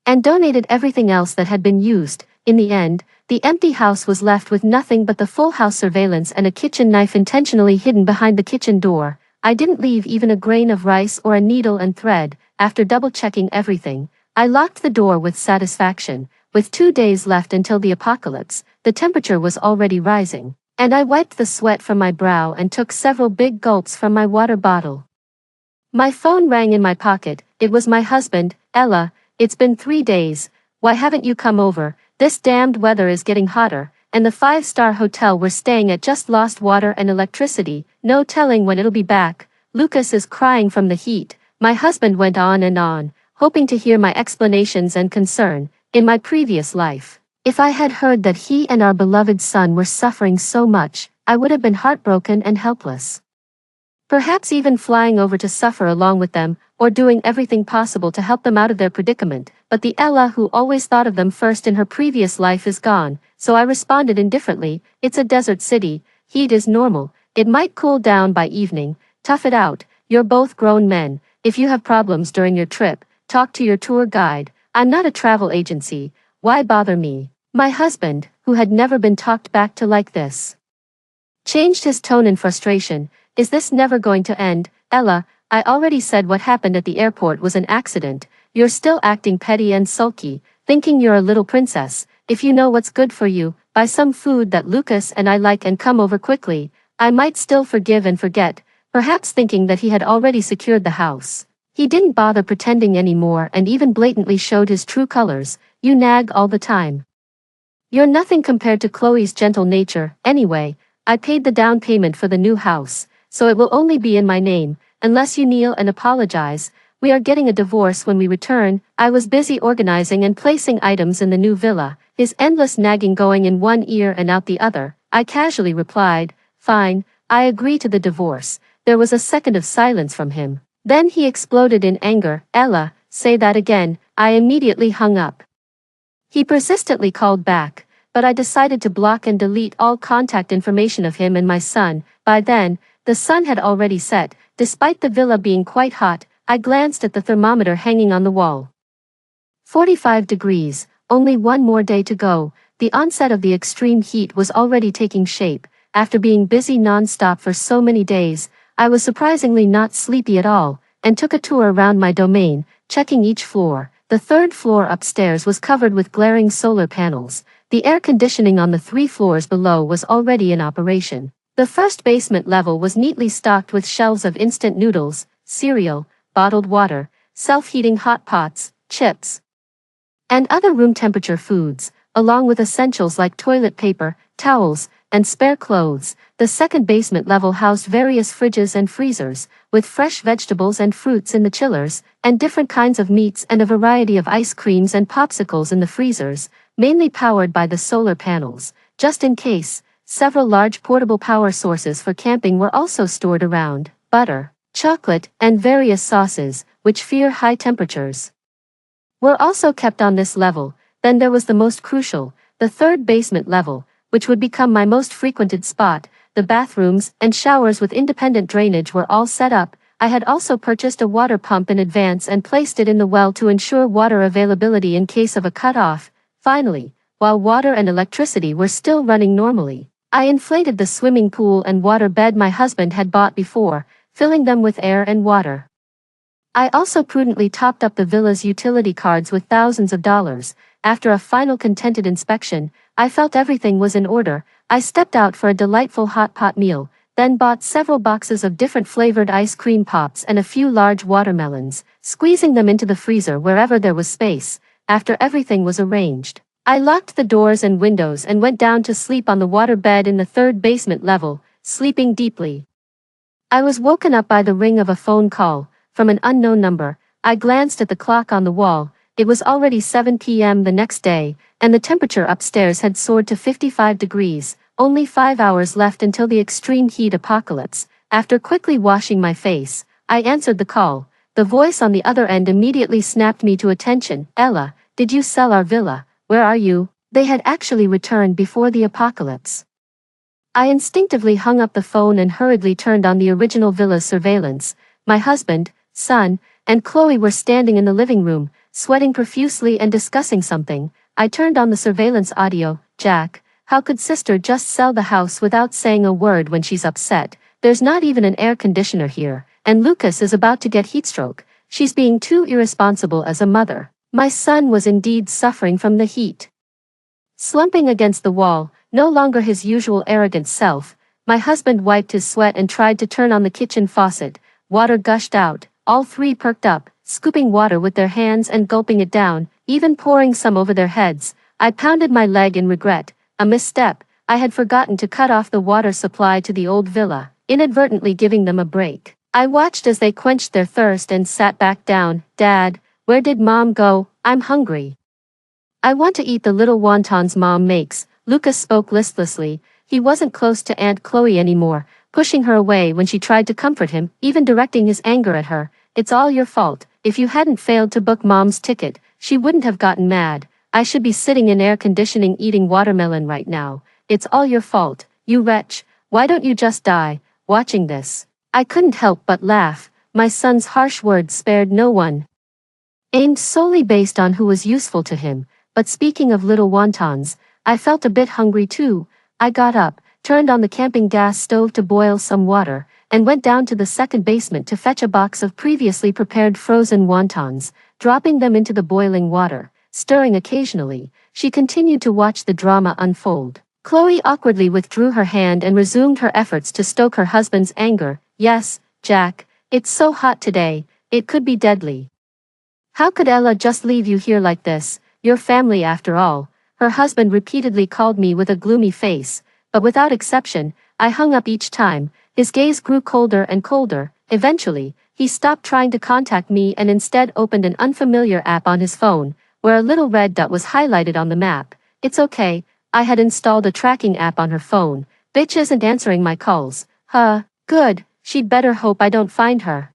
and donated everything else that had been used. In the end, the empty house was left with nothing but the full house surveillance and a kitchen knife intentionally hidden behind the kitchen door. I didn't leave even a grain of rice or a needle and thread. After double-checking everything, I locked the door with satisfaction. With 2 days left until the apocalypse, the temperature was already rising, And I wiped the sweat from my brow and took several big gulps from my water bottle. My phone rang in my pocket. It was my husband. Ella, it's been 3 days. Why haven't you come over? This damned weather is getting hotter, and the 5-star hotel we're staying at just lost water and electricity. No telling when it'll be back. Lucas is crying from the heat. My husband went on and on, hoping to hear my explanations and concern. In my previous life, if I had heard that he and our beloved son were suffering so much, I would have been heartbroken and helpless. Perhaps even flying over to suffer along with them, or doing everything possible to help them out of their predicament, but the Ella who always thought of them first in her previous life is gone, so I responded indifferently. It's a desert city, heat is normal, it might cool down by evening, tough it out, you're both grown men, if you have problems during your trip, talk to your tour guide, I'm not a travel agency, why bother me? My husband, who had never been talked back to like this, changed his tone in frustration. Is this never going to end? Ella, I already said what happened at the airport was an accident. You're still acting petty and sulky, thinking you're a little princess. If you know what's good for you, buy some food that Lucas and I like and come over quickly. I might still forgive and forget, perhaps thinking that he had already secured the house. He didn't bother pretending anymore and even blatantly showed his true colors. You nag all the time. You're nothing compared to Chloe's gentle nature. Anyway, I paid the down payment for the new house, so it will only be in my name, unless you kneel and apologize. We are getting a divorce when we return. I was busy organizing and placing items in the new villa, his endless nagging going in one ear and out the other. I casually replied, fine, I agree to the divorce. There was a second of silence from him. Then he exploded in anger. Ella, say that again. I immediately hung up. He persistently called back, but I decided to block and delete all contact information of him and my son. By then, the sun had already set. Despite the villa being quite hot, I glanced at the thermometer hanging on the wall. 45 degrees, only one more day to go. The onset of the extreme heat was already taking shape. After being busy non-stop for so many days, I was surprisingly not sleepy at all, and took a tour around my domain, checking each floor. The 3rd floor upstairs was covered with glaring solar panels. The air conditioning on the 3 floors below was already in operation. The first basement level was neatly stocked with shelves of instant noodles, cereal, bottled water, self-heating hot pots, chips, and other room temperature foods, along with essentials like toilet paper, towels, and spare clothes. The second basement level housed various fridges and freezers, with fresh vegetables and fruits in the chillers, and different kinds of meats and a variety of ice creams and popsicles in the freezers, mainly powered by the solar panels. Just in case, several large portable power sources for camping were also stored around. Butter, chocolate, and various sauces, which fear high temperatures, were also kept on this level. Then there was the most crucial, the 3rd basement level, which would become my most frequented spot. The bathrooms and showers with independent drainage were all set up. I had also purchased a water pump in advance and placed it in the well to ensure water availability in case of a cut-off. Finally, while water and electricity were still running normally, I inflated the swimming pool and water bed my husband had bought before, filling them with air and water. I also prudently topped up the villa's utility cards with thousands of dollars. After a final contented inspection, I felt everything was in order. I stepped out for a delightful hot pot meal, then bought several boxes of different flavored ice cream pops and a few large watermelons, squeezing them into the freezer wherever there was space. After everything was arranged, I locked the doors and windows and went down to sleep on the water bed in the 3rd basement level, sleeping deeply. I was woken up by the ring of a phone call, from an unknown number. I glanced at the clock on the wall. It was already 7 p.m. the next day, and the temperature upstairs had soared to 55 degrees, only 5 hours left until the extreme heat apocalypse. After quickly washing my face, I answered the call. The voice on the other end immediately snapped me to attention. Ella, did you sell our villa? Where are you? They had actually returned before the apocalypse. I instinctively hung up the phone and hurriedly turned on the original villa's surveillance. My husband, son, and Chloe were standing in the living room, sweating profusely and discussing something. I turned on the surveillance audio. Jack, how could sister just sell the house without saying a word when she's upset? There's not even an air conditioner here, and Lucas is about to get heatstroke. She's being too irresponsible as a mother. My son was indeed suffering from the heat. Slumping against the wall, no longer his usual arrogant self. My husband wiped his sweat and tried to turn on the kitchen faucet. Water gushed out. All three perked up, scooping water with their hands and gulping it down, even pouring some over their heads. I pounded my leg in regret. A misstep. I had forgotten to cut off the water supply to the old villa, inadvertently giving them a break. I watched as they quenched their thirst and sat back down. Dad, where did Mom go? I'm hungry. I want to eat the little wontons Mom makes. Lucas spoke listlessly. He wasn't close to Aunt Chloe anymore, pushing her away when she tried to comfort him, even directing his anger at her. It's all your fault. If you hadn't failed to book Mom's ticket, she wouldn't have gotten mad. I should be sitting in air conditioning eating watermelon right now. It's all your fault, you wretch. Why don't you just die? Watching this, I couldn't help but laugh. My son's harsh words spared no one, aimed solely based on who was useful to him. But speaking of little wontons, I felt a bit hungry too. I got up, turned on the camping gas stove to boil some water, and went down to the second basement to fetch a box of previously prepared frozen wontons, dropping them into the boiling water, stirring occasionally. She continued to watch the drama unfold. Chloe awkwardly withdrew her hand and resumed her efforts to stoke her husband's anger. Yes, Jack, it's so hot today, it could be deadly. How could Ella just leave you here like this? Your family after all. Her husband repeatedly called me with a gloomy face, but without exception, I hung up each time. His gaze grew colder and colder. Eventually, he stopped trying to contact me and instead opened an unfamiliar app on his phone, where a little red dot was highlighted on the map. It's okay, I had installed a tracking app on her phone. Bitch isn't answering my calls. Huh, good, she'd better hope I don't find her.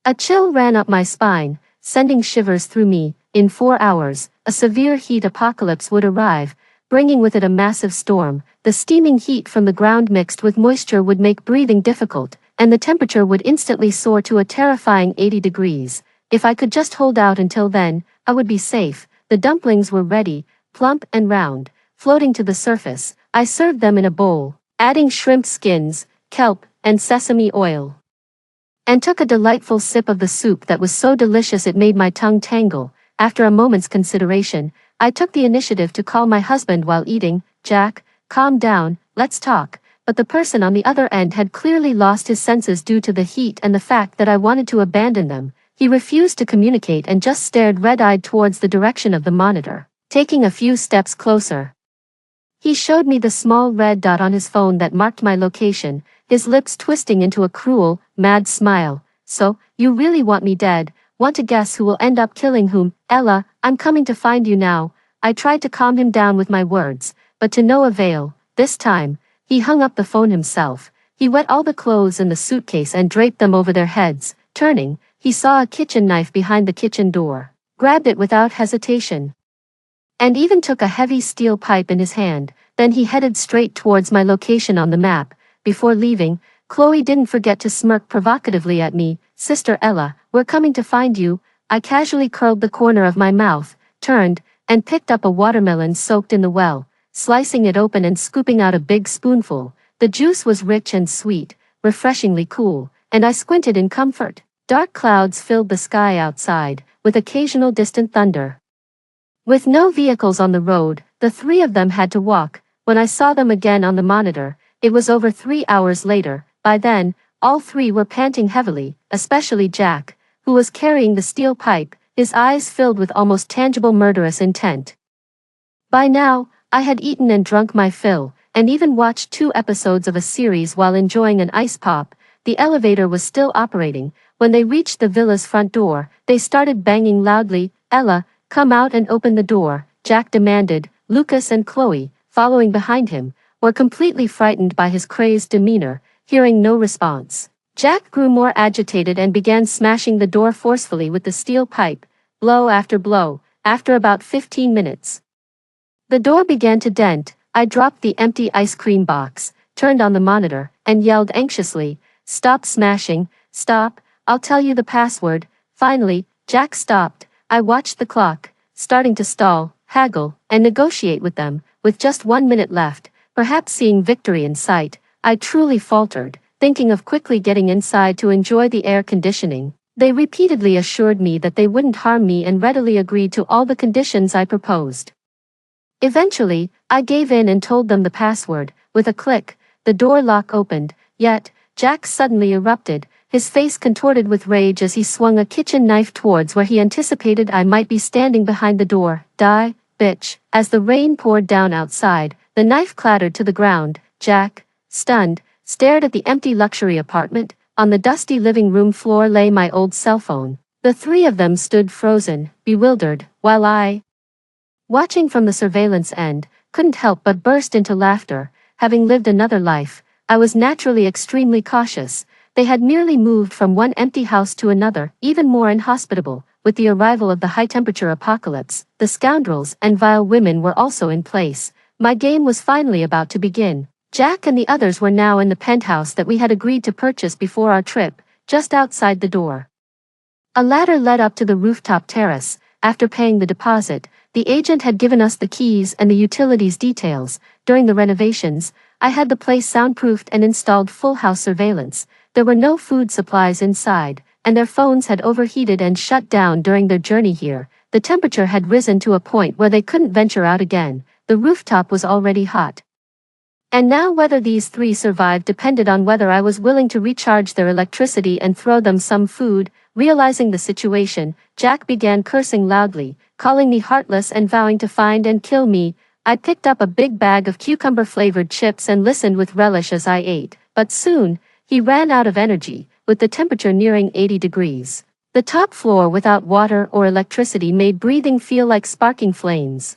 A chill ran up my spine, sending shivers through me. In 4 hours, a severe heat apocalypse would arrive, bringing with it a massive storm. The steaming heat from the ground mixed with moisture would make breathing difficult, and the temperature would instantly soar to a terrifying 80 degrees. If I could just hold out until then, I would be safe. The dumplings were ready, plump and round, floating to the surface. I served them in a bowl, adding shrimp skins, kelp, and sesame oil, and took a delightful sip of the soup that was so delicious it made my tongue tangle. After a moment's consideration, I took the initiative to call my husband while eating. Jack, calm down, let's talk. But the person on the other end had clearly lost his senses due to the heat and the fact that I wanted to abandon them. He refused to communicate and just stared red-eyed towards the direction of the monitor, taking a few steps closer. He showed me the small red dot on his phone that marked my location, his lips twisting into a cruel, mad smile. So, you really want me dead? Want to guess who will end up killing whom? Ella, I'm coming to find you now. I tried to calm him down with my words, but to no avail. This time, he hung up the phone himself. He wet all the clothes in the suitcase and draped them over their heads. Turning, he saw a kitchen knife behind the kitchen door, grabbed it without hesitation, and even took a heavy steel pipe in his hand. Then he headed straight towards my location on the map. Before leaving, Chloe didn't forget to smirk provocatively at me. Sister Ella, we're coming to find you. I casually curled the corner of my mouth, turned, and picked up a watermelon soaked in the well, slicing it open and scooping out a big spoonful. The juice was rich and sweet, refreshingly cool, and I squinted in comfort. Dark clouds filled the sky outside, with occasional distant thunder. With no vehicles on the road, the three of them had to walk. When I saw them again on the monitor, it was over 3 hours later. By then, all three were panting heavily, especially Jack, who was carrying the steel pipe, his eyes filled with almost tangible murderous intent. By now, I had eaten and drunk my fill, and even watched 2 episodes of a series while enjoying an ice pop. The elevator was still operating. When they reached the villa's front door, they started banging loudly. Ella, come out and open the door, Jack demanded. Lucas and Chloe, following behind him, were completely frightened by his crazed demeanor. Hearing no response, Jack grew more agitated and began smashing the door forcefully with the steel pipe, blow after blow. After about 15 minutes, the door began to dent. I dropped the empty ice cream box, turned on the monitor, and yelled anxiously, "Stop smashing, stop, I'll tell you the password." Finally, Jack stopped. I watched the clock, starting to stall, haggle, and negotiate with them. With just 1 minute left, perhaps seeing victory in sight, I truly faltered, thinking of quickly getting inside to enjoy the air conditioning. They repeatedly assured me that they wouldn't harm me and readily agreed to all the conditions I proposed. Eventually, I gave in and told them the password. With a click, the door lock opened, yet, Jack suddenly erupted, his face contorted with rage as he swung a kitchen knife towards where he anticipated I might be standing behind the door. Die, bitch. As the rain poured down outside, the knife clattered to the ground. Jack, stunned, stared at the empty luxury apartment. On the dusty living room floor lay my old cell phone. The three of them stood frozen, bewildered, while I, watching from the surveillance end, couldn't help but burst into laughter. Having lived another life, I was naturally extremely cautious. They had merely moved from one empty house to another, even more inhospitable. With the arrival of the high-temperature apocalypse, the scoundrels and vile women were also in place. My game was finally about to begin. Jack and the others were now in the penthouse that we had agreed to purchase before our trip, just outside the door. A ladder led up to the rooftop terrace. After paying the deposit, the agent had given us the keys and the utilities details. During the renovations, I had the place soundproofed and installed full house surveillance. There were no food supplies inside, and their phones had overheated and shut down during their journey here. The temperature had risen to a point where they couldn't venture out again. The rooftop was already hot. And now whether these three survived depended on whether I was willing to recharge their electricity and throw them some food. Realizing the situation, Jack began cursing loudly, calling me heartless and vowing to find and kill me. I picked up a big bag of cucumber-flavored chips and listened with relish as I ate, but soon, he ran out of energy, with the temperature nearing 80 degrees. The top floor without water or electricity made breathing feel like sparking flames.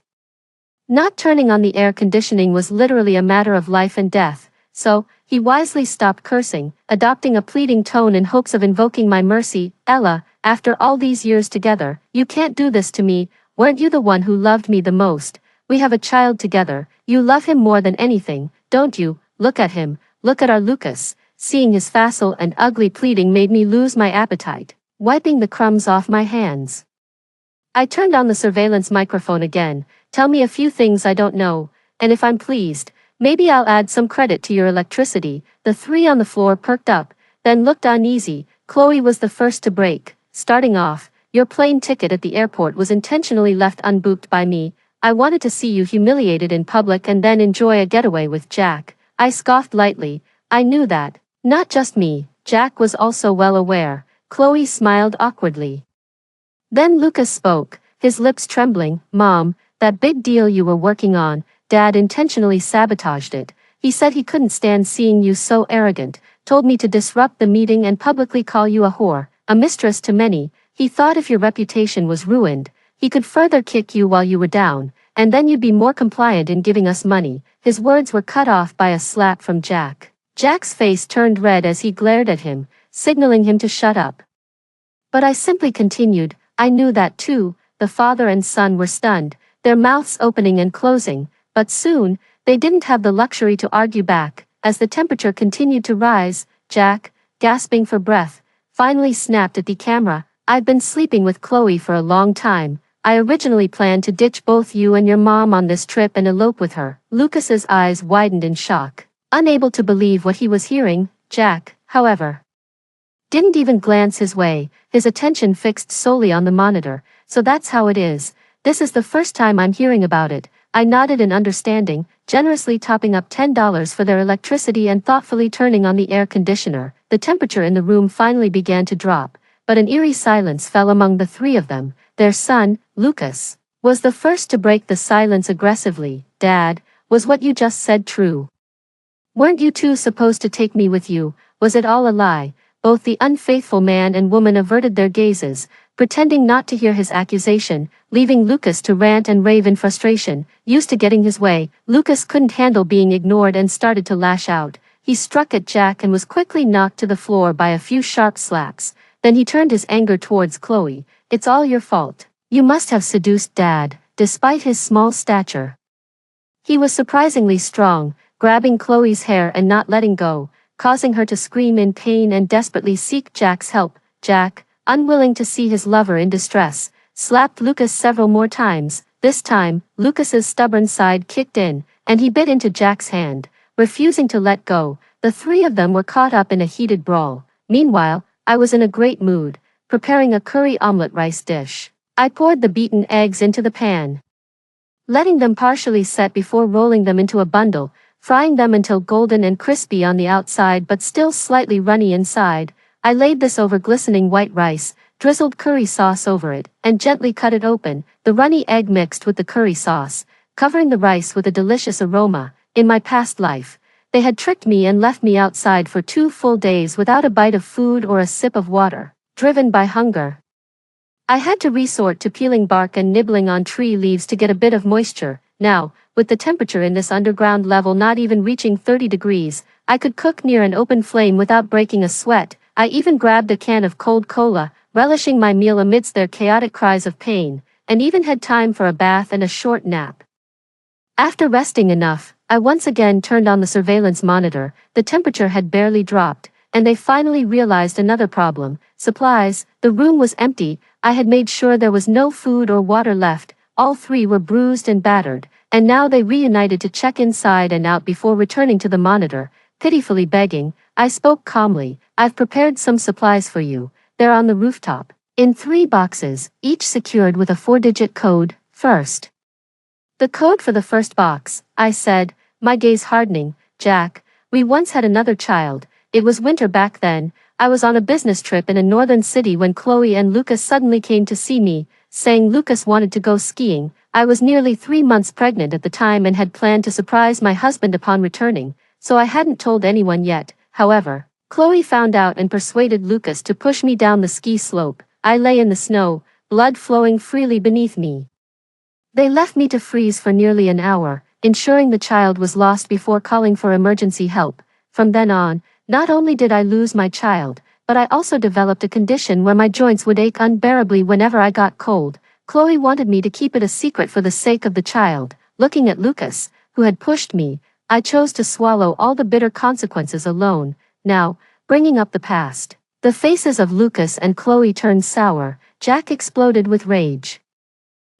Not turning on the air conditioning was literally a matter of life and death, so, he wisely stopped cursing, adopting a pleading tone in hopes of invoking my mercy. Ella, after all these years together, you can't do this to me. Weren't you the one who loved me the most? We have a child together. You love him more than anything, don't you? Look at him. Look at our Lucas. Seeing his facile and ugly pleading made me lose my appetite, wiping the crumbs off my hands. I turned on the surveillance microphone again. Tell me a few things I don't know, and if I'm pleased, maybe I'll add some credit to your electricity. The three on the floor perked up, then looked uneasy. Chloe was the first to break. Starting off, your plane ticket at the airport was intentionally left unbooked by me. I wanted to see you humiliated in public and then enjoy a getaway with Jack. I scoffed lightly. I knew that. Not just me, Jack was also well aware. Chloe smiled awkwardly. Then Lucas spoke, his lips trembling. Mom, that big deal you were working on, Dad intentionally sabotaged it. He said he couldn't stand seeing you so arrogant, told me to disrupt the meeting and publicly call you a whore, a mistress to many. He thought if your reputation was ruined, he could further kick you while you were down, and then you'd be more compliant in giving us money. His words were cut off by a slap from Jack. Jack's face turned red as he glared at him, signaling him to shut up. But I simply continued. I knew that too. The father and son were stunned, their mouths opening and closing, but soon, they didn't have the luxury to argue back. As the temperature continued to rise, Jack, gasping for breath, finally snapped at the camera. I've been sleeping with Chloe for a long time. I originally planned to ditch both you and your mom on this trip and elope with her. Lucas's eyes widened in shock, unable to believe what he was hearing. Jack, however, didn't even glance his way, his attention fixed solely on the monitor. So that's how it is. This is the first time I'm hearing about it. I nodded in understanding, generously topping up $10 for their electricity and thoughtfully turning on the air conditioner. The temperature in the room finally began to drop, but an eerie silence fell among the three of them. Their son, Lucas, was the first to break the silence aggressively. Dad, was what you just said true? Weren't you two supposed to take me with you? Was it all a lie? Both the unfaithful man and woman averted their gazes, pretending not to hear his accusation, leaving Lucas to rant and rave in frustration. Used to getting his way, Lucas couldn't handle being ignored and started to lash out. He struck at Jack and was quickly knocked to the floor by a few sharp slaps. Then he turned his anger towards Chloe. It's all your fault. You must have seduced Dad, despite his small stature. He was surprisingly strong, grabbing Chloe's hair and not letting go, causing her to scream in pain and desperately seek Jack's help. Jack, unwilling to see his lover in distress, slapped Lucas several more times. This time, Lucas's stubborn side kicked in, and he bit into Jack's hand, refusing to let go. The three of them were caught up in a heated brawl. Meanwhile, I was in a great mood, preparing a curry omelet rice dish. I poured the beaten eggs into the pan. letting them partially set before rolling them into a bundle, frying them until golden and crispy on the outside but still slightly runny inside. I laid this over glistening white rice, drizzled curry sauce over it, and gently cut it open, the runny egg mixed with the curry sauce, covering the rice with a delicious aroma. In my past life, they had tricked me and left me outside for 2 full days without a bite of food or a sip of water, driven by hunger. I had to resort to peeling bark and nibbling on tree leaves to get a bit of moisture. Now, with the temperature in this underground level not even reaching 30 degrees, I could cook near an open flame without breaking a sweat. I even grabbed a can of cold cola, relishing my meal amidst their chaotic cries of pain, and even had time for a bath and a short nap. After resting enough, I once again turned on the surveillance monitor. The temperature had barely dropped, and they finally realized another problem: supplies. The room was empty. I had made sure there was no food or water left. All 3 were bruised and battered, and now they reunited to check inside and out before returning to the monitor, pitifully begging. I spoke calmly. "I've prepared some supplies for you. They're on the rooftop, in 3 boxes, each secured with a 4-digit code. First." "The code for the first box," I said, my gaze hardening. "Jack, we once had another child. It was winter back then. I was on a business trip in a northern city when Chloe and Lucas suddenly came to see me, saying Lucas wanted to go skiing. I was nearly 3 months pregnant at the time and had planned to surprise my husband upon returning, so I hadn't told anyone yet. However, Chloe found out and persuaded Lucas to push me down the ski slope. I lay in the snow, blood flowing freely beneath me. They left me to freeze for nearly an hour, ensuring the child was lost before calling for emergency help. From then on, not only did I lose my child, but I also developed a condition where my joints would ache unbearably whenever I got cold. Chloe wanted me to keep it a secret for the sake of the child. Looking at Lucas, who had pushed me, I chose to swallow all the bitter consequences alone. Now, bringing up the past, the faces of Lucas and Chloe turned sour. Jack exploded with rage.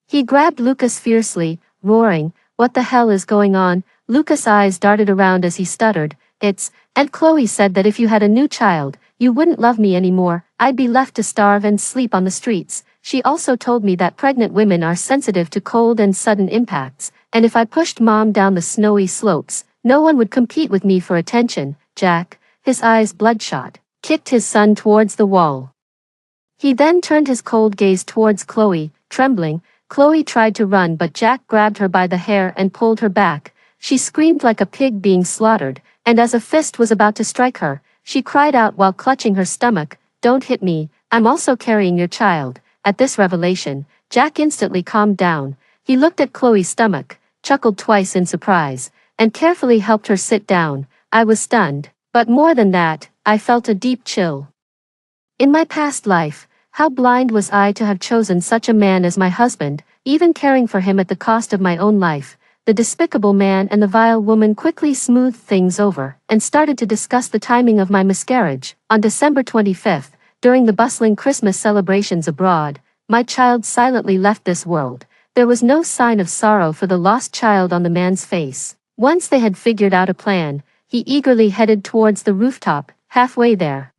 He grabbed Lucas fiercely, roaring, "What the hell is going on?" Lucas' eyes darted around as he stuttered, "And Chloe said that if you had a new child, you wouldn't love me anymore. I'd be left to starve and sleep on the streets. She also told me that pregnant women are sensitive to cold and sudden impacts, and if I pushed Mom down the snowy slopes, no one would compete with me for attention." Jack, his eyes bloodshot, kicked his son towards the wall. He then turned his cold gaze towards Chloe, trembling. Chloe tried to run but Jack grabbed her by the hair and pulled her back. She screamed like a pig being slaughtered, and as a fist was about to strike her, she cried out while clutching her stomach, "Don't hit me, I'm also carrying your child." At this revelation, Jack instantly calmed down. He looked at Chloe's stomach, chuckled twice in surprise, and carefully helped her sit down. I was stunned, but more than that, I felt a deep chill. In my past life, how blind was I to have chosen such a man as my husband, even caring for him at the cost of my own life. The despicable man and the vile woman quickly smoothed things over and started to discuss the timing of my miscarriage. On December 25th, during the bustling Christmas celebrations abroad, my child silently left this world. There was no sign of sorrow for the lost child on the man's face. Once they had figured out a plan, he eagerly headed towards the rooftop. Halfway there,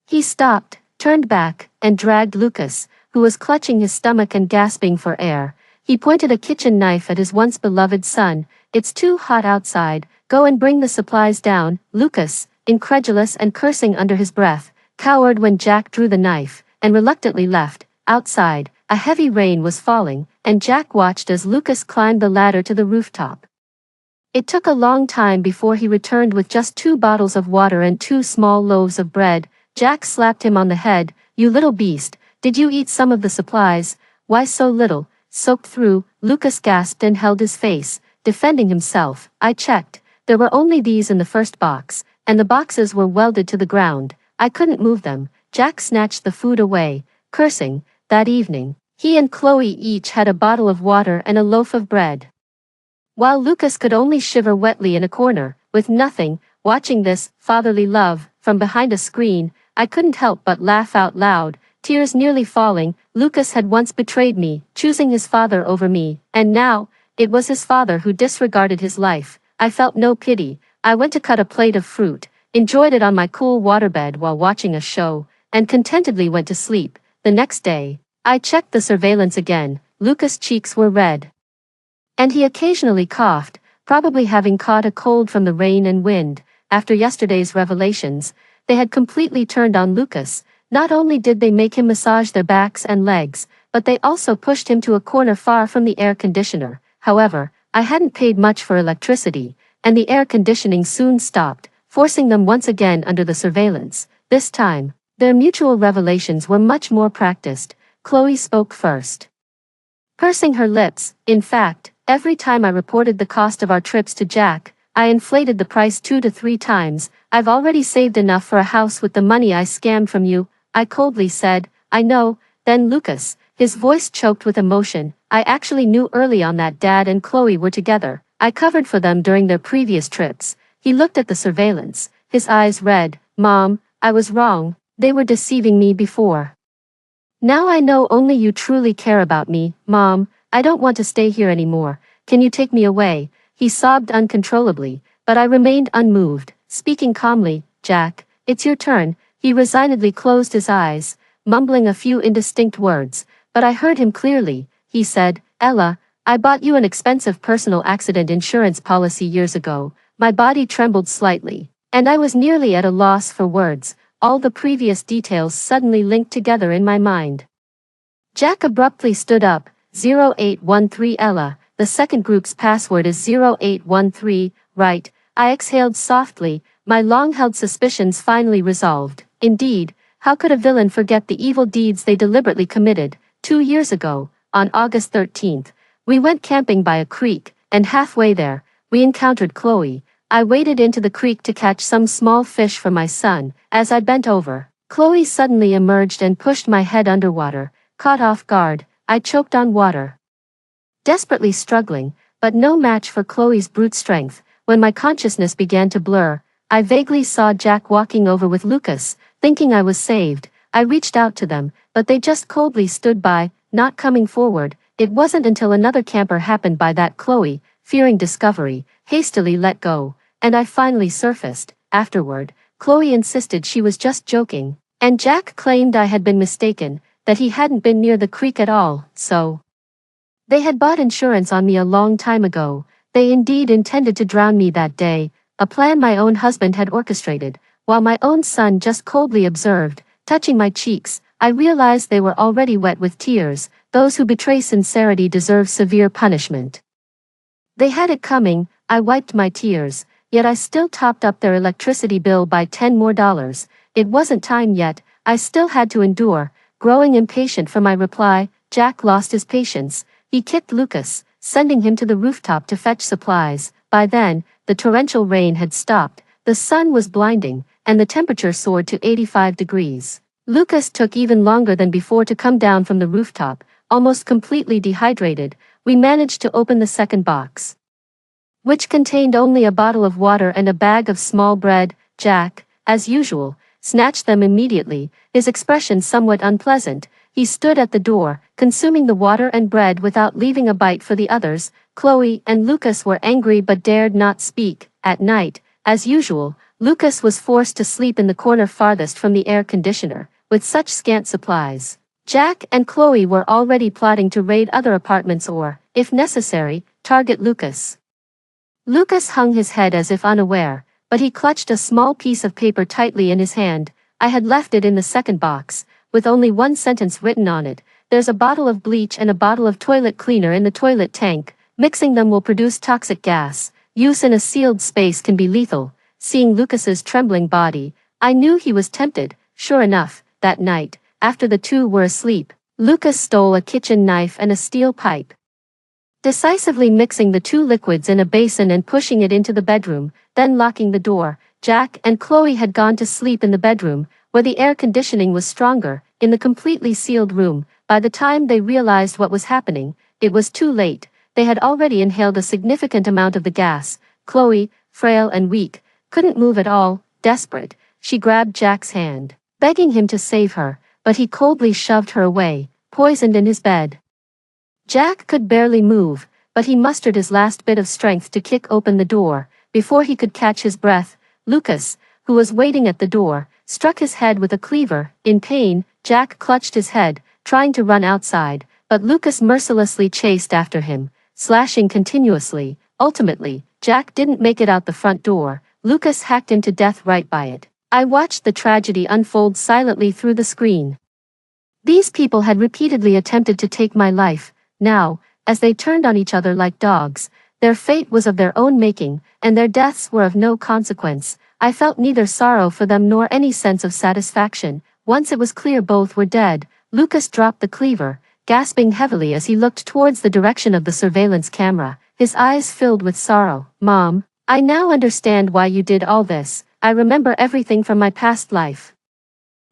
he stopped, turned back, and dragged Lucas, who was clutching his stomach and gasping for air. He pointed a kitchen knife at his once beloved son. "It's too hot outside, go and bring the supplies down." Lucas, incredulous and cursing under his breath, cowered when Jack drew the knife, and reluctantly left. Outside, a heavy rain was falling, and Jack watched as Lucas climbed the ladder to the rooftop. It took a long time before he returned with just 2 bottles of water and 2 small loaves of bread. Jack slapped him on the head. "You little beast, did you eat some of the supplies? Why so little?" "Soaked through," Lucas gasped and held his face, defending himself. "I checked, there were only these in the first box, and the boxes were welded to the ground. I couldn't move them." Jack snatched the food away, cursing. That evening, he and Chloe each had a bottle of water and a loaf of bread, while Lucas could only shiver wetly in a corner, with nothing. Watching this fatherly love from behind a screen, I couldn't help but laugh out loud, tears nearly falling. Lucas had once betrayed me, choosing his father over me, and now, it was his father who disregarded his life. I felt no pity. I went to cut a plate of fruit, enjoyed it on my cool waterbed while watching a show, and contentedly went to sleep. The next day, I checked the surveillance again. Lucas' cheeks were red, And he occasionally coughed, probably having caught a cold from the rain and wind. After yesterday's revelations, they had completely turned on Lucas. Not only did they make him massage their backs and legs, but they also pushed him to a corner far from the air conditioner. However, I hadn't paid much for electricity, and the air conditioning soon stopped, forcing them once again under the surveillance. This time, their mutual revelations were much more practiced. Chloe spoke first. Pursing her lips, in fact, every time I reported the cost of our trips to Jack, I inflated the price 2 to 3 times. I've already saved enough for a house with the money I scammed from you, I coldly said. I know. Then Lucas, his voice choked with emotion, I actually knew early on that Dad and Chloe were together. I covered for them during their previous trips. He looked at the surveillance, his eyes red. Mom, I was wrong, they were deceiving me before. Now I know only you truly care about me. Mom, I don't want to stay here anymore. Can you take me away? He sobbed uncontrollably, but I remained unmoved, speaking calmly. Jack, it's your turn. He resignedly closed his eyes, mumbling a few indistinct words, but I heard him clearly. He said, Ella, I bought you an expensive personal accident insurance policy years ago. My body trembled slightly, and I was nearly at a loss for words. All the previous details suddenly linked together in my mind. Jack abruptly stood up. 0813 Ella, the second group's password is 0813, right? I exhaled softly, my long-held suspicions finally resolved. Indeed, how could a villain forget the evil deeds they deliberately committed? 2 years ago, on August 13th, we went camping by a creek, and halfway there, we encountered Chloe. I waded into the creek to catch some small fish for my son. As I bent over, Chloe suddenly emerged and pushed my head underwater. Caught off guard, I choked on water, desperately struggling, but no match for Chloe's brute strength. When my consciousness began to blur, I vaguely saw Jack walking over with Lucas. Thinking I was saved, I reached out to them, but they just coldly stood by, not coming forward. It wasn't until another camper happened by that Chloe, fearing discovery, hastily let go, and I finally surfaced. Afterward, Chloe insisted she was just joking, and Jack claimed I had been mistaken, that he hadn't been near the creek at all. So they had bought insurance on me a long time ago. They indeed intended to drown me that day, a plan my own husband had orchestrated, while my own son just coldly observed. Touching my cheeks, I realized they were already wet with tears. Those who betray sincerity deserve severe punishment. They had it coming. I wiped my tears, yet I still topped up their electricity bill by $10 more. It wasn't time yet, I still had to endure. Growing impatient for my reply, Jack lost his patience. He kicked Lucas, sending him to the rooftop to fetch supplies. By then, the torrential rain had stopped, the sun was blinding, and the temperature soared to 85 degrees. Lucas took even longer than before to come down from the rooftop, almost completely dehydrated. We managed to open the second box, which contained only a bottle of water and a bag of small bread. Jack, as usual, snatched them immediately, his expression somewhat unpleasant. He stood at the door, consuming the water and bread without leaving a bite for the others. Chloe and Lucas were angry but dared not speak. At night, as usual, Lucas was forced to sleep in the corner farthest from the air conditioner. With such scant supplies, Jack and Chloe were already plotting to raid other apartments or, if necessary, target Lucas. Lucas hung his head as if unaware, but he clutched a small piece of paper tightly in his hand. I had left it in the second box, with only one sentence written on it. There's a bottle of bleach and a bottle of toilet cleaner in the toilet tank. Mixing them will produce toxic gas. Use in a sealed space can be lethal. Seeing Lucas's trembling body, I knew he was tempted. Sure enough, that night, after the two were asleep, Lucas stole a kitchen knife and a steel pipe, decisively mixing the two liquids in a basin and pushing it into the bedroom, then locking the door. Jack and Chloe had gone to sleep in the bedroom, where the air conditioning was stronger. In the completely sealed room, by the time they realized what was happening, it was too late. They had already inhaled a significant amount of the gas. Chloe, frail and weak, couldn't move at all. Desperate, she grabbed Jack's hand, begging him to save her, but he coldly shoved her away, poisoned in his bed. Jack could barely move, but he mustered his last bit of strength to kick open the door. Before he could catch his breath, Lucas, who was waiting at the door, struck his head with a cleaver. In pain, Jack clutched his head, trying to run outside, but Lucas mercilessly chased after him. slashing continuously. Ultimately, Jack didn't make it out the front door. Lucas hacked him to death right by it. I watched the tragedy unfold silently through the screen. These people had repeatedly attempted to take my life. Now, as they turned on each other like dogs, their fate was of their own making, and their deaths were of no consequence. I felt neither sorrow for them nor any sense of satisfaction. Once it was clear both were dead, Lucas dropped the cleaver, gasping heavily as he looked towards the direction of the surveillance camera, his eyes filled with sorrow. "Mom, I now understand why you did all this. I remember everything from my past life."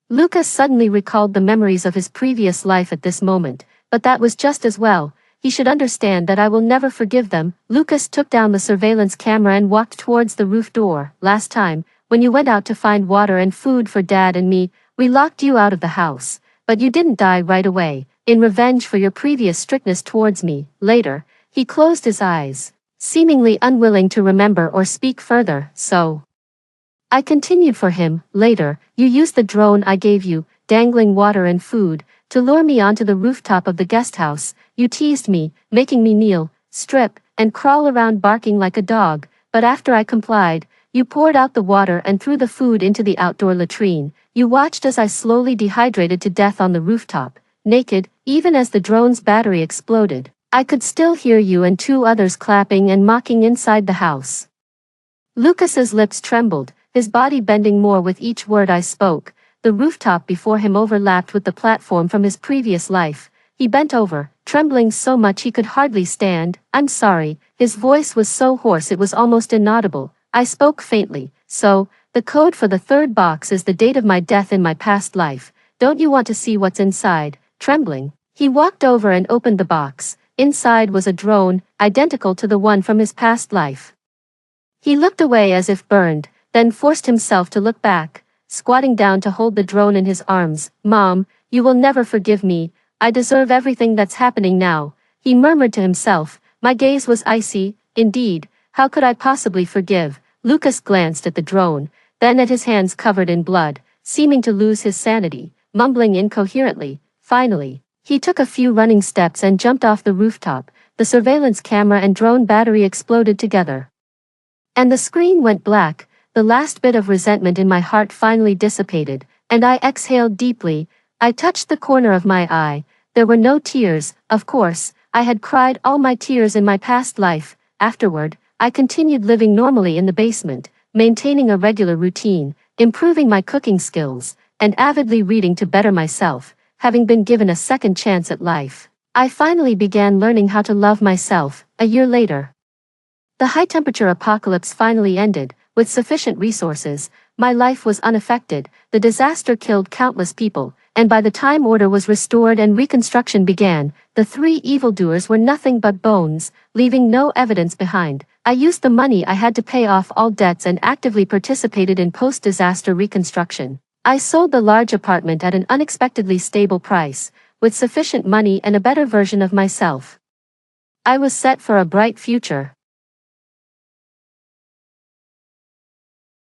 Lucas suddenly recalled the memories of his previous life at this moment, but that was just as well. He should understand that I will never forgive them. Lucas took down the surveillance camera and walked towards the roof door. "Last time, when you went out to find water and food for Dad and me, we locked you out of the house. But you didn't die right away, in revenge for your previous strictness towards me." Later, he closed his eyes, seemingly unwilling to remember or speak further. "So I continued for him. Later, you used the drone I gave you, dangling water and food, to lure me onto the rooftop of the guest house. You teased me, making me kneel, strip, and crawl around barking like a dog, but after I complied, you poured out the water and threw the food into the outdoor latrine. You watched as I slowly dehydrated to death on the rooftop, naked. Even as the drone's battery exploded, I could still hear you and two others clapping and mocking inside the house." Lucas's lips trembled, his body bending more with each word I spoke. The rooftop before him overlapped with the platform from his previous life. He bent over, trembling so much he could hardly stand. "I'm sorry." His voice was so hoarse it was almost inaudible. I spoke faintly. "So, the code for the third box is the date of my death in my past life. Don't you want to see what's inside?" Trembling, he walked over and opened the box. Inside was a drone, identical to the one from his past life. He looked away as if burned, then forced himself to look back, squatting down to hold the drone in his arms. "Mom, you will never forgive me. I deserve everything that's happening now," he murmured to himself. My gaze was icy. Indeed, how could I possibly forgive? Lucas glanced at the drone, then at his hands covered in blood, seeming to lose his sanity, mumbling incoherently. Finally, he took a few running steps and jumped off the rooftop. The surveillance camera and drone battery exploded together, and the screen went black. The last bit of resentment in my heart finally dissipated, and I exhaled deeply. I touched the corner of my eye. There were no tears. Of course, I had cried all my tears in my past life. Afterward, I continued living normally in the basement, maintaining a regular routine, improving my cooking skills, and avidly reading to better myself. Having been given a second chance at life, I finally began learning how to love myself. A year later, the high-temperature apocalypse finally ended. With sufficient resources, my life was unaffected. The disaster killed countless people, and by the time order was restored and reconstruction began, the three evildoers were nothing but bones, leaving no evidence behind. I used the money I had to pay off all debts and actively participated in post-disaster reconstruction. I sold the large apartment at an unexpectedly stable price, with sufficient money and a better version of myself. I was set for a bright future.